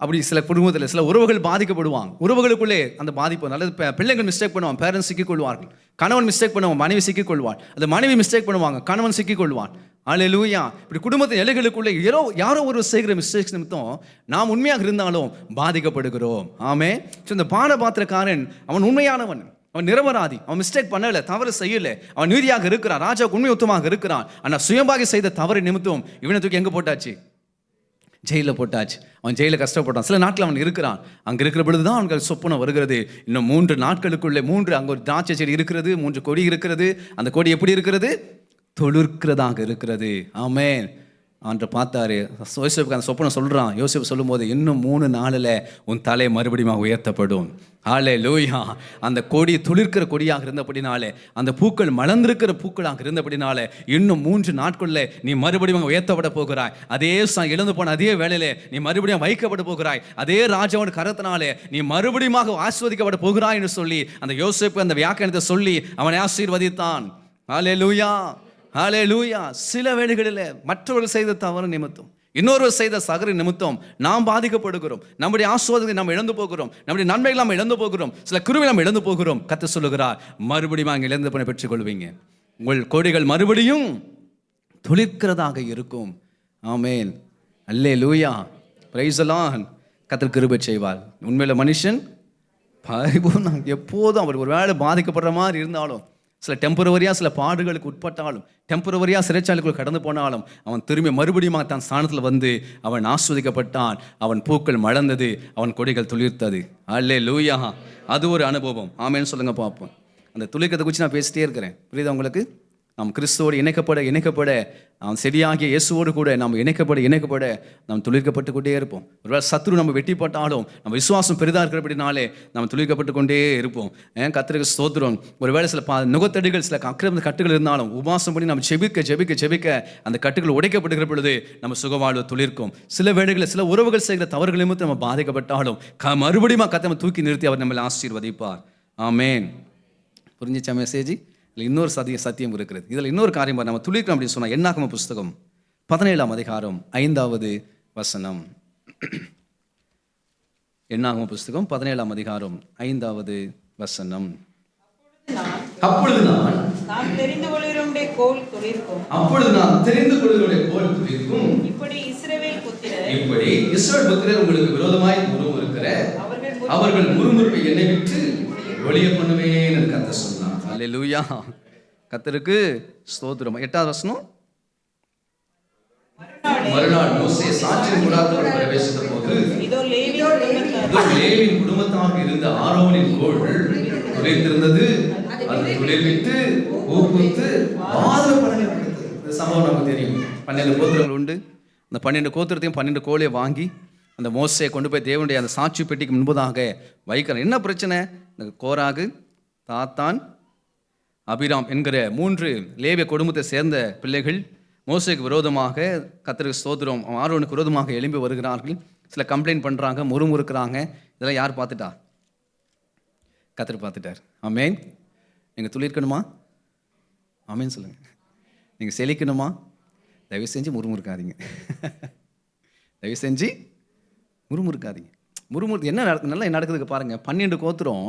அப்படி சில குடும்பத்தில் சில உறவுகள் பாதிக்கப்படுவாங்க. உறவுகளுக்குள்ளே அந்த பாதிப்பு, அல்லது பிள்ளைகள் மிஸ்டேக் பண்ணுவான், பேரண்ட்ஸ் சிக்கிக் கொள்வார்கள். கணவன் மிஸ்டேக் பண்ணுவான், மனைவி சிக்கிக் கொள்வான். அந்த மனைவி மிஸ்டேக் பண்ணுவாங்க, கணவன் சிக்கிக் கொள்வான். அல்லேலூயா. இப்படி குடும்பத்தின் எல்லைகளுக்குள்ளே யாரோ ஒரு செய்கிற மிஸ்டேக்ஸ் நிமித்தம் நாம் உண்மையாக இருந்தாலும் பாதிக்கப்படுகிறோம். ஆமென். இந்த பானபாத்திரக்காரன் அவன் உண்மையானவன், அவன் நிரபராதி, அவன் மிஸ்டேக் பண்ணல, தவறு செய்யல, அவன் நீதியாக இருக்கிறான், ராஜாவுக்கு உண்மை உத்தமாக இருக்கிறான். ஆனால் சுயம்பாகி செய்த தவறு நிமித்தம் இவனை தூக்கி எங்கே போட்டாச்சு? ஜெயிலில் போட்டாச்சு. அவன் ஜெயிலில் கஷ்டப்பட்டான். சில நாட்கள் அவன் இருக்கிறான். அங்கே இருக்கிற பொழுது தான் அவனுக்கு சொப்பனம் வருகிறது. இன்னும் 3 நாட்களுக்குள்ளே அங்கே ஒரு திராட்சை செடி இருக்கிறது, 3 கொடி இருக்கிறது. அந்த கொடி எப்படி இருக்கிறது? தொழிற்கிறதாக இருக்கிறது. ஆமென். அன்று பார்த்தாரு யோசேப்புக்கு அந்த சொப்பனம் சொல்கிறான். யோசேப்பு சொல்லும் போது, இன்னும் 3 நாளில் உன் தலை மறுபடியும் உயர்த்தப்படும். ஹல்லேலூயா. அந்த கொடி துளிர்க்கிற கொடியாக இருந்தபடினாலே, அந்த பூக்கள் மலர்ந்திருக்கிற பூக்களாக இருந்தபடினாலே, இன்னும் 3 நாட்களில் நீ மறுபடியும் உயர்த்தப்பட போகிறாய். அதே எழுந்து போன அதே வேளையிலே நீ மறுபடியும் வைக்கப்பட போகிறாய். அதே ராஜாவோட கரத்தினாலே நீ மறுபடியும் ஆசீர்வதிக்கப்பட போகிறாய் என்று சொல்லி அந்த யோசேப்பு அந்த வியாக்கியானத்தை சொல்லி அவனை ஆசீர்வதித்தான். ஹல்லேலூயா, ஹல்லேலூயா. சில வேளைகளில் மற்றவர்கள் செய்த தவறு நிமித்தம், இன்னொருவர் செய்த சகர நிமித்தம் நாம் பாதிக்கப்படுகிறோம். நம்முடைய ஆசீர்வாதத்தை நாம் இழந்து போகிறோம், நம்முடைய நன்மைகளை நாம் இழந்து போகிறோம், சில கிருபையை நாம் இழந்து போகிறோம். கர்த்தர் சொல்லுகிறார், மறுபடியும் அங்கே இழந்து போன பெற்றுக்கொள்வீங்க. உங்கள் கொடிகள் மறுபடியும் துளிர்க்கிறதாக இருக்கும். Amen. Hallelujah. Praise the Lord. கர்த்தர் கிருபை செய்வார். உண்மையில மனுஷன் எப்போதும் அவர் ஒரு வேளை பாதிக்கப்படுற மாதிரி இருந்தாலும், சில டெம்பரவரியாக சில பாடுகளுக்கு உட்பட்டாலும், டெம்பரவரியாக சிறைச்சாலைக்குள் கடந்து போனாலும், அவன் திரும்பி மறுபடியும் தன் ஸ்தானத்தில் வந்து அவன் ஆஸ்வதிக்கப்பட்டான். அவன் பூக்கள் மலர்ந்தது, அவன் கொடிகள் துளிர்த்தது. அல்லேலூயா. அது ஒரு அனுபவம். ஆமென்னு சொல்லுங்க பார்ப்போம். அந்த துளிர்க்கிறத குறித்து நான் பேசிட்டே இருக்கிறேன். புரியுதா உங்களுக்கு? நாம் கிறிஸ்துவோடு இணைக்கப்பட நாம் செடியாகிய இயேசுவோடு கூட நாம் இணைக்கப்பட நாம் துளிர்க்கப்பட்டு கொண்டே இருப்போம். ஒருவேளை சத்துரு நம்ம வெட்டி போட்டாலும் நம்ம விசுவாசம் பெரிதாக இருக்கிறபடினாலே நாம் துளிர்க்கப்பட்டு கொண்டே இருப்போம். கர்த்தருக்கு ஸ்தோத்திரம். ஒருவேளை சில நுகத்தடிகள், சில அக்கிரம கட்டுகள் இருந்தாலும் உபவாசம் பண்ணி நம்ம ஜெபிக்க அந்த கட்டுகள் உடைக்கப்படுகிற பொழுது நம்ம சுகவாழ்வு துளிர்க்கும். சில வேளைகளில் சில உறவுகள் செய்கிற தவறுகள் நிமித்தம் நம்ம பாதிக்கப்பட்டாலும் மறுபடியும் கர்த்தர் தூக்கி நிறுத்தி அவர் நம்மளை ஆசீர்வதிப்பார். ஆமென். புரிஞ்சிச்சா மெசேஜ்? இல்லை இன்னொரு சத்தியம் இருக்கிறது. இதில் இன்னொரு காரியம் நம்ம துளிர்க்கணும் அப்படின்னு சொன்னால், என்னாகம புஸ்தகம் 17ஆம் அதிகாரம் 5வது வசனம். என்னாகம புஸ்தகம் 17ஆம் அதிகாரம் 5வது வசனம். அப்பொழுது நான் தெரிந்து கொள்கிறவருடைய கோல் துளிர்க்கும். இப்படி இஸ்ரவேல் புத்திரர் உங்களுக்கு விரோதமாய் முறுமுறுக்கிற அவர்கள் முறுமுறுப்பை என்னை விட்டு ஒழிய பண்ணுவேன் என்று கர்த்தர் சொன்னார். அல்லேலூயா. கர்த்தருக்கு ஸ்தோத்திரம். 8வது வசனம். மறுநாள் மோசே சாட்சியின் கூடாரத்தோடு பிரவேசித்த போது, இதோ லேவியின் குடும்பத்தாக இருந்த ஆரோனின் கோல் துளிர்த்திருந்தது. அது துளிர்விட்டு பூத்து ஆதரவு. இந்த சம்பவம் நமக்கு தெரியும். 12 கோத்திரங்கள் உண்டு. அந்த 12 கோத்திரத்தையும் 12 கோலை வாங்கி அந்த மோசே கொண்டு போய் தேவனுடைய அந்த சாட்சி பெட்டிக்கு முன்பதாக வைக்கிறார். என்ன பிரச்சனை? இந்த கோராகு, தாத்தான், அபிராம் என்கிற 3 லேவிய குடும்பத்தை சேர்ந்த பிள்ளைகள் மோசேக்கு விரோதமாக, கர்த்தருக்கு ஸ்தோத்திரம், ஆரோனுக்கு விரோதமாக எழும்பி வருகிறார்கள். சில கம்ப்ளைண்ட் பண்ணுறாங்க, முறுமுறுக்கிறாங்க. இதெல்லாம் யார் பார்த்துட்டா? கர்த்தர் பார்த்துட்டார். ஆமென். நீங்கள் துளிர்க்கணுமா? ஆமென் சொல்லுங்க. நீங்கள் செழிக்கணுமா? தயவு செஞ்சு முறுமுறுக்காதீங்க. தயவு செஞ்சு முறுமுறுக்காதீங்க. என்ன நல்லா நடக்குதுக்கு பாருங்கள். 12 கோத்திரம்,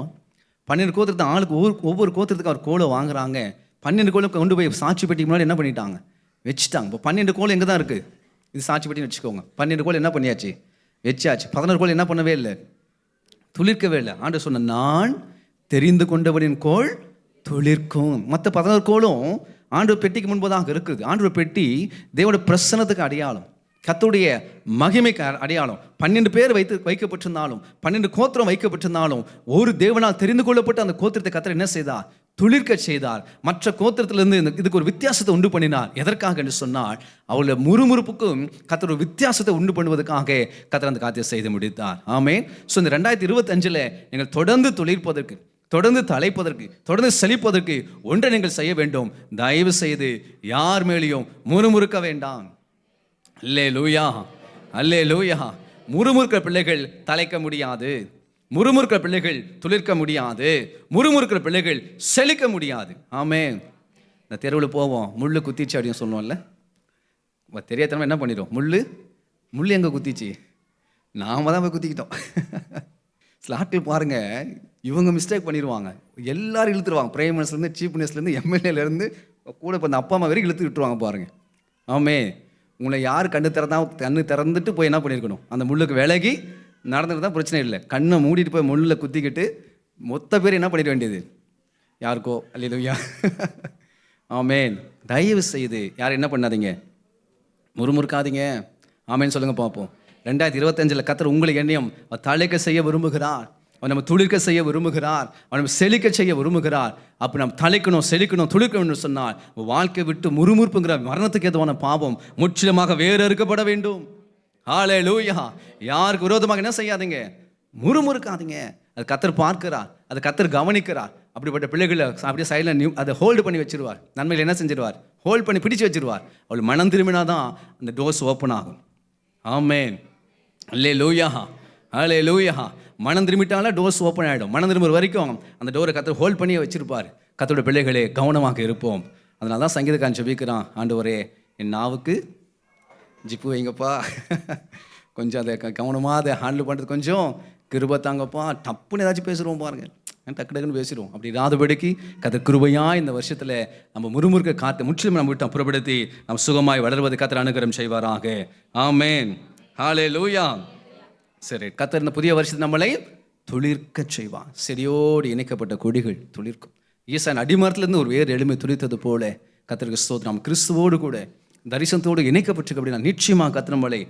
12 கோத்திரத்தை ஆளுக்கு ஒவ்வொரு கோத்திரத்துக்கு அவர் கோலை வாங்குறாங்க. 12 கோலை கொண்டு போய் சாட்சி பெட்டிக்கு முன்னாடி என்ன பண்ணிட்டாங்க? வச்சுட்டாங்க. இப்போ 12 கோல் எங்கே தான் இருக்குது? இது சாட்சி பெட்டின்னு வச்சுக்கோங்க. 12 கோல் என்ன பண்ணியாச்சு? வச்சாச்சு. 11 கோல் என்ன பண்ணவே இல்லை? துளிர்க்கவே இல்லை. ஆண்டவர் சொன்ன, நான் தெரிந்து கொண்டவரின் கோல் துளிர்க்கும். மற்ற 11 கோலும் ஆண்டவர் பெட்டிக்கு முன்பதாக இருக்குது. ஆண்டவர் பெட்டி தேவனுடைய பிரசன்னத்துக்கு அடையாளம், கர்த்தருடைய மகிமைக்கு அடையாளம். 12 பேர் வைக்கப்பட்டிருந்தாலும், 12 கோத்திரம் வைக்கப்பட்டிருந்தாலும், ஒரு தேவனால் தெரிந்து கொள்ளப்பட்ட அந்த கோத்திரத்தை கர்த்தர் என்ன செய்தார்? துளிர்க்க செய்தார். மற்ற கோத்திரத்திலிருந்து இதுக்கு ஒரு வித்தியாசத்தை உண்டு பண்ணினார். எதற்காக என்று சொன்னால், அவளுடைய முறுமுறுப்புக்கும் கர்த்தர் ஒரு வித்தியாசத்தை உண்டு பண்ணுவதற்காக கர்த்தர் அந்த காரியத்தை செய்து முடித்தார். ஆமென். ஸோ இந்த 2025 நீங்கள் தொடர்ந்து துளிர்ப்பதற்கு, தொடர்ந்து தலைப்பதற்கு, தொடர்ந்து செழிப்பதற்கு ஒன்றை நீங்கள் செய்ய வேண்டும். தயவு செய்து யார் மேலேயும் முறுமுறுக்க வேண்டாம். அல்லேலூயா, அல்லேலூயா. முறுமுறுக்கிற பிள்ளைகள் தலைக்க முடியாது, முறுமுறுக்கிற பிள்ளைகள் துளிர்க்க முடியாது, முறுமுறுக்கிற பிள்ளைகள் செழிக்க முடியாது. ஆமென். இந்த தெருவில் போவோம், முள்ளு குத்திச்சு அப்படின்னு சொல்லுவோம்ல, தெரியாதனமா என்ன பண்ணிடும், முள்ளு எங்கே குத்திச்சு, நாம தான் போய் குத்திக்கிட்டோம். சில ஆட்கள் பாருங்க, இவங்க மிஸ்டேக் பண்ணிடுவாங்க, எல்லாரும் இழுத்துருவாங்க. பிரைம் மினிஸ்டர்லேருந்து, சீஃப் மினிஸ்டர்லேருந்து, எம்எல்ஏலேருந்து கூட இப்போ இந்த அப்பா அம்மா வரைக்கும் இழுத்து விட்டுருவாங்க பாருங்க. ஆமே, உங்களை யார் கண்ணு திறந்துட்டு போய் என்ன பண்ணியிருக்கணும், அந்த முள்ளுக்கு விலகி நடந்துட்டு தான் பிரச்சனை இல்லை. கண்ணை மூடிட்டு போய் முள்ளில் குத்திக்கிட்டு மொத்த பேர் என்ன பண்ணிட வேண்டியது, யாருக்கோ. அல்லேலூயா. ஆமேன். தயவு செய்து யாரும் என்ன பண்ணாதீங்க, முறுமுறுக்காதீங்க. ஆமேன்னு சொல்லுங்க பார்ப்போம். 2025 கர்த்தர் உங்களை எண்ணியும் தலைக்க செய்ய விரும்புகிறார். அவன் நம்ம துளிர்க்க செய்ய விரும்புகிறார். அவன் நம்ம செழிக்க செய்ய விரும்புகிறார். அப்போ நம்ம தலைக்கணும், செழிக்கணும், துளிர்க்கணும்னு சொன்னால் வாழ்க்கை விட்டு முறுமுறுப்புங்கிற மரணத்துக்கு ஏதுவான பாவம் முற்றிலுமாக வேறு இருக்கப்பட வேண்டும். ஹல்லேலூயா. யாருக்கு விரோதமாக என்ன செய்யாதீங்க, முறுமுறுக்காதீங்க. அது கர்த்தர் பார்க்கிறார், அது கர்த்தர் கவனிக்கிறார். அப்படிப்பட்ட பிள்ளைகளை அப்படியே சைலண்ட் அதை ஹோல்டு பண்ணி வச்சிருவார். நன்மைகள் என்ன செஞ்சிருவார், ஹோல்ட் பண்ணி பிடிச்சு வச்சிருவார். அவள் மனம் திரும்பினாதான் அந்த டோர்ஸ் ஓப்பன் ஆகும். ஆமென். அல்லேலூயா, அல்லேலூயா. மனம் திரும்பிட்டாலே டோர்ஸ் ஓப்பன் ஆகிடும். மனம் திரும்புற வரைக்கும் அந்த டோரை கர்த்தர் ஹோல்ட் பண்ணி வச்சிருப்பார். கர்த்தருடைய பிள்ளைகளே கவனமாக இருப்போம். அதனால தான் சங்கீதக்காரன் ஜெபிக்கிறான், ஆண்டவரே என் நாவுக்கு ஜிப்பு வைங்கப்பா, கொஞ்சம் அதை கவனமாக அதை ஹேண்டில் பண்ணுறது கொஞ்சம் கிருபை தாங்கப்பா. டப்புன்னு ஏதாச்சும் பேசுகிறோம் பாருங்கள், டக்கு டக்குன்னு பேசிடுவோம். அப்படி இராதபடிக்கு கர்த்தர் கிருபையாக இந்த வருஷத்தில் நம்ம முறுமுறுக்க காற்று முற்றிலும் நம்ம விட்டு புறப்படுத்தி நம்ம சுகமாய் வளர்வது கர்த்தர் அனுகிரகம் செய்வாராக. ஆமென். ஹல்லேலூயா. சரி, கர்த்தர் இந்த புதிய வருஷத்தை நம்மளை துளிர்க்க செய்வான். செடியோடு இணைக்கப்பட்ட கொடிகள் துளிர்க்கும். ஈசான் அடிமரத்துலேருந்து ஒரு வேறு எளிமை துளிர்த்தது போல கர்த்தருக்கு ஸ்தோத்திரம். நம்ம கிறிஸ்துவோடு கூட தரிசனத்தோடு இணைக்கப்பட்டிருக்கு அப்படின்னா நிச்சயமாக கர்த்தர் நம்மளை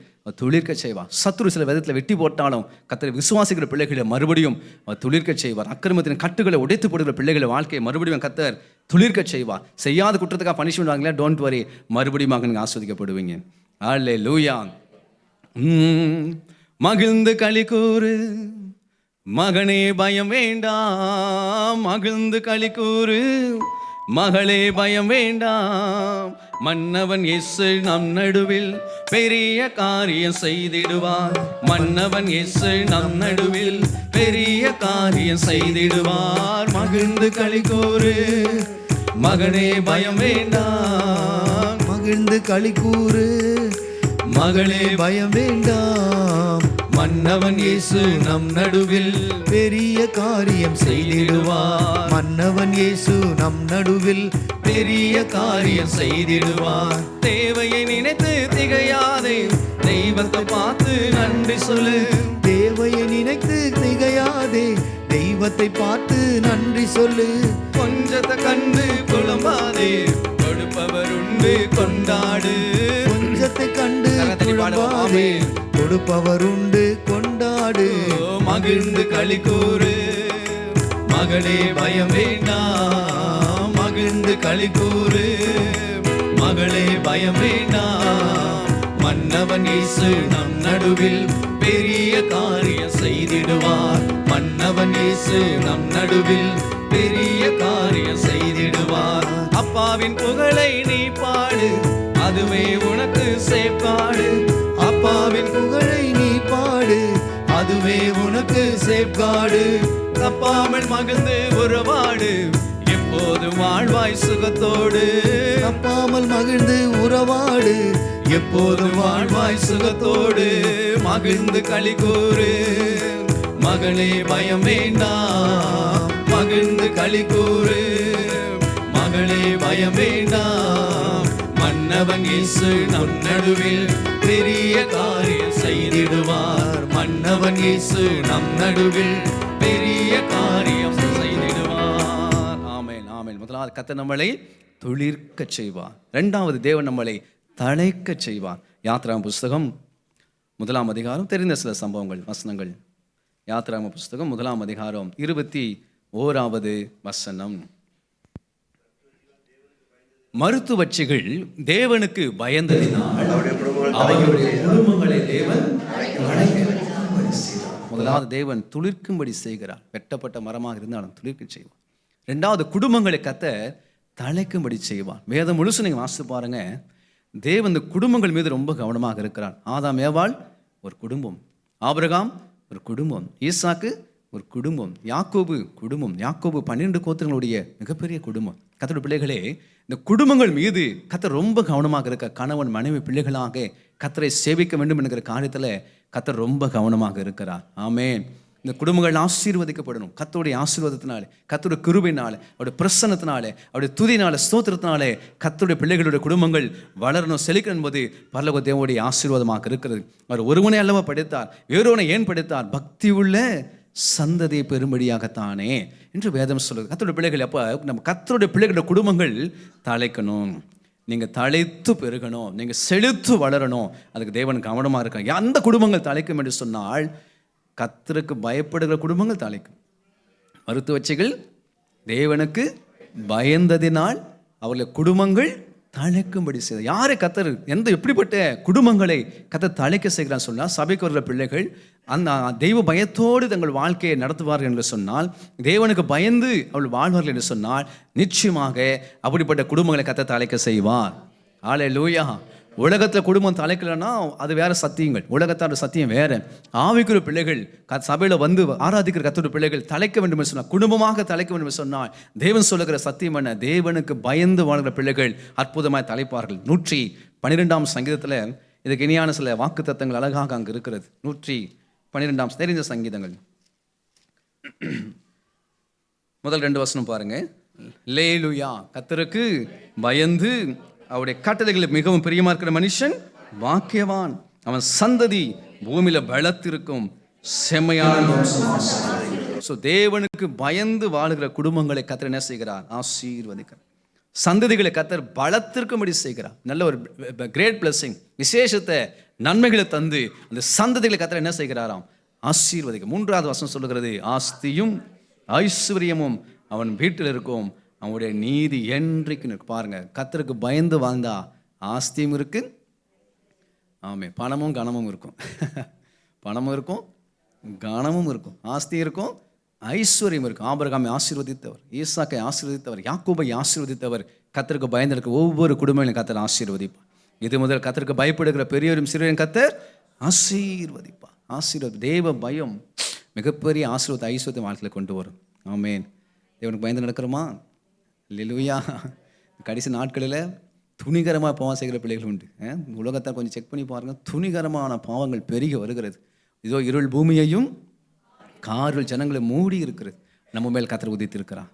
துளிர்க்க செய்வார். சத்துரு சில விதத்தில் வெட்டி போட்டாலும் கர்த்தரை விசுவாசிக்கிற பிள்ளைகளை மறுபடியும் துளிர்க்க செய்வார். அக்கிரமத்தின் கட்டுகளை உடைத்து போடுகிற பிள்ளைகளை வாழ்க்கையை மறுபடியும் கர்த்தர் துளிர்க்க செய்வார். செய்யாத குற்றத்துக்காக பனிஷ்மெண்ட் வாங்கல, டோன்ட் வரி, மறுபடியும் நீங்கள் ஆஸ்வதிக்கப்படுவீங்க. அல்லேலூயா. மகிழ்ந்து களி கூறு மகனே பயம் வேண்டாம், மகிழ்ந்து களி கூறு மகளே பயம் வேண்டாம். மன்னவன் இயேசு நம் நடுவில் பெரிய காரியம் செய்திடுவார். மன்னவன் இயேசு நம் நடுவில் பெரிய காரியம் செய்திடுவார். மகிழ்ந்து களி கூறு மகனே பயம் வேண்டாம், மகிழ்ந்து களி கூறு மகளே பயம் வேண்டாம். மன்னவன் இயேசு நம் நடுவில் பெரிய காரியம் செய்திடுவார். மன்னவன் இயேசு நம் நடுவில் பெரிய காரியம் செய்திடுவார். தேவையை நினைத்து திகையாதே, தெய்வத்தை பார்த்து நன்றி சொல்லு. தேவையை நினைத்து திகையாதே, தெய்வத்தை பார்த்து நன்றி சொல்லு. கொஞ்சத்தை கண்டு புலம்பாதே, கொடுப்பவர் உண்டு கொண்டாடு. கொஞ்சத்தை கண்டு புலம்பாதே, கொடுப்பவர் உண்டு கொண்டாடு. மகிழ்ந்து களி கூறு மகளே பயம் வேண்டாம், மகிழ்ந்து களி கூறு மகளே பயம் வேண்டாம். மன்னவன் இயேசு நம் நடுவில் பெரிய காரியம் செய்திடுவார். மன்னவன் இயேசு நம் நடுவில் பெரிய காரியம் செய்திடுவார். அப்பாவின் புகழை நீ பாடு, அதுவே உனக்கு சேப்பாடு. அப்பாவின் புகழை நீ பாடு, அதுவே உனக்கு சேப்காடு. தப்பாமல் மகிழ்ந்து உறவாடு, எப்போது வாழ்வாய் சுகத்தோடு. தப்பாமல் மகிழ்ந்து உறவாடு, எப்போது வாழ்வாய் சுகத்தோடு. மகிழ்ந்து களி கூறு மகளே பயம் வேண்டாம், மகிழ்ந்து களி கூறு மகளே பயம் வேண்டாம். மன்னவன் இயேசு நம் நடுவில் பெரிய காரியம் செய்திடுவார். மன்னவன் இயேசு நம் நடுவில் பெரிய காரியம் செய்திடுவார். ஆமென், ஆமென். முதலாவது கர்த்தர் நம்மளை துளிர்க்க செய்வார். இரண்டாவது தேவன் நம்மளை தழைக்க செய்வார். யாத்ராகம புஸ்தகம் 1ஆம் அதிகாரம், தெரிந்த சில சம்பவங்கள் வசனங்கள். யாத்ராகம புஸ்தகம் 1ஆம் அதிகாரம் 21வது வசனம். மருத்துவச்சிகள் தேவனுக்கு பயந்ததினால் அவர்களுடைய குடும்பங்களை தேவன் தழைக்கும்படி செய்தார். முதலாவது தேவன் துளிர்க்கும்படி செய்கிறார். வெட்டப்பட்ட மரமாக இருந்தாலும் துளிர்க்க செய்வார். ரெண்டாவது குடும்பங்களை கர்த்தர் தழைக்கும்படி செய்வார். வேதம் முழுசு நீங்கள் வாசித்து பாருங்க. தேவன் இந்த குடும்பங்கள் மீது ரொம்ப கவனமாக இருக்கிறார். ஆதாம் ஏவாள் ஒரு குடும்பம், ஆபிரகாம் ஒரு குடும்பம், ஈசாக்கு ஒரு குடும்பம், யாக்கோபு குடும்பம். யாக்கோபு 12 கோத்திரங்களுடைய மிகப்பெரிய குடும்பம். கர்த்தருடைய பிள்ளைகளே, இந்த குடும்பங்கள் மீது கர்த்தர் ரொம்ப கவனமாக இருக்க. கணவன் மனைவி பிள்ளைகளாக கர்த்தரை சேவிக்க வேண்டும் என்கிற காரியத்தில் கர்த்தர் ரொம்ப கவனமாக இருக்கிறார். ஆமென். இந்த குடும்பங்கள் ஆசீர்வதிக்கப்படணும். கர்த்தருடைய ஆசீர்வாதத்தினாலே, கர்த்தருடைய கிருபையினாலே, அவருடைய பிரசன்னத்தினாலே, அவருடைய துதினாலே, ஸ்தோத்திரத்தினாலே கர்த்தருடைய பிள்ளைகளுடைய குடும்பங்கள் வளரணும், செழிக்கணும் என்பது பரலோக தேவனுடைய ஆசீர்வாதமாக இருக்கிறது. அவர் ஒருவனை அல்லவா படைத்தார், வேறொருவனை ஏன் படைத்தார்? பக்தி உள்ள சந்ததியை பெரும்படியாகத்தானே என்று வேதம் சொல்லுது. கர்த்தருடைய பிள்ளைகள் அப்போ நம்ம கர்த்தருடைய பிள்ளைகளுடைய குடும்பங்கள் தழைக்கணும். நீங்கள் தழைத்து பெருகணும், நீங்கள் செழித்து வளரணும். அதுக்கு தேவன் கவனமாக இருக்காங்க. அந்த குடும்பங்கள் தழைக்கும் என்று சொன்னால் கர்த்தருக்கு பயப்படுகிற குடும்பங்கள் தழைக்கும். மருத்துவச்சிகள் தேவனுக்கு பயந்ததினால் அவர்களுடைய குடும்பங்கள் தழைக்கும்படி செய்தார். யாரை கர்த்தர் எப்படிப்பட்ட குடும்பங்களை கர்த்தர் தழைக்க செய்கிறான்னு சொன்னால், சபைக்கு வருகிற பிள்ளைகள் அந்த தெய்வ பயத்தோடு தங்கள் வாழ்க்கையை நடத்துவார்கள் என்று சொன்னால், தேவனுக்கு பயந்து அவள் வாழ்வார்கள் என்று சொன்னால், நிச்சயமாக அப்படிப்பட்ட குடும்பங்களை கர்த்தர் தழைக்க செய்வார். ஹல்லேலூயா. உலகத்தில் குடும்பம் தலைக்கலைன்னா அது வேற சத்தியங்கள், உலகத்தாரோட சத்தியம் வேற. ஆவிக்குரிய பிள்ளைகள் சபையில் வந்து ஆராதிக்கிற கர்த்தருடைய பிள்ளைகள் தலைக்க வேண்டும் என்று சொன்னால், குடும்பமாக தலைக்க வேண்டும் என்று சொன்னால், தேவன் சொல்லுகிற சத்தியம் என்ன? தேவனுக்கு பயந்து வாழ்கிற பிள்ளைகள் அற்புதமாய் தலைப்பார்கள். 112ஆம் சங்கீதத்தில் இதுக்கு இனியான சில வாக்கு தத்தங்கள் அழகாக அங்கே இருக்கிறது. 112 தெரிஞ்ச சங்கீதங்கள். முதல் 2 வசனம் பாருங்க. லேலுயா, கர்த்தருக்கு பயந்து அவருடைய கட்டளைகள் மிகவும் பிரியமா இருக்கிற மனுஷன் வாக்கியவான், அவன் சந்ததி பூமியில பலத்திருக்கும் செம்மையான. தேவனுக்கு பயந்து வாழுகிற குடும்பங்களை கர்த்தர் என்ன செய்கிறார்? ஆசீர்வதிக்கிறார். சந்ததிகளை கர்த்தர் பலத்திற்கும்படி செய்கிறார். நல்ல ஒரு கிரேட் பிளஸிங், விசேஷத்தை நன்மைகளை தந்து அந்த சந்ததிகளை கர்த்தர் என்ன செய்கிறாராம்? ஆசீர்வதிக்க. 3வது வசனம் சொல்லுகிறது, ஆஸ்தியும் ஐஸ்வர்யமும் அவன் வீட்டில் இருக்கும், அவனுடைய நீதி என்றைக்கு இருக்கு. பாருங்க, கர்த்தருக்கு பயந்து வாழ்ந்தா ஆஸ்தியும் இருக்கு, ஆமே, பணமும் கனமும் இருக்கும். பணமும் இருக்கும், கனமும் இருக்கும், ஆஸ்தி இருக்கும், ஐஸ்வர்யம் இருக்கும். ஆபிரகாமை ஆசீர்வதித்தவர், ஈசாக்கை ஆசீர்வதித்தவர், யாக்கோபை ஆசீர்வதித்தவர். கர்த்தருக்கு பயந்திருக்க ஒவ்வொரு குடும்பங்களையும் கர்த்தர் ஆசீர்வதிப்பார். இது முதல் கர்த்தருக்கு பயப்படுகிற பெரியவரும் சிறியவரும் கர்த்தர் ஆசீர்வதிப்பார். ஆசீர்வாதம், தேவ பயம் மிகப்பெரிய ஆசீர்வாத ஐஸ்வர்யத்தை வாழ்க்கையில் கொண்டு வரும். ஆமேன். தேவனுக்கு பயந்து நடக்கிறோமா? அல்லேலூயா. கடைசி நாட்களில் துணிகரமாக பாவம் செய்கிற பிள்ளைகள் உண்டு. உலகத்தை கொஞ்சம் செக் பண்ணி பாருங்கள், துணிகரமான பாவங்கள் பெருகி வருகிறது. இதோ இருள் பூமியையும் காரில் ஜனங்களை மூடி இருக்கிறது. நம்ம மேல் கர்த்தர் உதித்து இருக்கிறான்.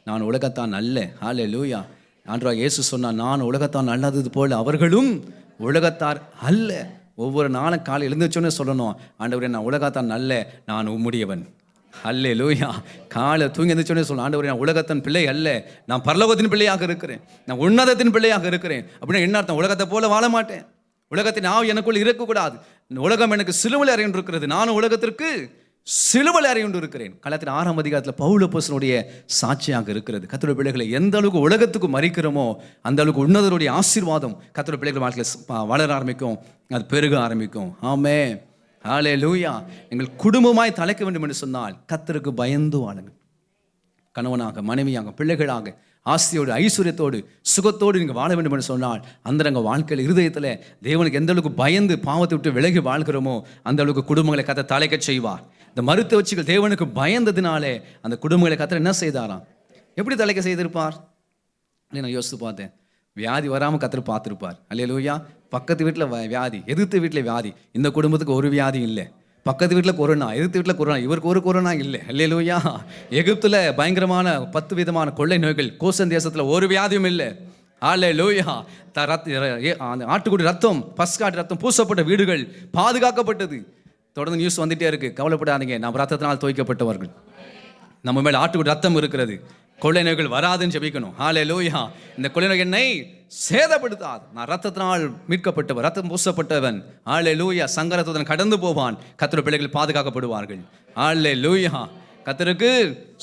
நான் உலகத்தான் அல்ல. அல்லேலூயா. ஆண்டவராகிய இயேசு சொன்னான், நான் உலகத்தான் அல்லாதது போல அவர்களும் உலகத்தார் அல்ல. ஒவ்வொரு நாளும் காலை எழுந்துச்சோன்னே சொல்லணும், ஆண்டவரே நான் உலகத்தான் அல்ல, நான் உம்முடையவன். அல்லேலூயா. காலை தூங்கி எழுந்துச்சோன்னே சொல்லணும், ஆண்டவரே நான் உலகத்தின் பிள்ளை அல்ல, நான் பரலோகத்தின் பிள்ளையாக இருக்கிறேன், நான் உன்னதத்தின் பிள்ளையாக இருக்கிறேன். அப்படின்னா என்ன அர்த்தம்? உலகத்தை போல வாழ மாட்டேன், உலகத்தின் ஆவி எனக்குள் இருக்கக்கூடாது, உலகம் எனக்கு சிலுவையில் அறையுண்டு இருக்கிறது, நானும் உலகத்திற்கு சிலுவையில் அறையுண்டு இருக்கிறேன். கலாத்தியர் 6ஆம் அதிகாரத்தில் பவுல் அப்போஸ்தலனுடைய சாட்சியாக இருக்கிறது. கர்த்தருடைய பிள்ளைகளை எந்த அளவுக்கு உலகத்துக்கு மறிக்கிறோமோ அந்த அளவுக்கு உன்னதருடைய ஆசீர்வாதம் கர்த்தருடைய பிள்ளைகள் வாழ்க்கையில் வளர ஆரம்பிக்கும், அது பெருக ஆரம்பிக்கும். ஆமென். ஹல்லேலூயா. எங்கள் குடும்பமாய் தலைக்க வேண்டும் என்று சொன்னால் கர்த்தருக்கு பயந்து வாழுங்கள். கணவனாக, மனைவியாக, பிள்ளைகளாக, ஆஸ்தியோடு, ஐஸ்வர்யத்தோடு, சுகத்தோடு நீங்கள் வாழ வேண்டும் என்று சொன்னால் அந்தரங்க வாழ்க்கையில் இருதயத்தில் தேவனுக்கு எந்த அளவுக்கு பயந்து பாவத்தை விட்டு விலகி வாழ்கிறோமோ அந்த அளவுக்கு குடும்பங்களை கர்த்தர் தலைக்க செய்வார். இந்த மருத்துவச்சிகள் தேவனுக்கு பயந்ததினாலே அந்த குடும்பங்களை கர்த்தர் என்ன செய்தாராம்? எப்படி தலைக்க செய்திருப்பார்? நான் யோசித்து பார்த்தேன். வியாதி வராமல் கர்த்தர் பார்த்துருப்பார். அல்லேலூயா. பக்கத்து வீட்டில் வியாதி, எதிர்த்து வீட்டில் வியாதி, இந்த குடும்பத்துக்கு ஒரு வியாதி இல்லை. பக்கத்து வீட்டில் கொரோனா, எதிர்த்து வீட்டில் கொரோனா, இவருக்கு ஒரு கொரோனா இல்லை. அல்லேலூயா. எகிப்தில் பயங்கரமான 10 விதமான கொள்ளை நோய்கள், கோசன் தேசத்தில் ஒரு வியாதியும் இல்லை. அல்லேலூயா. ஆட்டுக்குடி ரத்தம், பஸ்காட்டு ரத்தம் பூசப்பட்ட வீடுகள் பாதுகாக்கப்பட்டது. தொடர்ந்து நியூஸ் வந்துட்டே இருக்கு, கவலைப்படாதீங்க, நாம் ரத்தத்தினால் துவைக்கப்பட்டவர்கள், நம்ம மேல் ஆட்டுக்குடி ரத்தம் இருக்கிறது, கொள்ளை நோய்கள் வராதுன்னு ஜெபிக்கணும். ஹல்லேலூயா. இந்த கொள்ளை நோய் என்னை சேதப்படுத்தாது, நான் ரத்தத்தினால் மீட்கப்பட்டவர், ரத்தம் பூசப்பட்டவன். ஹல்லேலூயா. சங்கரத்துடன் கடந்து போவான். கர்த்தருடைய பிள்ளைகள் பாதுகாக்கப்படுவார்கள். ஹல்லேலூயா. கர்த்தருக்கு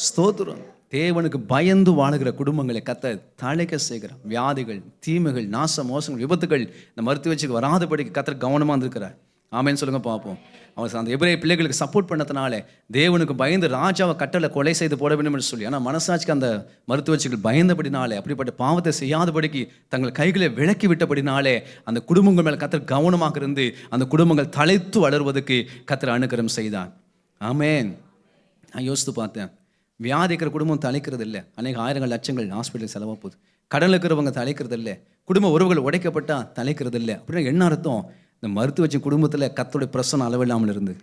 ஸ்தோத்திரம். தேவனுக்கு பயந்து வாழுகிற குடும்பங்களை கர்த்தர் தழைக்க செய்கிறார். வியாதிகள், தீமைகள், நாசம், மோசங்கள், விபத்துகள் இந்த மருத்துவச்சிக்கு வராதபடிக்கு கர்த்தர் கவனமாக இருந்திருக்கிறார். ஆமேன்னு சொல்லுங்க பார்ப்போம். அவன் அந்த எபிரேய பிள்ளைகளுக்கு சப்போர்ட் பண்ணதுனால தேவனுக்கு பயந்து ராஜாவை கட்டளை கொலை செய்து போட வேண்டும் என்று சொல்லி, ஆனால் மனசாட்சிக்கு அந்த மருத்துவச்சிகள் பயந்தபடினாலே, அப்படிப்பட்ட பாவத்தை செய்யாதபடிக்கு தங்கள் கைகளை விலக்கி விட்டபடினாலே அந்த குடும்பங்கள் மேலே கர்த்தர் கவனமாக இருந்து அந்த குடும்பங்கள் தழைத்து வளர்வதற்கு கர்த்தர் அனுகிரகம் செய்தான். ஆமேன். நான் யோசித்து பார்த்தேன், வியாதி இருக்கிற குடும்பம் தலைக்கிறது இல்லை, அநேக ஆயிரங்கள் லட்சங்கள் ஹாஸ்பிட்டலுக்கு செலவாக போகுது. கடலில் இருக்கிறவங்க தலைக்கிறது இல்லை, குடும்ப உறவுகள் உடைக்கப்பட்டால் தலைக்கிறது இல்லை. அப்படின்னா என்ன அர்த்தம்? இந்த மருத்துவச்சி குடும்பத்தில் கர்த்தருடைய பிரசன்னம் அளவில்லாமல் இருந்து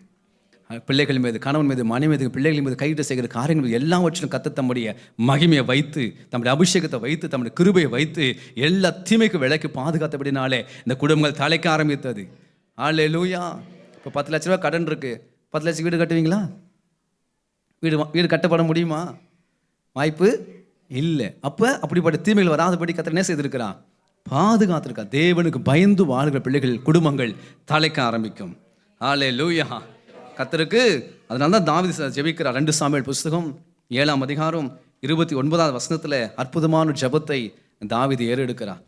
பிள்ளைகள் மீது, கணவன் மீது, மனைவி மீது, பிள்ளைகள் மீது கையிட்டு செய்கிற காரியங்கள் எல்லாவற்றிலும் கர்த்தர் தம்முடைய மகிமையை வைத்து, தம்முடைய அபிஷேகத்தை வைத்து, தம்முடைய கிருபையை வைத்து எல்லா தீமைக்கு விலக்கி பாதுகாத்தபடினாலே இந்த குடும்பங்கள் தலைக்க ஆரம்பித்தது. அல்லேலூயா. இப்போ 10 லட்ச ரூபா கடன் இருக்கு, 10 லட்சம் வீடு கட்டுவீங்களா? வீடு கட்டப்பட முடியுமா? வாய்ப்பு இல்லை. அப்போ அப்படிப்பட்ட தீமைகள் வராதபடி கர்த்தர் என்ன செய்திருக்கிறான்? பாதுகாத்திருக்கா. தேவனுக்கு பயந்து வாழ்கிற பிள்ளைகள் குடும்பங்கள் தலைக்க ஆரம்பிக்கும். அல்லேலூயா. கர்த்தருக்கு அதனால தான் தாவீது ஜெபிக்கிறார். 2 சாமுவேல் புஸ்தகம் 7ஆம் அதிகாரம் 29வது வசனத்தில் அற்புதமான ஒரு ஜெபத்தை தாவீது ஏறெடுக்கிறார்.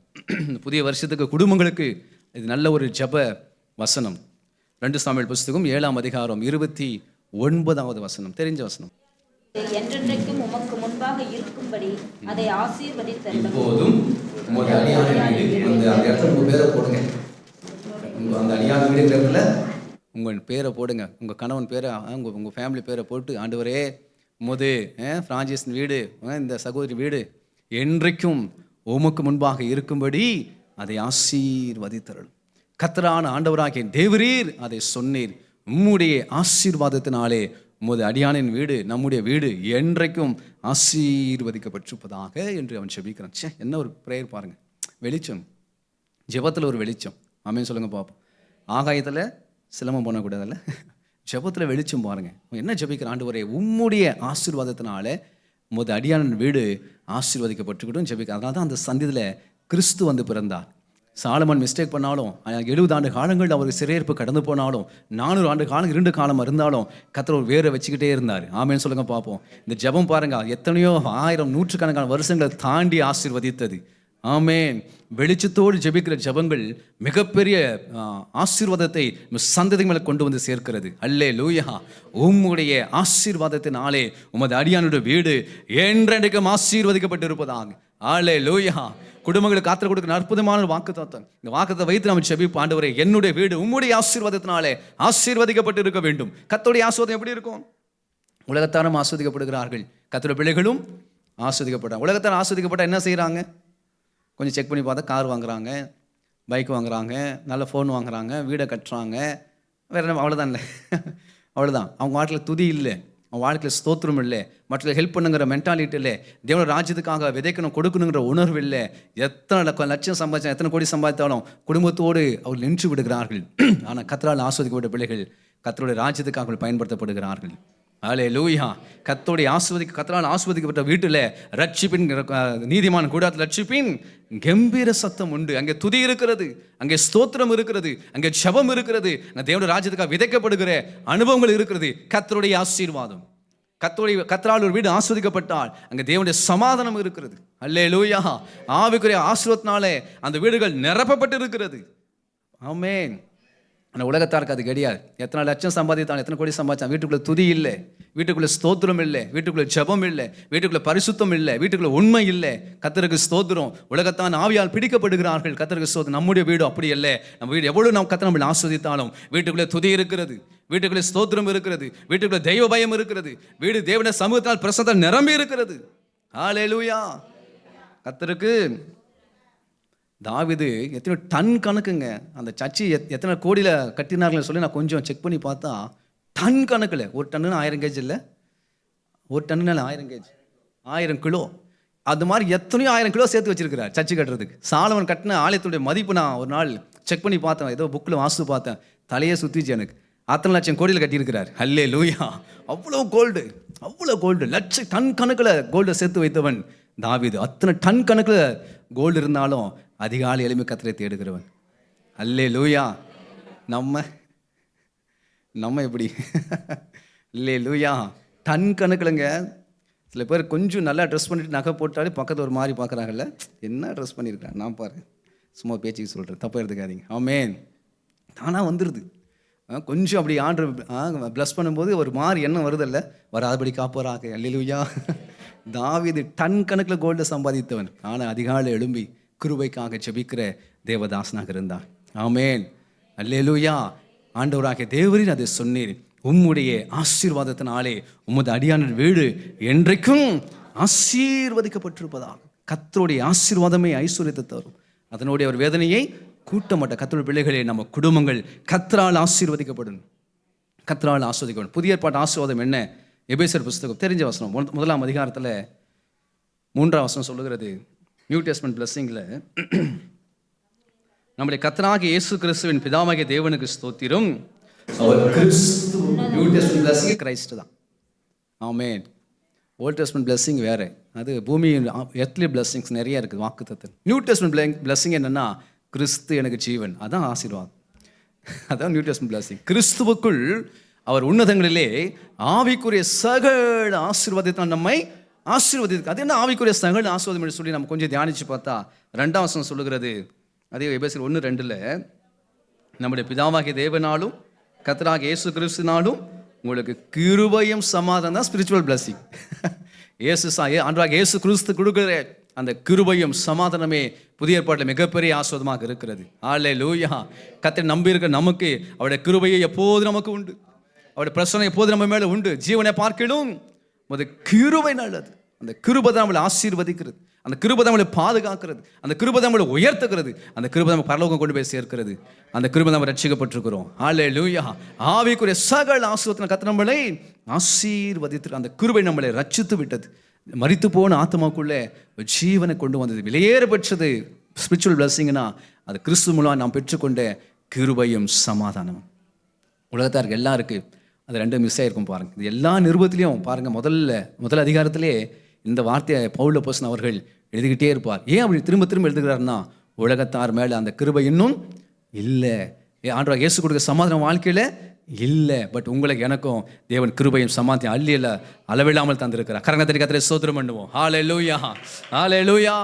புதிய வருஷத்துக்கு குடும்பங்களுக்கு இது நல்ல ஒரு ஜெப வசனம். 2 சாமுவேல் புஸ்தகம் 7ஆம் அதிகாரம் 29வது வசனம், தெரிஞ்ச வசனம். என்றென்றைக்கும் உமக்கு முன்பாக இருக்கும்படி அதை ஆசீர்வதித்தருளும். இப்போதும் உங்களுடைய அடியான் வீடு, அந்த இடத்துல உங்கள் பேரை போடுங்க. அந்த அடியான் வீடுங்கிறதுல உங்கள் பேரை போடுங்க, உங்கள் கணவன் பேரை, உங்கள் ஃபேமிலி பேரை போட்டு, ஆண்டவரே உமது பிரான்சிஸ் வீடு, இந்த சகோதரி வீடு என்றைக்கும் உமக்கு முன்பாக இருக்கும்படி அதை ஆசீர்வதித்தருளும். கர்த்தரான ஆண்டவராகிய தேவரீர் அதை சொன்னீர். உம்முடைய ஆசீர்வாதத்தினாலே உமது அடியானின் வீடு, நம்முடைய வீடு என்றைக்கும் ஆசீர்வதிக்கப்பட்டிருப்பதாக என்று அவன் ஜெபிக்கிறான். என்ன ஒரு பிரேயர் பாருங்க. வெளிச்சம், ஜெபத்தில் ஒரு வெளிச்சம். ஆமென் சொல்லுங்க பார்ப்போம். ஆகாயத்தில் சிலம்பம் பண்ணக்கூடாதுல்ல, ஜெபத்தில் வெளிச்சம் பாருங்க. என்ன ஜெபிக்கிற? ஆண்டவரே உம்முடைய ஆசீர்வாதத்தினால உமது அடியானின் வீடு ஆசீர்வதிக்கப்பட்டிருக்கட்டும் ஜெபிக்க. அதனால தான் அந்த சந்தியில் கிறிஸ்து வந்து பிறந்தார். சாலமன் மிஸ்டேக் பண்ணாலும், 70 ஆண்டு காலங்கள் அவருக்கு சிறையிருப்பு கடந்து போனாலும், 400 ஆண்டு காலம் 2 காலம் இருந்தாலும் கர்த்தர் ஒரு வேரை வச்சுக்கிட்டே இருந்தார். ஆமேன்னு சொல்லுங்க பார்ப்போம். இந்த ஜெபம் பாருங்க, எத்தனையோ 1000 நூற்றுக்கணக்கான வருஷங்களை தாண்டி ஆசீர்வதித்தது. ஆமேன். வெளிச்சத்தோடு ஜெபிக்கிற ஜெபங்கள் மிகப்பெரிய ஆசீர்வாதத்தை சந்ததி மேலே கொண்டு வந்து சேர்க்கிறது. அல்லேலூயா. உம்முடைய ஆசீர்வாதத்தினாலே உமது அடியானுடைய வீடு என்றென்றைக்கும் ஆசீர்வதிக்கப்பட்டு இருப்பதாக. அல்லேலூயா. குடும்பங்களுக்கு காத்திர கொடுக்கிற அற்புதமான வாக்குத்தத்தம். இந்த வாக்குத்தத்தை வைத்து நம்ம ஜெபிப்போம். ஆண்டவரே என்னுடைய வீடு உம்முடைய ஆசீர்வாதத்தினாலே ஆசீர்வதிக்கப்பட்டு இருக்க வேண்டும். கர்த்தருடைய ஆசீர்வாதம் எப்படி இருக்கும்? உலகத்தாரும் ஆஸ்வதிக்கப்படுகிறார்கள், கர்த்தருடைய பிள்ளைகளும் ஆஸ்வதிக்கப்படுறாங்க. உலகத்தார் ஆஸ்வதிக்கப்பட்டால் என்ன செய்கிறாங்க? கொஞ்சம் செக் பண்ணி பார்த்தா கார் வாங்குறாங்க, பைக் வாங்குறாங்க, நல்ல ஃபோன் வாங்குறாங்க, வீடை கட்டுறாங்க, வேறு என்ன, அவ்வளோதான். இல்லை அவ்வளோதான். அவங்க வாழ்க்கையில் துதி இல்லை, அவன் வாழ்க்கையில் ஸ்தோத்திரம் இல்லை, மற்ற ஹெல்ப் பண்ணுங்கிற மென்டாலிட்டி இல்லை, தேவனோட ராஜ்யத்துக்காக விதைக்கணும் கொடுக்கணுங்கிற உணர்வு இல்லை. எத்தனை லட்சம் சம்பாதிச்சா, எத்தனை கோடி சம்பாதித்தாலும் குடும்பத்தோடு அவர்கள் நின்று விடுகிறார்கள். ஆனால் கர்த்தரால் ஆஸ்வதிக்கப்பட்ட பிள்ளைகள் கர்த்தருடைய ராஜ்யத்துக்காக அவர்கள் பயன்படுத்தப்படுகிறார்கள். அல்லேலூயா. கர்த்தருடைய கர்த்தரால் ஆஸ்வதிக்கப்பட்ட வீட்டில் ரட்சிப்பின், நீதிமான் கூடாரத்தில் ரட்சிப்பின் கம்பீர சத்தம் உண்டு. அங்கே துதி இருக்கிறது, அங்கே ஸ்தோத்திரம் இருக்கிறது, அங்கே ஜெபம் இருக்கிறது, தேவனுடைய ராஜ்யத்துக்காக விதைக்கப்படுகிற அனுபவங்கள் இருக்கிறது. கர்த்தருடைய ஆசீர்வாதம், கர்த்தரால் ஒரு வீடு ஆஸ்வதிக்கப்பட்டால் அங்கே தேவனுடைய சமாதானம் இருக்கிறது. அல்லேலூயா. ஆவிக்குரிய ஆசீர்வாதத்தினாலே அந்த வீடுகள் நிரப்பப்பட்டு இருக்கிறது. ஆமென். ஆனால் உலகத்தாருக்கு அது கிடையாது. எத்தனை லட்சம் சம்பாதித்தான், எத்தனை கோடி சம்பாதிச்சான், வீட்டுக்குள்ளே துதி இல்லை, வீட்டுக்குள்ளே ஸ்தோத்திரம் இல்லை, வீட்டுக்குள்ளே ஜெபம் இல்லை, வீட்டுக்குள்ளே பரிசுத்தம் இல்லை, வீட்டுக்குள்ளே உண்மை இல்லை. கர்த்தருக்கு ஸ்தோத்திரம். உலகத்தான் ஆவியால் பிடிக்கப்படுகிறார்கள். கர்த்தருக்கு ஸ்தோத்திரம். நம்முடைய வீடு அப்படி இல்லை. நம்ம வீடு எவ்வளோ நம்ம கர்த்தர் நம்மளை ஆஸ்வதித்தாலும் வீட்டுக்குள்ளே துதி இருக்கிறது, வீட்டுக்குள்ளே ஸ்தோத்திரம் இருக்கிறது, வீட்டுக்குள்ளே தெய்வ பயம் இருக்கிறது, வீடு தேவனுடைய சமூகத்தால் பிரசன்னத்தால் நிரம்பி இருக்கிறது. ஹல்லேலூயா. கர்த்தருக்கு தாவீது எத்தனை டன் கணக்குங்க, அந்த சர்ச்சு எத்தனை கோடியில் கட்டினார்கள்னு சொல்லி நான் கொஞ்சம் செக் பண்ணி பார்த்தா டன் கணக்கில், ஒரு டன்னு 1000 கேஜ் இல்லை, ஒரு டன்னு 1000 கேஜ், 1000 கிலோ, அது மாதிரி எத்தனையோ 1000 கிலோ சேர்த்து வச்சிருக்கிறார் சர்ச்சு கட்டுறதுக்கு. சாலமன் கட்டின ஆலயத்துடைய மதிப்பு நான் ஒரு நாள் செக் பண்ணி பார்த்தேன், ஏதோ புக்கில் வாசித்து பார்த்தேன், தலையே சுற்றிச்சு எனக்கு. அத்தனை லட்சம் கோடியில் கட்டியிருக்கிறார். அல்லேலூயா. அவ்வளோ கோல்டு, அவ்வளோ கோல்டு, டன் கணக்கில் கோல்டை சேர்த்து வைத்தவன் தாவீது. அத்தனை டன் கணக்கில் கோல்டு இருந்தாலும் அதிகாலை எளிமை கர்த்தரை தேடுகிறவன். அல்லேலூயா. நம்ம எப்படி? அல்லேலூயா. டன் கணக்கில்ங்க. சில பேர் கொஞ்சம் நல்லா ட்ரெஸ் பண்ணிட்டு நகை போட்டாலே பக்கத்தில் ஒரு மாதிரி பார்க்குறாங்கல்ல, என்ன ட்ரெஸ் பண்ணியிருக்கான் நான் பாரு, சும்மா பேச்சுக்கு சொல்கிறேன், தப்பாக எடுத்துக்காதீங்க. ஆமென். தானாக வந்துடுது. கொஞ்சம் அப்படி ஆண்டு ப்ளஸ் பண்ணும்போது ஒரு மாதிரி எண்ணம் வருதில்ல, வராதபடி காப்போராக. அல்லேலூயா. தாவீது டன் கணக்கில் கோல்டை சம்பாதித்தவன், ஆனால் அதிகாலை எழும்பி கிருபைக்காக ஜெபிக்கிற தேவதாசனாக இருந்தான். ஆமென். அல்லேலூயா. ஆண்டவராகிய தேவரீர் அதை சொன்னீர், உம்முடைய ஆசீர்வாதத்தினாலே உமது அடியானின் வீடு என்றைக்கும் ஆசீர்வதிக்கப்பட்டிருப்பதாக. கர்த்தருடைய ஆசீர்வாதமே ஐஸ்வர்யத்தை தரும், அதனுடைய ஒரு வேதனையை கூட்ட மாட்டார். கர்த்தருடைய பிள்ளைகளே, நம்ம குடும்பங்கள் கர்த்தரால் ஆசீர்வதிக்கப்படும், கர்த்தரால் ஆசீர்வதிக்கப்படும். புதிய ஏற்பாட்டு ஆசீர்வாதம் என்ன? எபேசியர் புஸ்தகம் தெரிஞ்ச வசனம் 1ஆம் அதிகாரத்தில் 3ஆம் வசனம் சொல்லுகிறது. நியூ டெஸ்ட்மென்ட் பிளஸ்ஸிங்கில், நம்முடைய கர்த்தராகிய இயேசு கிறிஸ்துவின் பிதாவாகிய தேவனுக்கு ஸ்தோத்திரம், அவர் கிறிஸ்து. நியூ டெஸ்ட்மென்ட் பிளஸ்ஸிங் கிரைஸ்ட் தான். ஆமென். ஓல்ட் டெஸ்ட்மென்ட் பிளஸ்ஸிங் வேறு, அது பூமியின் எர்த்லி பிளஸ்ஸிங்ஸ் நிறைய இருக்குது, வாக்குத்தத்தம். நியூ டெஸ்ட்மென்ட் பிளஸ்ஸிங் என்னென்னா, கிறிஸ்து எனக்கு ஜீவன், அதான் ஆசீர்வாதம், அதான் நியூ டெஸ்ட்மென்ட் பிளஸ்ஸிங். கிறிஸ்துவுக்குள் அவர் உன்னதங்களிலே ஆவிக்குரிய சகல ஆசீர்வாதத்தை நம்மை ஆசீர்வதித்து. அது என்ன ஆவிக்குரிய சகல ஆசீர்வாதம் என்று சொல்லி நம்ம கொஞ்சம் தியானித்து பார்த்தா 2ஆம் வசனம் சொல்லுகிறது. அதே எபேசியர் 1:2 நம்முடைய பிதாவாகிய தேவனாலும் கர்த்தராகிய இயேசு கிறிஸ்துவினாலும் உங்களுக்கு கிருபையும் சமாதானம் தான் ஸ்பிரிச்சுவல் பிளஸ்ஸிங். ஆண்டவராகிய இயேசு கிறிஸ்து கொடுக்கிற அந்த கிருபையும் சமாதானமே புதிய ஏற்பாட்டில் மிகப்பெரிய ஆசீர்வாதமாக இருக்கிறது. அல்லேலூயா. கர்த்தரை நம்பி இருக்கிற நமக்கு அவருடைய கிருபையை எப்போது நமக்கு உண்டு, அவருடைய பிரசன்னம் எப்போது நம்ம மேலே உண்டு. ஜீவனை பார்க்கணும், அது கிருபை நல்லது. அந்த கிருபை தான் நம்மளை ஆசீர்வதிக்கிறது, அந்த கிருபை தான் நம்மளை பாதுகாக்கிறது, அந்த கிருபை தான் நம்மளை உயர்த்துகிறது, அந்த கிருபை நம்ம பரலோகம் கொண்டு போய் சேர்க்கிறது, அந்த கிருபை நம்ம ரட்சிக்கப்பட்டிருக்கிறோம். அல்லேலூயா. ஆவிக்குரிய சகல ஆசீர்வாதத்தின் கர்த்தர் நம்மளை ஆசீர்வதித்து அந்த கிருபை நம்மளை ரட்சித்து விட்டது. மரித்து போன ஆத்மாக்குள்ளே ஜீவனை கொண்டு வந்தது. விலையேறப்பெற்றது ஸ்பிரிச்சுவல் பிளஸ்ஸிங்னா அது கிறிஸ்து மூலம் நாம் பெற்றுக்கொண்ட கிருபையும் சமாதானம். உலகத்தாருக்கு எல்லாருக்கு அது ரெண்டும் மிஸ் ஆகிருக்கும் பாருங்கள். இது எல்லா நிருபத்திலையும் பாருங்கள், முதல் அதிகாரத்திலே இந்த வார்த்தையை பவுல் அப்போஸ்தலன் அவர்கள் எழுதிக்கிட்டே இருப்பார். ஏன் அப்படி திரும்ப திரும்ப எழுதுகிறாருன்னா, உலகத்தார் மேலே அந்த கிருபை இன்னும் இல்லை, ஆண்டவராகிய இயேசு கொடுக்க சமாதானம் வாழ்க்கையில் இல்லை. பட் உங்களுக்கு எனக்கும் தேவன் கிருபையும் சமாதானம் அள்ளியில் அளவில்லாமல் தந்திருக்கிறார். கரங்கத்தடி கர்த்தரை ஸ்தோத்திரம் பண்ணுவோம். ஹல்லேலூயா, ஹல்லேலூயா.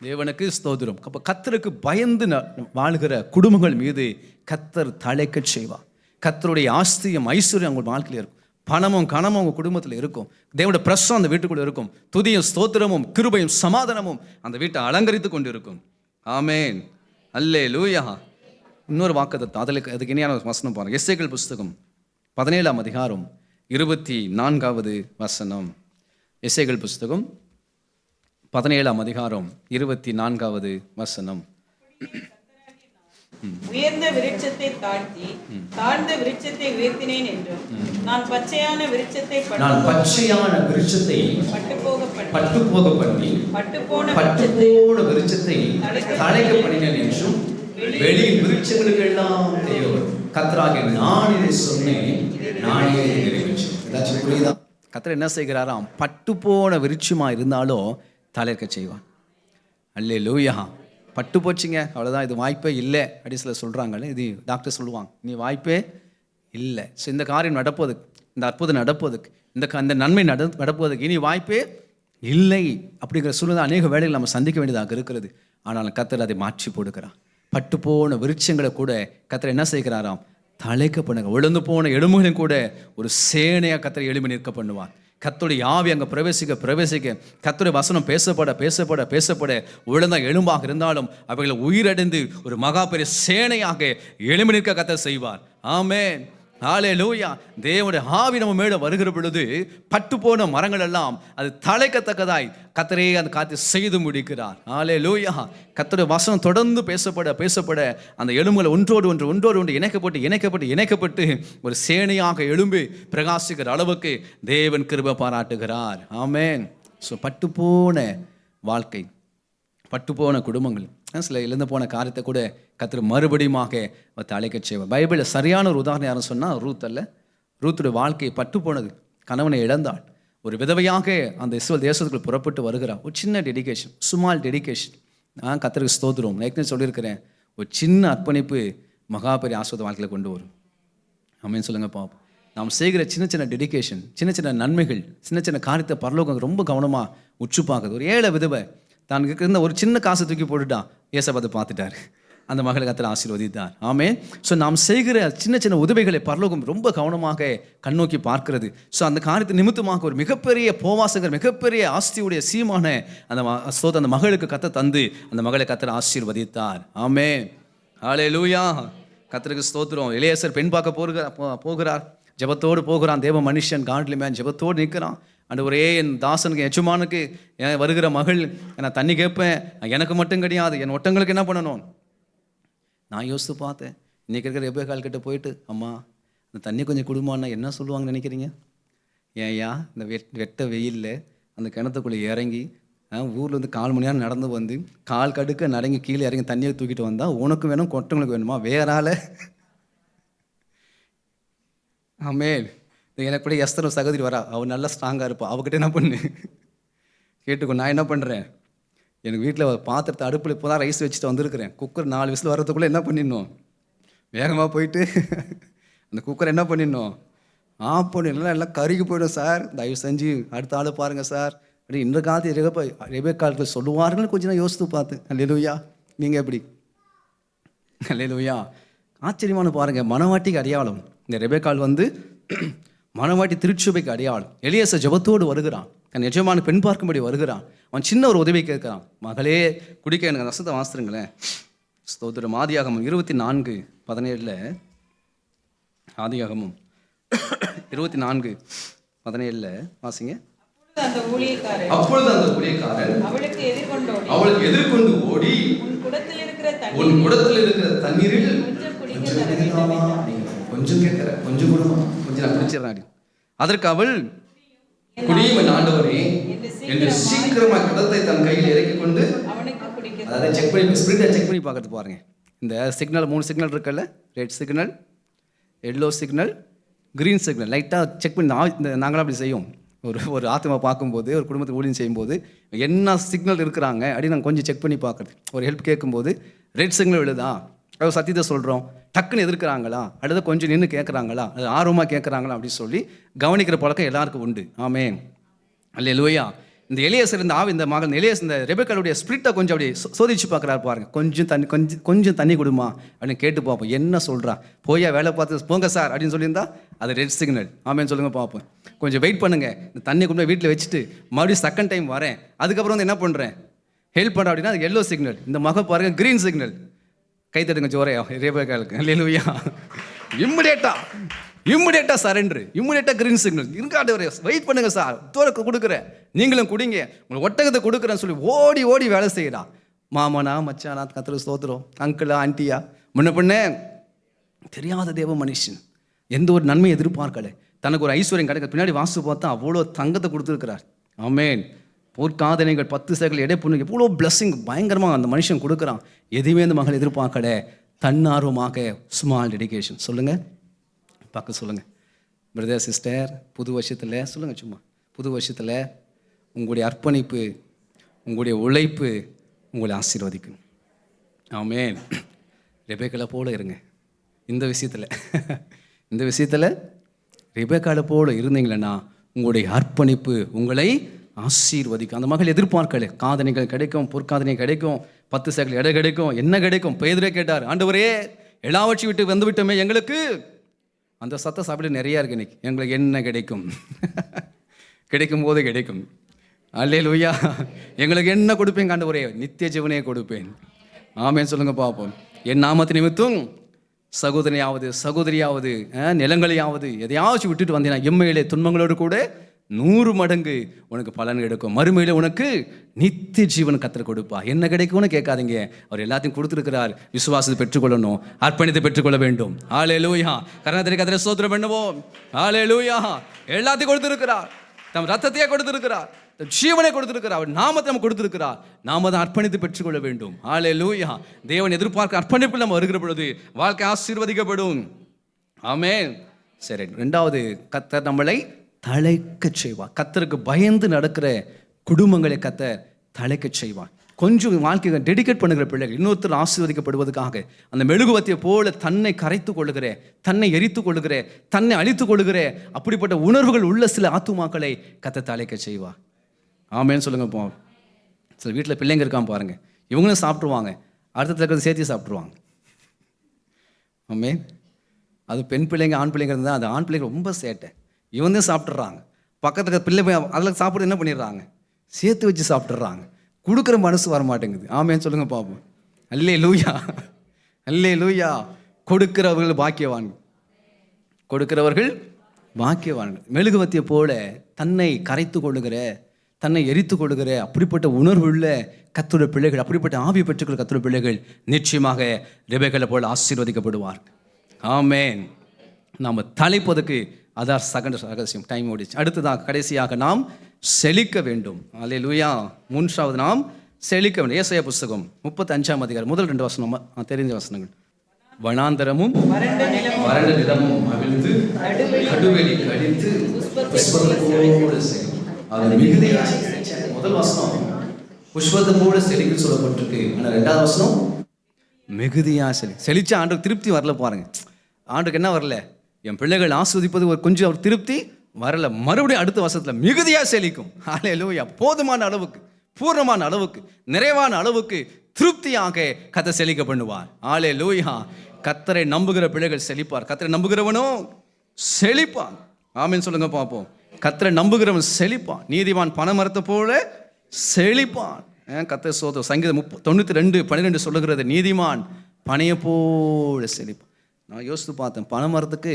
தேவனுக்கு ஸ்தோத்திரம். அப்போ கர்த்தருக்கு பயந்து வாழ்கிற குடும்பங்கள் மீது கர்த்தர் தலைக்க செய்வார். கர்த்தருடைய ஆஸ்தியும் ஐஸ்வர்யம் உங்கள் வாழ்க்கையில் இருக்கும், பணமும் கணமும் உங்கள் குடும்பத்தில் இருக்கும், தேவனுடைய பிரசன்னம் அந்த வீட்டுக்குள்ளே இருக்கும், துதியும் ஸ்தோத்திரமும் கிருபையும் சமாதானமும் அந்த வீட்டை அலங்கரித்து கொண்டு இருக்கும். ஆமென். அல்லேலூயா. இன்னொரு வாக்குத்தத்தம், அதுக்கு இணையான வசனம் பாருங்கள். எசேக்கியேல் புஸ்தகம் 17ஆம் அதிகாரம் 24வது வசனம். எசேக்கியேல் புஸ்தகம் 17ஆம் அதிகாரம் 24வது வசனம். உயர்ந்த விருட்சத்தை தாழ்த்தி தாழ்ந்த விருட்சத்தை உயர்த்தினேன் என்றும், நான் பச்சையான விருட்சத்தை பட்டுப்போக பண்ணி பட்டுப்போன விருட்சத்தை தழைக்க பண்ணினேன் என்றும், வெளியின் விருட்சங்களுக்கு எல்லாம் தேவன் கர்த்தராகிய நான் இதை சொன்னேன், நானே நிறைவேற்றேன். ஏதாச்சும் புரியுதா? கர்த்தர் என்ன செய்கிறாராம்? பட்டுப்போன விருட்சமா இருந்தாலும் தழைக்க செய்வான். அல்லேலூயா. பட்டு போச்சுங்க, அவ்வளோதான், இது வாய்ப்பே இல்லை அப்படி சில சொல்கிறாங்களே, இது டாக்டர் சொல்லுவாங்க, நீ வாய்ப்பே இல்லை. ஸோ இந்த காரியம் நடப்பதுக்கு, இந்த அற்புதம் நடப்பதுக்கு, இந்த நன்மை நடப்பதுக்கு இனி வாய்ப்பே இல்லை அப்படிங்கிற சூழ்நிலை அநேக வேளைகள் நம்ம சந்திக்க வேண்டியதாக இருக்கிறது. ஆனால் கர்த்தர் அதை மாற்றி போடுகிறார். பட்டு போன விருட்சங்களை கூட கர்த்தர் என்ன செய்கிறாராம்? தலைக்க பண்ணுங்க. விழுந்து போன எலும்புகளையும் கூட ஒரு சேனையாக கர்த்தர் எழுப்பி நிற்க பண்ணுவார். கர்த்தருடைய ஆவி அங்கே பிரவேசிக்க கர்த்தருடைய வசனம் பேசப்பட விழுந்த எலும்பாக இருந்தாலும் அவைகளை உயிரடைந்து ஒரு மகா பெரிய சேனையாக எழுப்பி நிற்க கர்த்தர் செய்வார். ஆமென். ஹல்லேலூயா. தேவனுடைய ஆவி நம்ம மேலே வருகிற பொழுது பட்டு போன மரங்கள் எல்லாம் அது தலைக்கத்தக்கதாய் கர்த்தரே அந்த காத்து செய்து முடிக்கிறார். ஹல்லேலூயா. கர்த்தருடைய வசனம் தொடர்ந்து பேசப்பட அந்த எலும்புகளை ஒன்றோடு ஒன்று இணைக்கப்பட்டு ஒரு சேனையாக எழும்பி பிரகாசிக்கிற அளவுக்கு தேவன் கிருபை பாராட்டுகிறார். ஆமென். ஸோ பட்டு போன வாழ்க்கை, பட்டு போன குடும்பங்கள், சில இழந்து போன காரியத்தை கூட கர்த்தர் மறுபடியுமாக அழைக்க செய்வார். பைபிளில் சரியான ஒரு உதாரணம் யாரும் சொன்னால் ரூத் அல்ல. ரூத்துடைய வாழ்க்கை பட்டு போனது. கணவனை இழந்தாள். ஒரு விதவையாக அந்த இஸ்ரவேல் தேசத்துக்குள் புறப்பட்டு வருகிறார். ஒரு சின்ன டெடிகேஷன், ஸ்மால் டெடிகேஷன். நான் கர்த்தருக்கு ஸ்தோத்திரம். நான் ஏற்கனவே சொல்லியிருக்கிறேன், ஒரு சின்ன அர்ப்பணிப்பு மகா பெரிய ஆசீர்வாத வாழ்க்கையில் கொண்டு வரும். ஆமென் சொல்லுங்க பாப்போம். நாம் செய்கிற சின்ன சின்ன டெடிகேஷன், சின்ன சின்ன நன்மைகள், சின்ன சின்ன காரியத்தை பரலோகம் ரொம்ப கவனமாக உற்று பார்க்குது. ஒரு ஏழை விதவை தான் இருந்த ஒரு சின்ன காசை தூக்கி போட்டுட்டான், ஏசப்பாதை பார்த்துட்டார், அந்த மகளை கர்த்தர் ஆசீர்வதித்தார். ஆமென். ஸோ நாம் செய்கிற சின்ன சின்ன உதவிகளை பரலோகம் ரொம்ப கவனமாக கண்ணோக்கி பார்க்கிறது. ஸோ அந்த காரியத்தை நிமித்தமாக ஒரு மிகப்பெரிய போவாசகர், மிகப்பெரிய ஆஸ்தியுடைய சீமான அந்த மகளுக்கு கர்த்தர் தந்து அந்த மகளை கர்த்தர் ஆசீர்வதித்தார். ஆமென். ஹல்லேலூயா. கர்த்தருக்கு ஸ்தோத்திரம். எலியாசர் பெண் பார்க்க போகிறார், ஜெபத்தோடு போகிறான். தேவ மனுஷன், காட்லி மேன், ஜெபத்தோடு நிற்கிறான். ஆண்டவரே, என் தாசனுக்கு, எஜமானுக்கு வருகிற மகள், நான் தண்ணி கேட்பேன், எனக்கு மட்டும் கிடையாது, என் ஒட்டங்களுக்கு என்ன பண்ணணும்? நான் யோசித்து பார்த்தேன். இன்றைக்கி இருக்கிற ரெபேக்காள் கிட்ட போயிட்டு, அம்மா இந்த தண்ணி கொஞ்சம் குடும்பம்னா என்ன சொல்லுவாங்கன்னு நினைக்கிறீங்க? ஏன்யா இந்த வெட்ட வெயிலில் அந்த கிணத்துக்குள்ளே இறங்கி ஊரில் வந்து 4 மணி நேரம் நடந்து வந்து கால் கடுக்க நடங்கி கீழே இறங்கி தண்ணியை தூக்கிட்டு வந்தால் உனக்கு வேணும், கொட்டங்களுக்கு வேணுமா? வேறால ஆமென். எனக்கு கூட எஸ்தர் சகோதரி வரா, அவள் நல்லா ஸ்ட்ராங்காக இருப்பா, அவகிட்ட என்ன பண்ணு கேட்டுக்கோ. நான் என்ன பண்ணுறேன், எனக்கு வீட்டில் பாத்திரத்தை அடுப்பில் இப்போ தான் ரைஸ் வச்சுட்டு வந்திருக்கிறேன். குக்கர் 4 விசில் வர்றதுக்குள்ளே என்ன பண்ணிடணும், வேகமாக போயிட்டு அந்த குக்கர் என்ன பண்ணிடணும், ஆஃப் பண்ணிடலாம், எல்லாம் கருகி போயிடும். சார் தயவு செஞ்சு அடுத்த ஆள் பாருங்கள் சார் அப்படி இந்த காலத்து ரெபேக்காளுக்கு சொல்லுவார்கள். கொஞ்சம் நான் யோசித்து பார்த்தேன். அல்லேலூயா. நீங்கள் எப்படி? அல்லேலூயா. ஆச்சரியமான பாருங்கள், மணவாட்டிக்கு அடையாளம் இந்த ரெபேக்காள் வந்து மணவாட்டி திருச்சபைக்கு அடையாளம். எலியாசர் ஜெபத்தோடு வருகிறான், தன் எஜமான பெண் பார்க்கும்படி வருகிறான். அவன் சின்ன ஒரு உதவி கேட்கிறான், மகளே குடிக்க எனக்கு ரசத்தை வாசித்துருங்களேன். ஸ்தோத்திரம். ஆதியாகமம் 24:17 ஆதியாகமம் 24:17 வாசிங்க. அப்பொழுது அந்த ஊழியக்காரன் அவளுக்கு எதிர்கொண்டு ஓடி, உன் குடத்தில் இருக்கிற தண்ணீரில் கொஞ்சம் கேட்கிற, கொஞ்சம் கொடுமா, கொஞ்சம் நான் குடிச்சிடறேன். அதற்கு அவள், குடியும் ஆண்டவரே என்று சீக்கிரமாக குடத்தை தன் கையில் இறக்கி கொண்டு, அதாவது செக் பண்ணி ஸ்பிரிட்டை செக் பண்ணி பார்க்கறது பாருங்க. இந்த சிக்னல் 3 சிக்னல் இருக்குல்ல, red signal, yellow signal, green signal, லைட்டாக செக் பண்ணி நாங்களாம் அப்படி செய்யும். ஒரு ஆத்மா பார்க்கும்போது, ஒரு குடும்பத்தை ஊழியம் செய்யும்போது என்ன சிக்னல் இருக்கிறாங்க அப்படின்னு நாங்கள் கொஞ்சம் செக் பண்ணி பார்க்குறது. ஒரு ஹெல்ப் கேட்கும்போது ரெட் சிக்னல் விழுதா, அது சத்தியத்தை சொல்கிறோம், டக்குன்னு எதிர்க்கிறாங்களா, அடுத்த கொஞ்சம் நின்று கேட்குறாங்களா, அது ஆர்வமாக கேட்குறாங்களா அப்படின்னு சொல்லி கவனிக்கிற பழக்கம் எல்லாருக்கும் உண்டு. ஆமென். அல்லேலூயா. இந்த எலியாசர் இந்த மகன் இந்த ரெபேக்காளுடைய ஸ்பிரிட்டை கொஞ்சம் அப்படி சோதிச்சு பார்க்குறாரு பாருங்க. கொஞ்சம் தண்ணி கொடுமா அப்படின்னு கேட்டு பார்ப்போம், என்ன சொல்கிறா. போயா வேலை பார்த்து போங்க சார் அப்படின்னு சொல்லியிருந்தா அது ரெட் சிக்னல். ஆமேன்னு சொல்லுங்கள் பார்ப்போம். கொஞ்சம் வெயிட் பண்ணுங்கள், இந்த தண்ணி கொண்டு போய் வீட்டில் வச்சுட்டு மறுபடியும் செகண்ட் டைம் வரேன், அதுக்கப்புறம் வந்து என்ன பண்ணுறேன், ஹெல்ப் பண்ணுறேன் அப்படின்னா அது எல்லோ சிக்னல். இந்த மக பாருங்கள் க்ரீன் சிக்னல். கை தட்டுங்க ஜோரையா ரெபேக்காளுக்கு. அல்லேலூயா. இம்மிடியேட்டாக சரண்டர், இம்மிடியேட்டாக க்ரீன் சிக்னல். இருக்காட்டு வெயிட் பண்ணுங்க சார், தோறக்கு கொடுக்குறேன், நீங்களும் குடிங்க, உங்களுக்கு ஒட்டகத்தை கொடுக்குறேன்னு சொல்லி ஓடி வேலை செய்கிறா. மாமனா மச்சானா கத்திர ஸ்தோத்திரம், அங்கிளா ஆண்டியா, முன்ன பின்ன தெரியாத தேவ மனுஷன், எந்த ஒரு நன்மையை எதிர்பார்க்கல, தனக்கு ஒரு ஐஸ்வர்யம் கிடைக்க பின்னாடி வாசு பார்த்தா அவ்வளோ தங்கத்தை கொடுத்துருக்கிறார். ஆமென். பொற்காதனைகள் 10 சேக்கல் எடை பொண்ணுக்கு எவ்வளோ பிளஸ்ஸிங் பயங்கரமாக அந்த மனுஷன் கொடுக்குறான். எதுவுமே அந்த மகள் எதிர்பார்க்கல, தன்னார்வமாக ஸ்மால் டெடிகேஷன். சொல்லுங்கள் பார்க்க சொல்லுங்கள் பிரதர் சிஸ்டர். புது வருஷத்தில் சொல்லுங்கள், சும்மா புது வருஷத்தில் உங்களுடைய அர்ப்பணிப்பு, உங்களுடைய உழைப்பு உங்களை ஆசீர்வதிக்கும். ஆமென். ரெபேக்காளை போல இருங்க இந்த விஷயத்தில் ரெபேக்காளை போல இருந்தீங்களன்னா உங்களுடைய அர்ப்பணிப்பு உங்களை ஆசீர்வதிக்கும். அந்த மகள் எதிர்பார்க்கல, காதனைகள் கிடைக்கும், பொற்காதனை கிடைக்கும், 10 சேக்கல் எடை கிடைக்கும், என்ன கிடைக்கும். பேதுருவே கேட்டார், ஆண்டவரே எல்லாவற்றையும் விட்டு வந்து விட்டோமே, எங்களுக்கு அந்த சத்த சாப்பிட்டு நிறையா இருக்கு, இன்னைக்கு எங்களுக்கு என்ன கிடைக்கும்? கிடைக்கும் போது கிடைக்கும். அல்லேலூயா. எங்களுக்கு என்ன கொடுப்பேன் ஆண்டவரே? நித்திய ஜீவனே கொடுப்பேன். ஆமென் சொல்லுங்க பார்ப்போம். என் நாமத்து நிமித்தம் சகோதரியாவது நிலங்களையாவது எதையாச்சும் விட்டுட்டு வந்தீங்கன்னா எம்மையிலே துன்பங்களோடு கூட 100 மடங்கு உனக்கு பலன் கிடைக்கும். மறுமையில் உனக்கு நித்திய ஜீவன் கர்த்தர் கொடுப்பா. என்ன கிடைக்கும்னு கேட்காதீங்க, அவர் எல்லாத்தையும் கொடுத்துருக்கிறார். விசுவாசத்தை பெற்றுக்கொள்ளணும், அர்ப்பணித்தை பெற்றுக்கொள்ள வேண்டும். ஹல்லேலூயா. கர்த்தரை கர்த்தரை ஸ்தோத்திரம் பண்ணுவோம். ஹல்லேலூயா. எல்லாத்தையும் கொடுத்துருக்கிறார், தம் ரத்தத்தையே கொடுத்துருக்கிறார், ஜீவனை கொடுத்திருக்கிறார், அவர் நாமத்தை நம்ம கொடுத்திருக்கிறார். நாம தான் அர்ப்பணித்து பெற்றுக்கொள்ள வேண்டும். ஹல்லேலூயா. தேவன் எதிர்பார்க்க அர்ப்பணிப்பில் நம்ம வருகிற பொழுது வாழ்க்கை ஆசீர்வதிக்கப்படும். ஆமென். சரி, 2வது கர்த்தர் நம்மளை தழைக்க செய்வார். கர்த்தருக்கு பயந்து நடக்கிற குடும்பங்களை கர்த்தர் தழைக்க செய்வார். கொஞ்சம் வாழ்க்கையை டெடிகேட் பண்ணுகிற பிள்ளைகள், இன்னொருத்தர் ஆசீர்வதிக்கப்படுவதற்காக அந்த மெழுகுவத்தியை போல தன்னை கரைத்து கொள்ளுகிற, தன்னை எரித்து கொள்ளுகிற, தன்னை அழித்து கொள்ளுகிற அப்படிப்பட்ட உணர்வுகள் உள்ள சில ஆத்துமாக்களை கர்த்தர் தலைக்க செய்வார். ஆமேன்னு சொல்லுங்க. போ சில வீட்டில் பிள்ளைங்க இருக்காம பாருங்க, இவங்களும் சாப்பிட்ருவாங்க, அடுத்த இருக்கிறத சேர்த்து சாப்பிட்ருவாங்க. ஆமே. அது பெண் பிள்ளைங்க ஆண் பிள்ளைங்க இருந்தால் அது ஆண் பிள்ளைங்க ரொம்ப சேட்டை, இவங்க தான் சாப்பிட்றாங்க. பக்கத்தில் பிள்ளை அதில் சாப்பிட்டு என்ன பண்ணிடுறாங்க, சேர்த்து வச்சு சாப்பிட்றாங்க. கொடுக்குற மனசு வர மாட்டேங்குது. ஆமேன்னு சொல்லுங்க பார்ப்போம். அல்லேலூயா, அல்லேலூயா. கொடுக்கிறவர்கள் பாக்கியவான்கள், கொடுக்கிறவர்கள் பாக்கியவான்கள். மெழுகுவத்தியை போல தன்னை கரைத்து கொள்ளுகிற, தன்னை எரித்து கொள்ளுகிற அப்படிப்பட்ட உணர்வுள்ள கர்த்தருடைய பிள்ளைகள், அப்படிப்பட்ட ஆவி பெற்றுக்கிற கர்த்தருடைய பிள்ளைகள் நிச்சயமாக ரெபெக்காளை போல ஆசீர்வதிக்கப்படுவார். ஆமேன். நாம் தலைப்பதற்கு அதான் சகண்ட ரகசியம். டைம் ஓடிச்சு. அடுத்ததாக கடைசியாக நாம் செழிக்க வேண்டும். அல்லேலூயா. மூன்றாவது நாம் செழிக்க வேண்டும். ஏசாயா புஸ்தகம் 35ஆம் அதிகாரம் முதல் 2 வசனம் தெரிஞ்ச வசனங்கள். வனாந்தரமும் வறண்ட நிலமும் அவிழ்ந்து நடுவெளி கடித்து புஷ்பத்தோடு செழிக்கும். அது மிகுதியாக முதல் வசனம் புஷ்பத்தோடு செழிக்கும் சொல்லப்பட்டிருக்கு. ஆனால் 2வது வசனம் மிகுதியாக செழிச்சா ஆண்டுக்கு திருப்தி வரல. பாருங்க, ஆண்டுக்கு என்ன வரல, என் பிள்ளைகள் ஆஸ்வதிப்பது ஒரு கொஞ்சம் அவர் திருப்தி வரல. மறுபடியும் அடுத்த வருஷத்துல மிகுதியாக செழிக்கும். அல்லேலூயா. போதுமான அளவுக்கு, பூர்ணமான அளவுக்கு, நிறைவான அளவுக்கு திருப்தியாக கர்த்தர் செழிக்க பண்ணுவார். அல்லேலூயா. கர்த்தரை நம்புகிற பிள்ளைகள் செழிப்பார். கர்த்தரை நம்புகிறவனோ செழிப்பான். ஆமென் சொல்லுங்க பார்ப்போம். கர்த்தரை நம்புகிறவன் செழிப்பான். நீதிமான் பனைமரத்தை போல செழிப்பான். கர்த்தர் சோதம். சங்கீதம் 92:12 சொல்லுகிறது, நீதிமான் பனையை போல செழிப்பான். நான் யோசித்து பார்த்தேன், பனை மரத்துக்கு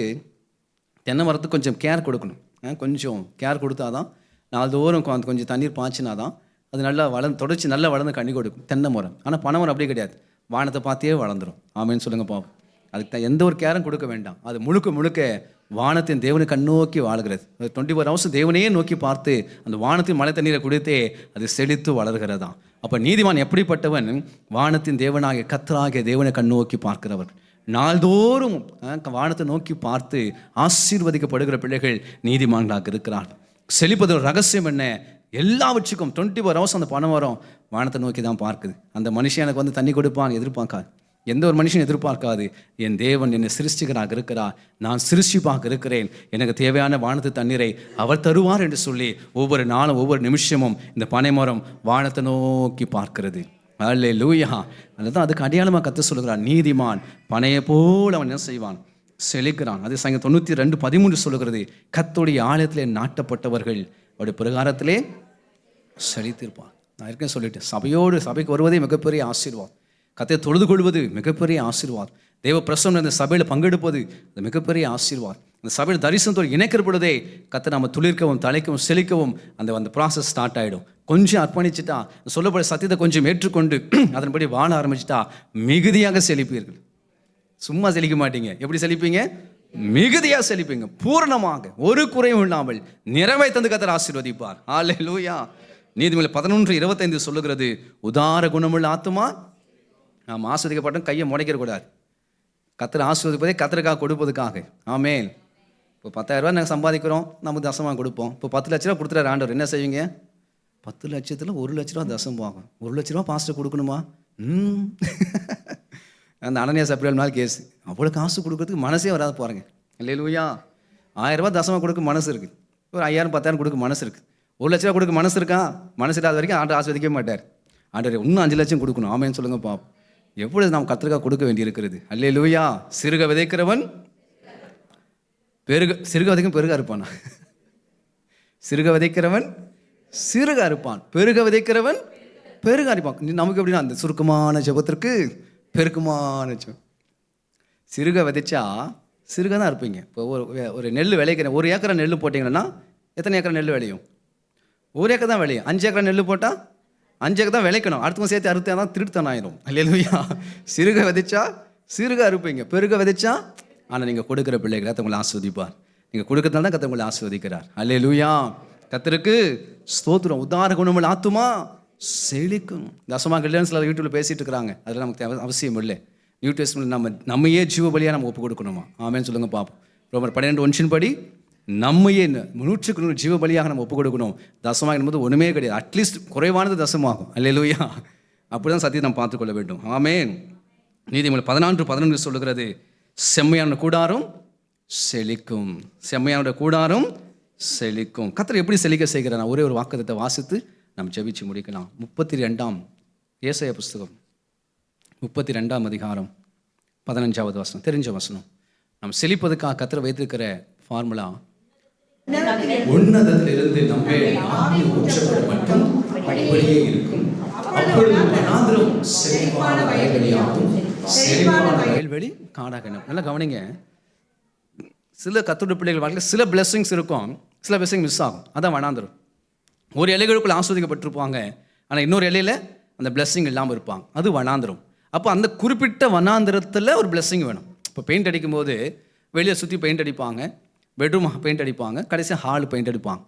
தென்னை மரத்துக்கு கொஞ்சம் கேர் கொடுக்கணும். கொஞ்சம் கேர் கொடுத்தா தான், நாள்தோறும் கொஞ்சம் தண்ணீர் பாய்ச்சினா தான் அது நல்லா தொடர்ச்சி நல்லா வளர்ந்து கனி கொடுக்கும் தென்னை மரம். ஆனால் பனை மரம் அப்படியே கிடையாது, வானத்தை பார்த்தே வளர்ந்துடும். ஆமேன்னு சொல்லுங்க பாப்போம். அதுக்கு எந்த ஒரு கேரும் கொடுக்க வேண்டாம். அது முழுக்க முழுக்க வானத்தின் தேவனை கண்ணோக்கி வாழ்கிறது. 24 hours தேவனையே நோக்கி பார்த்து அந்த வானத்தின் மழை தண்ணீரை குடித்தே அது செழித்து வளர்கிறதா. அப்போ நீதிமான் எப்படிப்பட்டவன், வானத்தின் தேவனாகிய கர்த்தராகிய தேவனை கண்ணோக்கி பார்க்கிறவர். நாள்தோறும் வானத்தை நோக்கி பார்த்து ஆசீர்வதிக்கப்படுகிற பிள்ளைகள் நீதிமான்களாக இருக்கிறார். செழிப்பது ரகசியம் என்ன, எல்லாவற்றுக்கும் 24 hours அந்த பணம் வரும் வானத்தை நோக்கி தான் பார்க்குது. அந்த மனுஷன் எனக்கு வந்து தண்ணி கொடுப்பான்னு எதிர்பார்க்காது, எந்த ஒரு மனுஷன் எதிர்பார்க்காது. என் தேவன் என்னை சிருஷ்டிகராக இருக்கிறார், நான் சிருஷ்டிப்பாக இருக்கிறேன், எனக்கு தேவையான வானத்து தண்ணீரை அவர் தருவார் என்று சொல்லி ஒவ்வொரு நாளும் ஒவ்வொரு நிமிஷமும் இந்த பனைமரம் வானத்தை நோக்கி பார்க்கிறது. அல்லேலூயா. அதுதான் அதுக்கு அடையாளமாக கர்த்தர் சொல்லுகிறார், நீதிமான் பனையை போல் அவன் என்ன செய்வான், செழிக்கிறான். அது சங்கீதம் 92:13 சொல்லுகிறது, கர்த்தருடைய ஆலயத்திலே நாட்டப்பட்டவர்கள் அவருடைய பிரகாரத்திலே செழித்திருப்பான். நான் இருக்கேன் சொல்லிட்டேன், சபைக்கு வருவதே மிகப்பெரிய ஆசீர்வாதம். கர்த்தரை தொழுது கொள்வது மிகப்பெரிய ஆசீர்வாதம். தேவ பிரசன்னம் இந்த சபையில் பங்கெடுப்பது அது மிகப்பெரிய ஆசீர்வாதம். அந்த சபையில் தரிசனத்தோடு இணைக்கிற பொழுதே கர்த்தர் நம்ம துளிர்க்கவும் தலைக்கவும் செழிக்கவும் அந்த ப்ராசஸ் ஸ்டார்ட் ஆகிடும். கொஞ்சம் அர்ப்பணிச்சுட்டா, சொல்லப்பட சத்தியத்தை கொஞ்சம் ஏற்றுக்கொண்டு அதன்படி வாழ ஆரம்பிச்சுட்டா மிகுதியாக செழிப்பீர்கள். சும்மா செழிக்க மாட்டீங்க. எப்படி செழிப்பீங்க? மிகுதியாக செழிப்பீங்க, பூரணமாக, ஒரு குறையும் இல்லாமல் நிறைவை தந்து கர்த்தர் ஆசீர்வதிப்பார். அல்லேலூயா. நீதிமொழிகள் 11:25 சொல்லுகிறது, உதார குணமுள்ள ஆத்துமா நாம் ஆஸ்வதிக்கப்பட்டோம், கையை முடைக்கிற கூடாது. கர்த்தர் ஆசீர்வதிப்பதே கர்த்தருக்காக கொடுப்பதுக்காக. ஆமென். இப்போ 10,000 ரூபா நாங்கள் சம்பாதிக்கிறோம், நமக்கு தசமாக கொடுப்போம். இப்போ 10 லட்ச ரூபா கொடுத்துட்டாரு ஆண்டவர், என்ன செய்வீங்க? 10 லட்சத்தில் 1 லட்ச ரூபா தசம் போகும். 1 லட்ச ரூபா பாஸ்டர் கொடுக்கணுமா? அந்த அனனியா சப்ரியல் நாள் கேஸ், அவ்வளோ காசு கொடுக்கறதுக்கு மனசே வராது பாருங்க. அல்லேலூயா. 1000 ரூபா தசமாக கொடுக்க மனசு இருக்குது, ஒரு 5000 10,000 கொடுக்க மனசு இருக்குது. 1 லட்ச ரூபா கொடுக்க மனசு இருக்கா? மனசு இல்லாத வரைக்கும் ஆண்டவர் ஆஸ்வதிக்கவே மாட்டார். ஆண்டவர் இன்னும் 5 லட்சம் கொடுக்கணும். ஆமேன்னு சொல்லுங்க பாப்போம். எவ்வளவு நாம் கர்த்தருக்காக கொடுக்க வேண்டி இருக்கிறது. அல்லேலூயா. சிறுக விதைக்கிறவன் சிறுக விதைக்கும் பெருக இருப்பானா? சிறுக விதைக்கிறவன் சிறுக இருப்பான், பெருக விதைக்கிறவன் பெருக இருப்பான். நமக்கு எப்படின்னா அந்த சுருக்கமான ஜெபத்திற்கு பெருக்கமான ஜெபம். சிறுக விதைச்சா சிறுக தான் இருப்பீங்க. இப்போ ஒரு நெல் விளைக்கிறேன், 1 ஏக்கரை நெல் போட்டிங்கன்னா எத்தனை ஏக்கரை நெல் விளையும்? 1 ஏக்கர் தான் விளையும். 5 ஏக்கரை நெல் போட்டால் 5 ஏக்கர் தான் விளைக்கணும். அடுத்தவங்க சேர்த்து அறுத்தா தான் திருத்தம் ஆயிரும். அல்லேலூயா. சிறுக விதைச்சா சிறுக அறுப்பீங்க, பெருக விதைச்சா ஆனால் நீங்கள் கொடுக்குற பிள்ளைகளை கர்த்தர் ஆஸ்வதிப்பார். நீங்கள் கொடுக்கறதுனால தான் கர்த்தர் ஆஸ்வதிக்கிறார். அல்லேலூயா. கர்த்தருக்கு ஸ்தோத்திரம். உதார குணமுள்ள ஆத்துமா செழிக்கும். தசமாக இல்லைன்னு சில யூடியூப்ல பேசிட்டு இருக்கிறாங்க, அதில் நமக்கு அவசியம் இல்லை. நியூ டெஸ்ட்மென்ட்ல நம்மையே ஜீவ பலியாக நம்ம ஒப்பு கொடுக்கணுமா? ஆமேன்னு சொல்லுங்க பார்ப்போம். ரோமர் 12:1 படி நம்மையே 100க்கு 100 ஜீவ பலியாக நம்ம ஒப்பு கொடுக்கணும். தசமாக என்பது ஒன்றுமே கிடையாது, அட்லீஸ்ட் குறைவானது தசமாகும். அல்லேலூயா. அப்படிதான் சத்தியத்தை நாம் பார்த்துக்கொள்ள வேண்டும். ஆமென். நீதிமொழிகள் 14:11 சொல்லுகிறது, செம்மையான கூடாரம் செழிக்கும். செம்மையான கூடாரம் செழிக்கும். கர்த்தர் எப்படி செழிக்க செய்கிறார்? நான் ஒரே ஒரு வாக்குத்தத்தத்தை வாசித்து நாம் ஜெபிச்சு முடிக்கலாம். 32 ஏசாயா புஸ்தகம் 32 அதிகாரம் 15வது வசனம், தெரிஞ்ச வசனம். நம்ம செழிப்பதுக்காக கர்த்தர் வைத்திருக்கிற ஃபார்முலா, உன்னதத்திலிருந்து நம்மை ஆவி ஊற்றப்படும் மட்டும் படிப்படியே இருக்கும். அப்பொழுது வனாந்திரம் செழிப்பான வயல்வெளியாகும், செழிப்பான வயல்வெளி காடாக. நல்லா கவனிங்க. சில கர்த்தருடைய பிள்ளைகள் வாழ்க்கையில் சில பிளெஸிங்ஸ் இருக்கும், சில பிளெஸிங் மிஸ் ஆகும். அதான் வனாந்திரம். ஒரு இலைகளுக்குள்ள ஆஸ்வதிக்கப்பட்டிருப்பாங்க, ஆனால் இன்னொரு இலையில அந்த பிளெஸிங் இல்லாமல் இருப்பாங்க. அது வனாந்திரம். அப்போ அந்த குறிப்பிட்ட வனாந்திரத்தில் ஒரு பிளெஸிங் வேணும். இப்போ பெயிண்ட் அடிக்கும் போது வெளியே சுற்றி பெயிண்ட் அடிப்பாங்க, பெட்ரூம் பெயிண்ட் அடிப்பாங்க, கடைசியாக ஹால் பெயிண்ட் அடிப்பாங்க.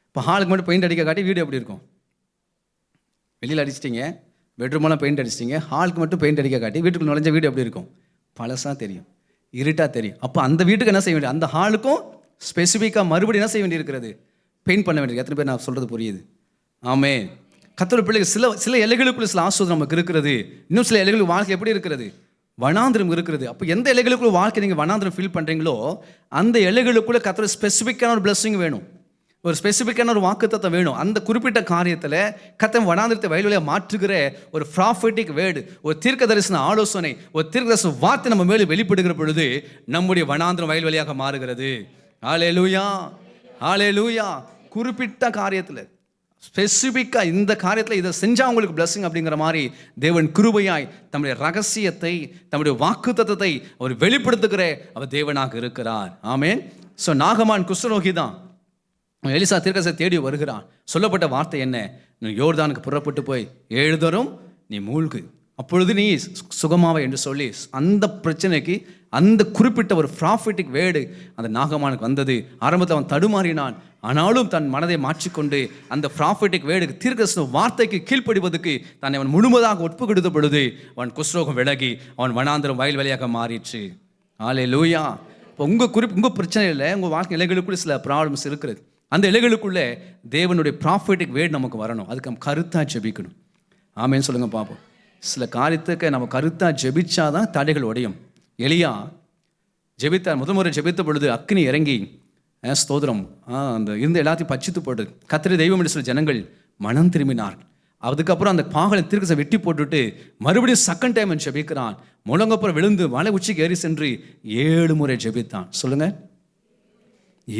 இப்போ ஹாலுக்கு மட்டும் பெயிண்ட் அடிக்க காட்டி வீடு எப்படி இருக்கும்? வெளியில் அடிச்சிட்டிங்க, பெட்ரூமெல்லாம் பெயிண்ட் அடிச்சிட்டிங்க, ஹாலுக்கு மட்டும் பெயிண்ட் அடிக்க காட்டி வீட்டுக்குள்ள நுழைஞ்ச வீடு எப்படி இருக்கும்? பழசாக தெரியும், இருட்டாக தெரியும். அப்போ அந்த வீட்டுக்கு என்ன செய்ய வேண்டியது? அந்த ஹாலுக்கும் ஸ்பெசிஃபிக்காக மறுபடியும் என்ன செய்ய வேண்டியிருக்கிறது? பெயிண்ட் பண்ண வேண்டியது. எத்தனை பேர் நான் சொல்கிறது புரியுது? ஆமென். கர்த்தருடைய பிள்ளைகள் சில எல்லைகளுக்குள்ள சில ஆசீர்வாதம் நமக்கு இருக்கிறது. இன்னும் சில எல்லைகளுக்கு வாழ்க்கை எப்படி இருக்கிறது? வனாந்திரம் இருக்கிறது. அப்போ எந்த எல்லைகளுக்குள்ள வாழ்க்கை நீங்கள் வனாந்திரம் ஃபீல் பண்ணுறீங்களோ அந்த எல்லைகளுக்குள்ளே கர்த்தர் ஸ்பெசிஃபிக்கான ஒரு பிளெஸிங் வேணும், ஒரு ஸ்பெசிஃபிக்கான ஒரு வாக்குத்தத்தம் வேணும். அந்த குறிப்பிட்ட காரியத்தில் கர்த்தர் வனாந்திரத்தை வயல்வெளியாக மாற்றுகிற ஒரு ப்ராஃபெட்டிக் வேர்டு, ஒரு தீர்க்க தரிசன ஆலோசனை, ஒரு தீர்க்க தரிசன வார்த்தை நம்ம மேலே வெளிப்படுகிற பொழுது நம்முடைய வனாந்திரம் வயல்வெளியாக மாறுகிறது. ஹல்லேலூயா, ஹல்லேலூயா. குறிப்பிட்ட காரியத்தில் ஸ்பெசிஃபிக்காக இந்த காரியத்தில் இதை செஞ்சால் உங்களுக்கு பிளஸிங் அப்படிங்கிற மாதிரி தேவன் கிருபையாய் தம்முடைய ரகசியத்தை, தம்முடைய வாக்குத்தத்தத்தை அவர் வெளிப்படுத்துகிற அவர் தேவனாக இருக்கிறார். ஆமென். ஸோ நாகமான் குஷ்டரோகி தான். எலிசா தீர்க்கதரிசியை தேடி வருகிறான். சொல்லப்பட்ட வார்த்தை என்ன? நீ யோர்தானுக்கு புறப்பட்டு போய் 7 தரம் நீ மூழ்கு, அப்பொழுது நீ சுகமாவை என்று சொல்லி அந்த பிரச்சனைக்கு அந்த குறிப்பிட்ட ஒரு ப்ராஃபிட்டிக் வேர்டு அந்த நாகமானுக்கு வந்தது. ஆரம்பத்தில் அவன் தடுமாறினான், ஆனாலும் தன் மனதை மாற்றிக்கொண்டு அந்த ப்ராஃபிட்டிக் வேர்டுக்கு தீர்க்கதரிசன வார்த்தைக்கு கீழ்ப்படிவதற்கு தன்னை அவன் முழுவதாக ஒப்பு கொடுத்த பொழுது அவன் குஷ்டரோகம் விலகி அவன் வனாந்திரம் வயல்வெளியாக மாறிடுச்சு. ஹல்லேலூயா. இப்போ உங்கள் பிரச்சனையில் உங்கள் வாழ்க்கை இலைகளுக்குள்ளே சில ப்ராப்ளம்ஸ் இருக்கிறது. அந்த இலைகளுக்குள்ளே தேவனுடைய ப்ராஃபிட்டிக் வேர்டு நமக்கு வரணும். அதுக்கு நம்ம கருத்தாக ஜெபிக்கணும். ஆமேன்னு சொல்லுங்கள் பார்ப்போம். சில காரியத்துக்கு நம்ம கருத்தாக ஜெபிச்சாதான் தடைகள் உடையும். எலியா ஜெபித்தார். முறை ஜெபித்த பொழுது அக்னி இறங்கி ஸ்தோத்திரம் அந்த இருந்த எல்லாத்தையும் பச்சித்து போட்டு கர்த்தரே தெய்வம் என்று சொல்ல ஜனங்கள் மனம் திரும்பினார்கள். அதுக்கப்புறம் அந்த பாகலை தீர்க்கதரிசியை வெட்டி போட்டுட்டு மறுபடியும் செகண்ட் டைம் ஜெபிக்கிறான். முழங்கப்புறம் விழுந்து மலை உச்சிக்கு ஏறி சென்று 7 முறை ஜெபித்தான். சொல்லுங்க,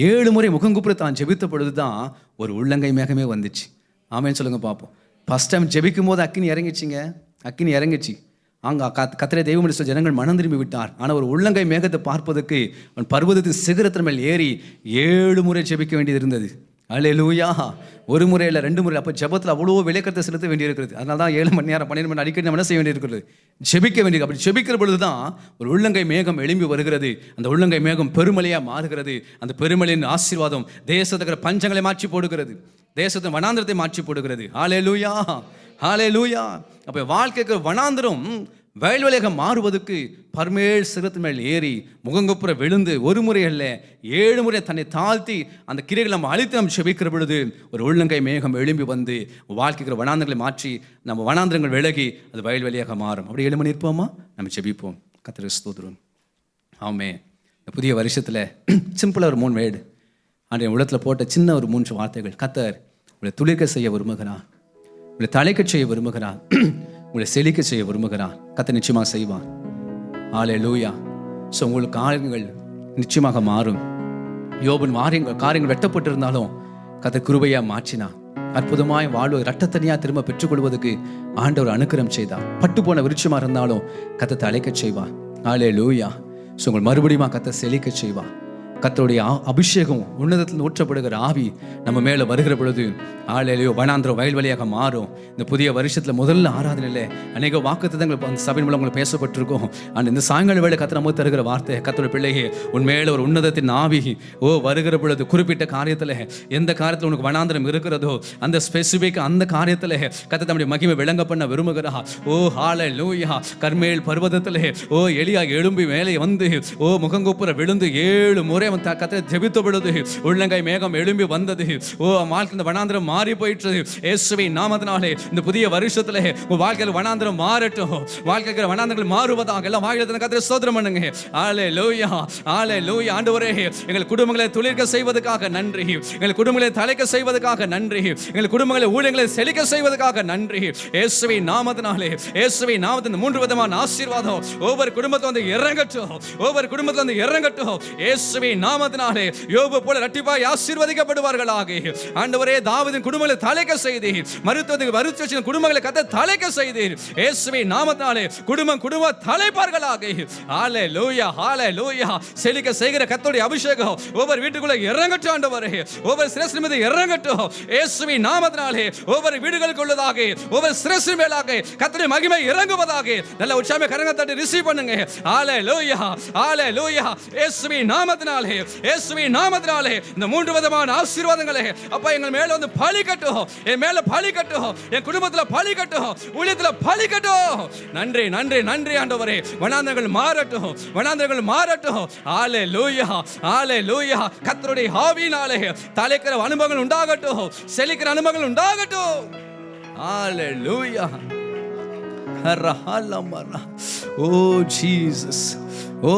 7 முறை முகங்குப்புற தான் ஜெபித்த பொழுது தான் ஒரு உள்ளங்கை மேகமே வந்துச்சு. ஆமேன்னு சொல்லுங்க பார்ப்போம். ஃபர்ஸ்ட் டைம் ஜெபிக்கும் போது அக்கினி இறங்கிச்சிங்க, அக்கினி இறங்கிச்சு. அங்கே கர்த்தரே தெய்வம் என்று சொல்ல ஜனங்கள் மனம் திரும்பி விட்டார். ஆனால் ஒரு உள்ளங்கை மேகத்தை பார்ப்பதற்கு அவன் பர்வதத்தின் சிகரத்தின் மேல் ஏறி 7 முறை ஜெபிக்க வேண்டியது இருந்தது. ஹல்லேலூயா. 1 முறை இல்லை, 2 முறை. அப்போ ஜெபத்தில் அவ்வளோ விலைக்கத்தை செலுத்த வேண்டியிருக்கிறது. அதனால தான் 7 மணி நேரம் 12 மணி நேரம் அடிக்கடி நம்ம என்ன செய்ய வேண்டியிருக்கிறது? ஜெபிக்க வேண்டியது. அப்படி ஜெபிக்கிற பொழுது தான் ஒரு உள்ளங்கை மேகம் எழும்பி வருகிறது. அந்த உள்ளங்கை மேகம் பெருமலையாக மாறுகிறது. அந்த பெருமலையின் ஆசீர்வாதம் தேசத்துக்கிற பஞ்சங்களை மாற்றி போடுகிறது, தேசத்தின் வனாந்திரத்தை மாற்றி போடுகிறது. ஹல்லேலூயா, ஹல்லேலூயா. அப்போ வாழ்க்கைக்கு வனாந்திரம் வயல்வெளியாக மாறுவதற்கு பர்மேல் சிரத்தின் மேல் ஏறி முகங்குப்புற விழுந்து 1 முறை அல்ல 7 முறை தன்னை தாழ்த்தி அந்த கிரைகளை நம்ம அழித்து நம்ம செபிக்கிற பொழுது ஒரு உள்ளங்கை மேகம் எழும்பி வந்து வாழ்க்கைக்கிற வனாந்திரங்களை மாற்றி நம்ம வனாந்திரங்கள் விலகி அது வயல்வெளியாக மாறும். அப்படி 7 மணி இருப்போமா? நம்ம செபிப்போம். கர்த்தருக்கு ஸ்தோத்திரம். ஆமே. இந்த புதிய வருஷத்தில் சிம்பிளாக ஒரு 3 வேர்டு அன்றைய உள்ளத்தில் போட்ட சின்ன ஒரு 3 வார்த்தைகள். கர்த்தர் உங்களை துளிர்க்க செய்ய விரும்புகிறார், உங்களை தலைக்க செய்ய விரும்புகிறார், உங்களை செழிக்க செய்ய விரும்புகிறார். கர்த்தர் நிச்சயமாக செய்வார். ஹல்லேலூயா. ஸோ உங்களுக்கு காரியங்கள் நிச்சயமாக மாறும். யோபின் காரியங்கள் வெட்டப்பட்டிருந்தாலும் கர்த்தர் கிருபையாக மாற்றினார். அற்புதமாய் வாழ்வு இரட்டத்தனியாக திரும்ப பெற்றுக்கொள்வதற்கு ஆண்டவர் அனுக்கிரகம் செய்தார். பட்டு போன விருட்சமாக இருந்தாலும் கர்த்தர் தலைக்க செய்வார். ஹல்லேலூயா. ஸோ உங்கள் மறுபடியும் கர்த்தர் செழிக்க செய்வார். கர்த்தருடைய அபிஷேகம் உன்னதத்தில் ஊற்றப்படுகிற ஆவி நம்ம மேலே வருகிற பொழுது ஆலையிலையோ வனாந்திரம் வயல்வெளியாக மாறும். இந்த புதிய வருஷத்தில் முதல்ல ஆராதனையில் அநேக வாக்குத்தத்தங்கள் அந்த சபையின் மூலம் உங்களுக்கு பேசப்பட்டிருக்கும். அந்த இந்த சாயங்கால வேளை கர்த்தர் நமக்கு தருகிற வார்த்தை, கர்த்தருடைய பிள்ளையே உன் மேலே ஒரு உன்னதத்தின் ஆவி வருகிற பொழுது குறிப்பிட்ட காரியத்தில் எந்த காரியத்தில் உனக்கு வனாந்திரம் இருக்கிறதோ அந்த ஸ்பெசிஃபிக் அந்த காரியத்தில் கர்த்தர் தம்முடைய மகிமை விளங்க பண்ண விரும்புகிறா. ஹல்லேலூயா. கர்மேல் பர்வதத்தில் எலியா எழும்பி மேலே வந்து முகங்குப்புற விழுந்து 7 முறை அவன் கத்தை ஜெபித்த பொழுது உள்ளங்கை மேகம் எழும்பி வந்தது. ஓ வாழ்க்கை இந்த வனாந்திரம் மாறி போயிட்டு. இயேசுவின் நாமத்தினாலே இந்த புதிய வருஷத்துல உங்க வாழ்க்கையில் வனாந்திரம் மாறட்டும். வாழ்க்கைக்கு வனாந்திரங்கள் மாறுவதாக எல்லாம் வாழ்க்கையில் கத்திர ஸ்தோத்திரம் பண்ணுங்க. ஹல்லேலூயா, ஹல்லேலூயா. ஆண்டவரே, எங்கள் குடும்பங்களை துளிர்க்க செய்வதற்காக நன்றி. எங்கள் குடும்பங்களை தலைக்க செய்வதற்காக நன்றி. எங்கள் குடும்பங்களை ஊழியங்களை செழிக்க செய்வதற்காக நன்றி. இயேசுவின் நாமத்தினாலே, இயேசுவின் நாமத்தின் 3 விதமான ஆசீர்வாதம் ஒவ்வொரு குடும்பத்துல வந்து இறங்கட்டும். ஒவ்வொரு குடும்பத்துல வந்து இறங்கட்டும். இயேசுவின் நாமத்தினாலே யோபு போல இரட்டிப்பாய் ஆசீர்வதிக்கப்படுவார்களாக. ஆண்டவரே, தாவீதின் குடும்பங்களை தலைக்க செய்தீர். மருத்துவத்துக்கு மருத்துவ குடும்பங்களை கத்த தலைக்க செய்தீர். இயேசுவின் நாமத்தினாலே குடும்பம் தலைப்பார்களாக. ஹல்லேலூயா, ஹல்லேலூயா. செழிக்க செய்கிற கர்த்தருடைய அபிஷேகம் ஒவ்வொரு வீட்டுக்குள்ள இறங்கட்டும். ஆண்டவரே, ஒவ்வொரு சிரசு மீது இறங்கட்டும். இயேசுவின் நாமத்தினாலே ஒவ்வொரு வீடுகளுக்கு உள்ளதாக ஒவ்வொரு சிரசு மேலாக கர்த்தருடைய மகிமை இறங்குவதாக. நல்ல உற்சாகமே கரங்களை தட்டி ரிசீவ் பண்ணுங்க. ஹல்லேலூயா, ஹல்லேலூயா. இயேசுவின் நாமத்தினாலே, இயேசுவின் நாமத்தினாலே இந்த 3 விதமான ஆசீர்வாதங்களே அப்பா எங்கள் மேல வந்து பலிக்கட்டும். என் மேல பலிக்கட்டும். என் குடும்பத்துல பலிக்கட்டும். ஊழியத்துல பலிக்கட்டும். நன்றி, நன்றி, நன்றி ஆண்டவரே. வனாந்தரங்கள் மாறட்டும், வனாந்தரங்கள் மாறட்டும். ஹல்லேலூயா, ஹல்லேலூயா. கர்த்தருடைய ஆவியினாலே தலைக்கிற அனுபவங்கள் உண்டாகட்டும். செழிக்கிற அனுபவங்கள் உண்டாகட்டும். Hallelujah. Oh Jesus, oh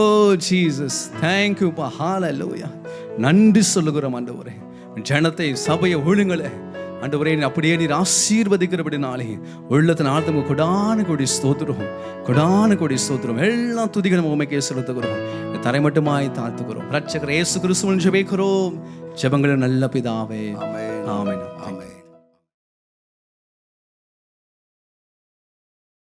Jesus, thank you பா. ஹல்லேலூயா. நன்றி சொல்லுகிறோம் ஆண்டவரே. ஜனத்தை, சபையை, ஒழுங்கலை ஆண்டவரே அப்படியே நீர் ஆசீர்வதிக்கிறபடினாலே உள்ளத்தின் ஆழ்த்தம் கொடான கொடி ஸ்தோத்திரம், கொடான கொடி ஸ்தோத்திரம். எல்லாம் துதிகளும் உமைக்கே செலுத்துகிறோம். தரை மட்டுமாய் தாழ்த்துகிறோம். ரட்சகர் இயேசு கிறிஸ்துவின் ஜெபிக்கிறோம். ஜெபங்களின் நல்ல பிதாவே. ஆமென், ஆமென்.